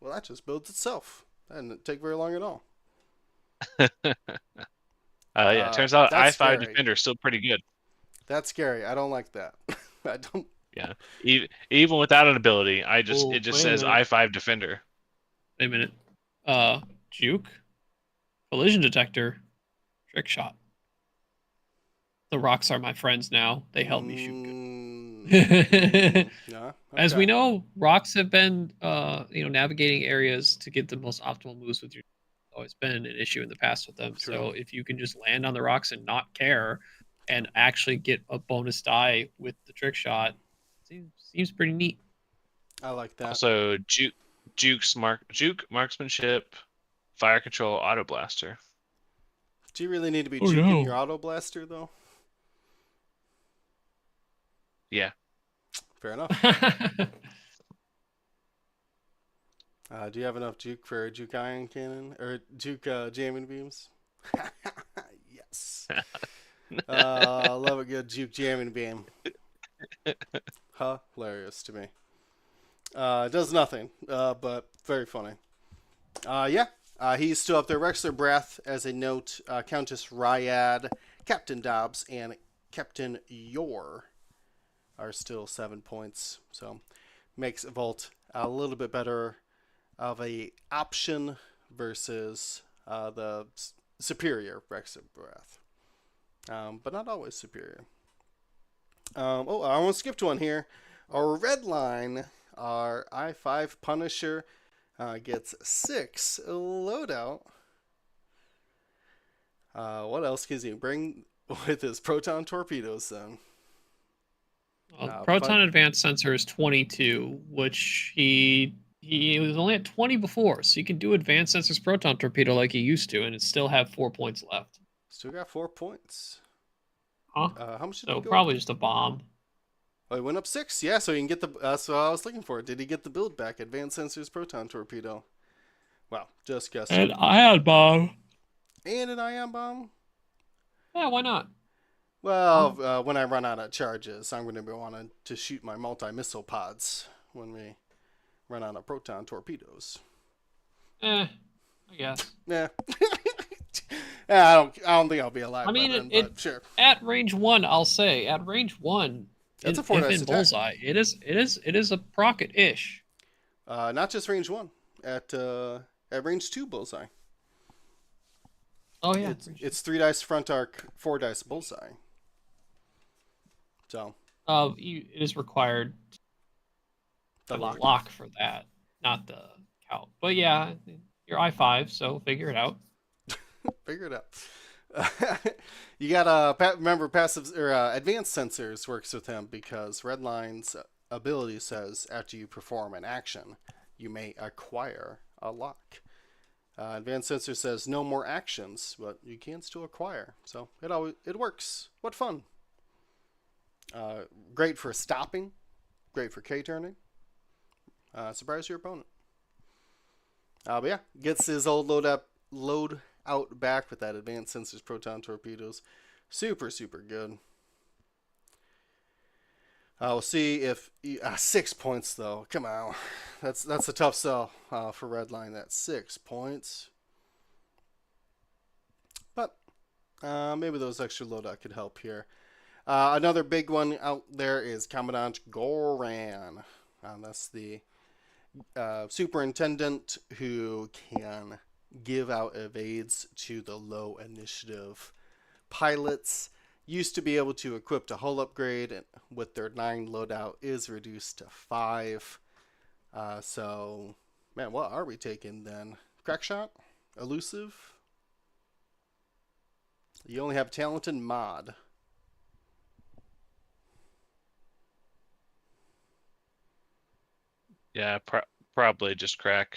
well, that just builds itself. That didn't take very long at all. Yeah, turns out I-5 scary. Defender is still pretty good. That's scary. I don't like that. I don't. Yeah, even without an ability, it just says I-5 Defender. Wait a minute. Juke, collision detector, trick shot. The rocks are my friends now. They help me shoot good. Yeah, okay. As we know, rocks have been navigating areas to get the most optimal moves with your. Always been an issue in the past with them. True. So if you can just land on the rocks and not care, and actually get a bonus die with the trick shot, seems pretty neat. I like that. Also, Juke marksmanship, Fire Control Auto Blaster. Do you really need to be Oh, juking no. your auto blaster though? Yeah. Fair enough. Do you have enough juke for a juke ion cannon or juke jamming beams? Yes. Love a good juke jamming beam. Hilarious to me. It does nothing, but very funny. Yeah. He's still up there. Rexler Breath, as a note, Countess Ryad, Captain Dobbs, and Captain Yor are still 7 points. So makes Volt a little bit better of a option versus the superior Rexler Breath. But not always superior. I want to skip one here. Our red line, our I-5 Punisher, gets 6 loadout. What else can he bring with his proton torpedoes then? Proton Advanced Sensor is 22, which he was only at 20 before, so you can do Advanced Sensors Proton Torpedo like he used to, and it still have 4 points left. Still got 4 points. Huh? How much did So he go probably up? just a bomb. Oh, he went up 6. Yeah, so you can get the. That's what I was looking for. Did he get the build back? Advanced Sensors Proton Torpedo. Well, just guessing. And ion bomb. And an ion bomb. Yeah, why not? Well, when I run out of charges, I'm going to be wanting to shoot my multi-missile pods when we run out of proton torpedoes. I guess. Yeah. Yeah, I don't think I'll be alive. I mean, by then, it but sure. at range 1, I'll say at range 1. That's a if 4 dice in attack. bullseye, it is a procket-ish. Not just range 1. At range 2 bullseye. Oh yeah, It's 3 dice front arc, 4 dice bullseye. So. it is required The to lock. lock for that, not the count. But yeah, you're I-5, so figure it out. Figure it out. You gotta remember passive or advanced sensors works with him because Redline's ability says after you perform an action, you may acquire a lock. Advanced sensor says no more actions, but you can still acquire. So it works. What fun! Great for stopping. Great for K-turning. Surprise your opponent. But yeah, gets his old load out back with that advanced sensors proton torpedoes. Super, super good. We'll see if 6 points though. Come on, that's a tough sell for Redline. That's 6 points. But maybe those extra loadout could help here. Another big one out there is Commandant Goran. That's the superintendent who can give out evades to the low initiative pilots. Used to be able to equip a hull upgrade, and with their 9 loadout is reduced to 5. So, man, what are we taking then? Crackshot? Elusive? You only have talented mod. Yeah, probably just crack.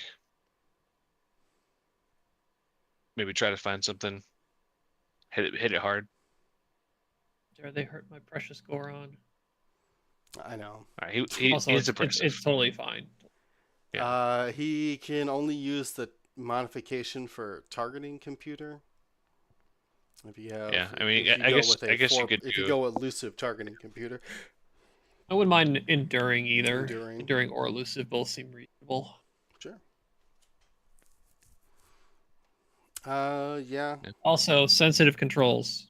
Maybe try to find something. Hit it hard. Dare they hurt my precious Goron? I know. All right, he's it's impressive. totally fine. He can only use the modification for targeting computer. If you have, Yeah, I mean, if you I go guess with a you four- could if do. you go elusive targeting computer. I wouldn't mind enduring either. Enduring. Enduring or elusive both seem reasonable. Sure. Yeah, Also, sensitive controls.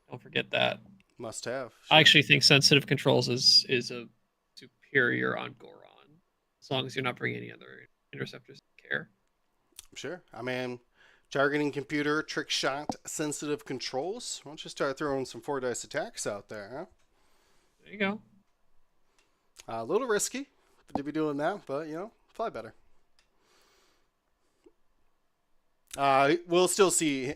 Don't forget that. must have. I Sure. actually think sensitive controls is a superior on Goron, as long as you're not bringing any other interceptors to care. Sure. I mean, targeting computer, trick shot, sensitive controls. Why don't you start throwing some 4 dice attacks out there, huh? There you go. A little risky to be doing that, but fly better. We'll still see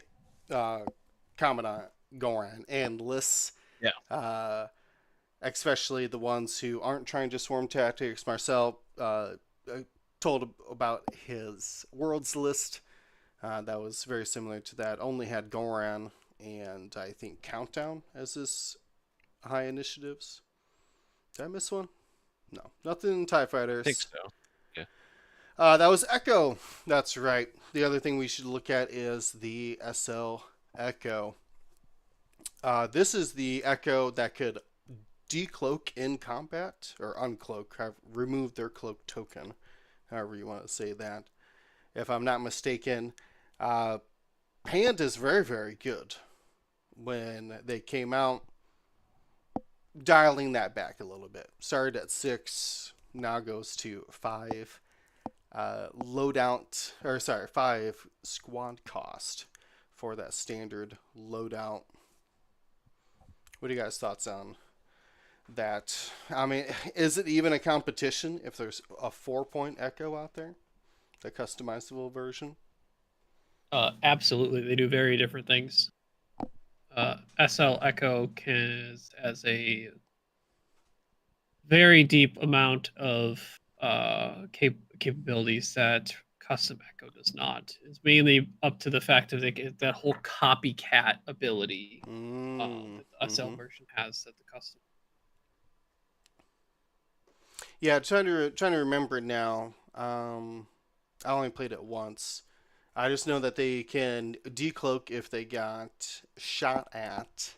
Commandant Goran and Liss. Yeah. Especially the ones who aren't trying to swarm tactics. Marcel told about his worlds list. that was very similar to that. Only had Goran and I think Countdown as his high initiatives. Did I miss one? No, nothing in TIE I think Fighters. so. Yeah. That was Echo. That's right. The other thing we should look at is the SL Echo. This is the Echo that could decloak in combat or uncloak, have removed their cloak token, however you want to say that. If I'm not mistaken, Pand is very, very good. When they came out, dialing that back a little bit. Started at 6, now goes to 5. Loadout, or sorry, 5 squad cost for that standard loadout. What are you guys' thoughts on that? I mean, is it even a competition if there's a 4-point Echo out there? The customizable version? Absolutely, they do very different things. SL Echo has a very deep amount of capabilities that custom Echo does not. It's mainly up to the fact that they get that whole copycat ability that the SL version has that the custom. Yeah, trying to remember now. I only played it once. I just know that they can decloak if they got shot at.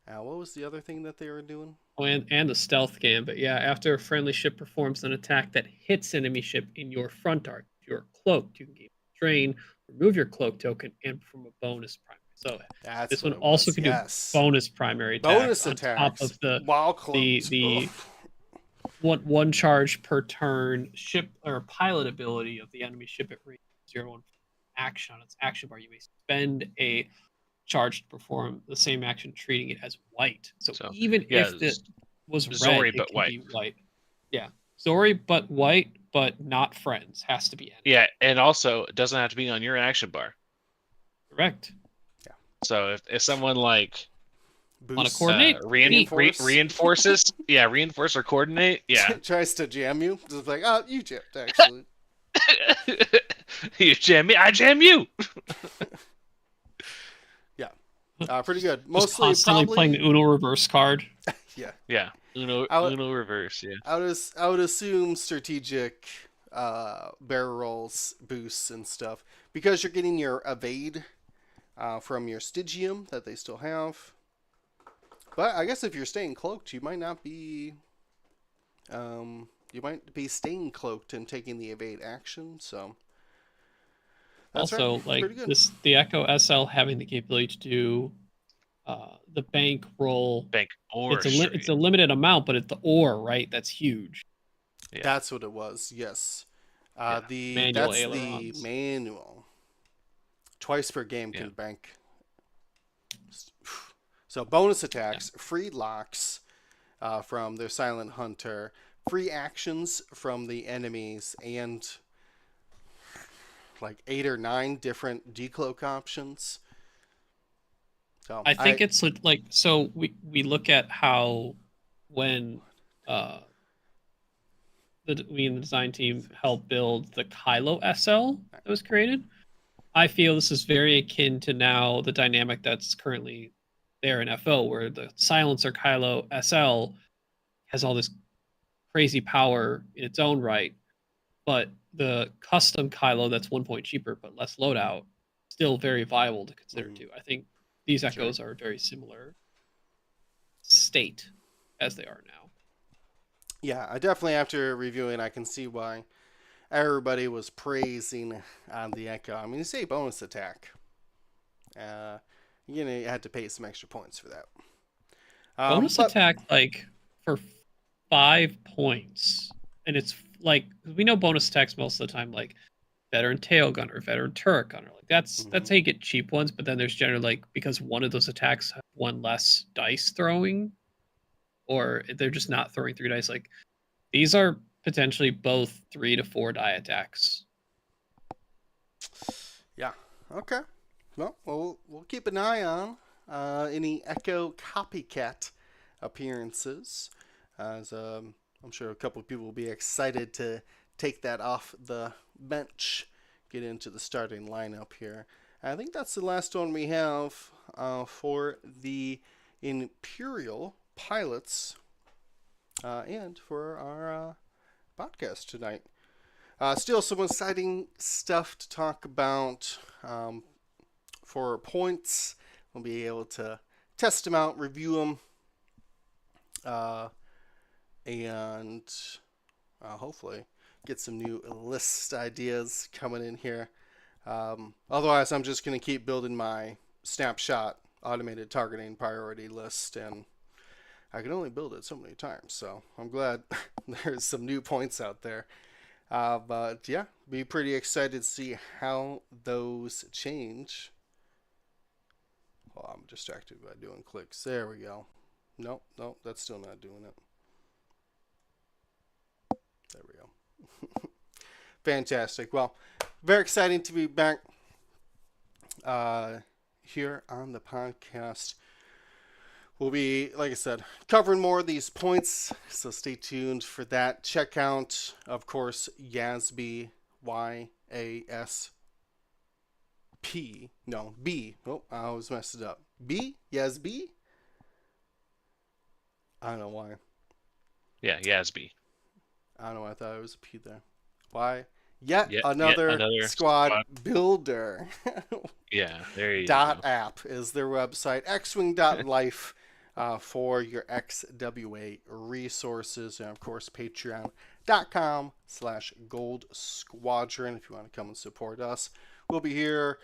What was the other thing that they were doing? Oh, and the stealth can, but yeah, after a friendly ship performs an attack that hits enemy ship in your front arc, if you're cloaked, you can gain drain, remove your cloak token, and perform a bonus primary. So That's this what one it also was. can do Yes. bonus primary attacks Bonus on top attacks of the while the cloaked. the one charge per turn ship or pilot ability of the enemy ship at range 0 action on its action bar. You may spend a charge to perform the same action, treating it as white. So So even yeah, if it was red, Zori it but can white. be white. Yeah, Zori but white, but not friends. Has to be enemy. Yeah, and also it doesn't have to be on your action bar. Correct. So if someone like Want to Boost. coordinate? Reinforce. reinforces, yeah, reinforce or coordinate, yeah. Tries to jam you. Just like, oh, you jammed, actually. You jam me, I jam you. Pretty good. Just Mostly constantly probably playing the Uno reverse card. yeah. Yeah, Uno I would, Uno reverse, yeah. I would assume strategic barrel rolls, boosts, and stuff because you're getting your evade from your Stygium that they still have. But I guess if you're staying cloaked, you might not be. You might be staying cloaked and taking the evade action. So that's Also, right. like Pretty good. the Echo SL having the capability to do the bank roll. Bank or It's a limited amount, but it's the ore, right? That's huge. Yeah. That's what it was. Yes. Yeah. Manual That's the ailerons. manual. Twice per game can Yeah. bank. So bonus attacks, free locks from their Silent Hunter, free actions from the enemies, and like 8 or 9 different decloak options. So I think it's like so we look at how when we in the design team helped build the Kylo SL that was created. I feel this is very akin to now the dynamic that's currently there in FO, where the silencer Kylo SL has all this crazy power in its own right, but the custom Kylo that's 1 point cheaper but less loadout still very viable to consider too. I think these Echoes are a very similar state as they are now. Yeah, I definitely after reviewing, I can see why everybody was praising on the Echo. I mean, you say bonus attack. You had to pay some extra points for that. Bonus attack, like for 5 points, and it's like we know bonus attacks most of the time, like veteran tail gunner, veteran turret gunner. Like that's how you get cheap ones. But then there's generally like because one of those attacks have one less dice throwing, or they're just not throwing 3 dice. Like these are potentially both 3 to 4 die attacks. Yeah. Okay. Well, we'll keep an eye on any Echo copycat appearances, as I'm sure a couple of people will be excited to take that off the bench get into the starting lineup here. I think that's the last one we have for the Imperial Pilots and for our podcast tonight. Still some exciting stuff to talk about for points. We'll be able to test them out, review them, and hopefully get some new list ideas coming in here. Otherwise, I'm just going to keep building my snapshot automated targeting priority list, and I can only build it so many times, so I'm glad there's some new points out there. But yeah, be pretty excited to see how those change. Oh, I'm distracted by doing clicks. There we go. Nope, that's still not doing it. There we go. Fantastic. Well, very exciting to be back here on the podcast. We'll be, like I said, covering more of these points, so stay tuned for that. Check out, of course, YASB, Y-A-S-P. No, B. Oh, I always messed it up. B? YASB? I don't know why. Yeah, YASB. I don't know why I thought it was a P there. Why? Yet another squad builder. Yeah, there you Dot go. app is their website. Xwing.life for your XWA resources. And of course, patreon.com/Gold Squadron if you want to come and support us. We'll be here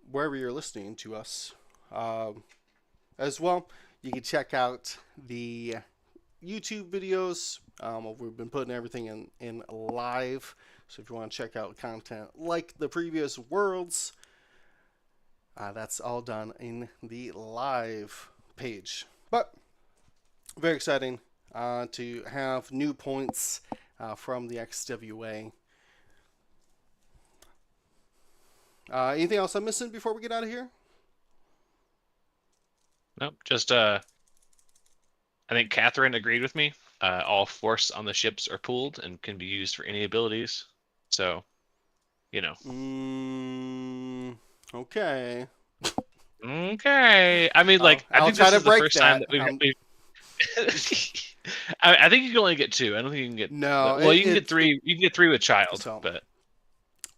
wherever you're listening to us. As well, you can check out the YouTube videos. We've been putting everything in live. So if you want to check out content like the previous worlds, that's all done in the live page. But very exciting to have new points from the XWA. Anything else I'm missing before we get out of here? Nope, just I think Catherine agreed with me. All force on the ships are pooled and can be used for any abilities. So, you know. Okay. Okay. I mean, like, I I'll think try this to is the break first that. time that we've I think you can only get 2. I don't think you can get. No. Well, you can get 3. You can get 3 with child, So, but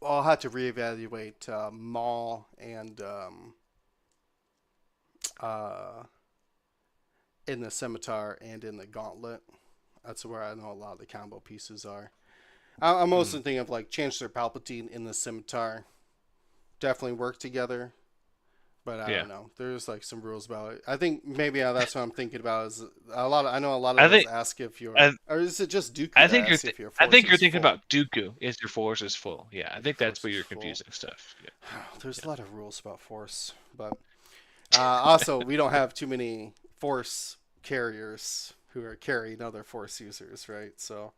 I'll have to reevaluate Maul and in the Scimitar and in the Gauntlet. That's where I know a lot of the combo pieces are. I'm mostly thinking of like Chancellor Palpatine in the Scimitar. Definitely work together. But I don't know. There's like some rules about it. I think maybe that's what I'm thinking about. Is I know a lot of us ask if you're, or is it just Dooku? I think you're thinking full? about Dooku. Is your force is full? Yeah, I think that's where you're full. confusing stuff. Yeah. There's a lot of rules about force, but also we don't have too many force carriers who are carrying other force users, right? So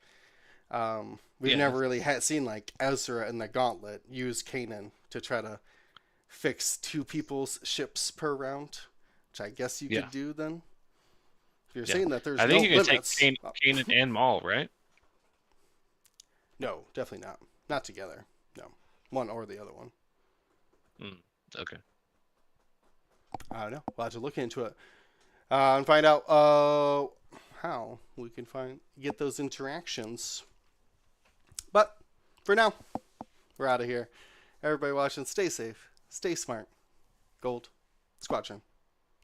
we've never really seen like Ezra in the Gauntlet use Kanan to try to fix 2 people's ships per round, which I guess you could do then. If you're saying that there's no limits. I think you can take Kanan and Maul, right? No, definitely not. Not together. No. One or the other one. Okay. I don't know. We'll have to look into it and find out how we can get those interactions. But for now, we're out of here. Everybody watching, stay safe. Stay smart. Gold Squadron.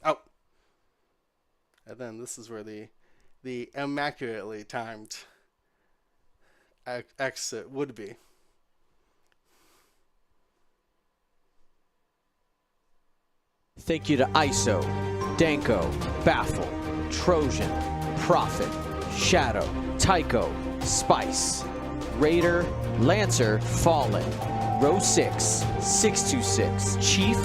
Out. And then this is where the immaculately timed exit would be. Thank you to ISO, Danko, Baffle, Trojan, Prophet, Shadow, Tycho, Spice, Raider, Lancer, Fallen, Row 6, 626, Chief,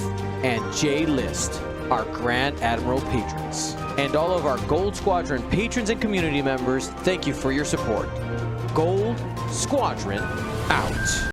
and J List, our Grand Admiral patrons. And all of our Gold Squadron patrons and community members, thank you for your support. Gold Squadron out.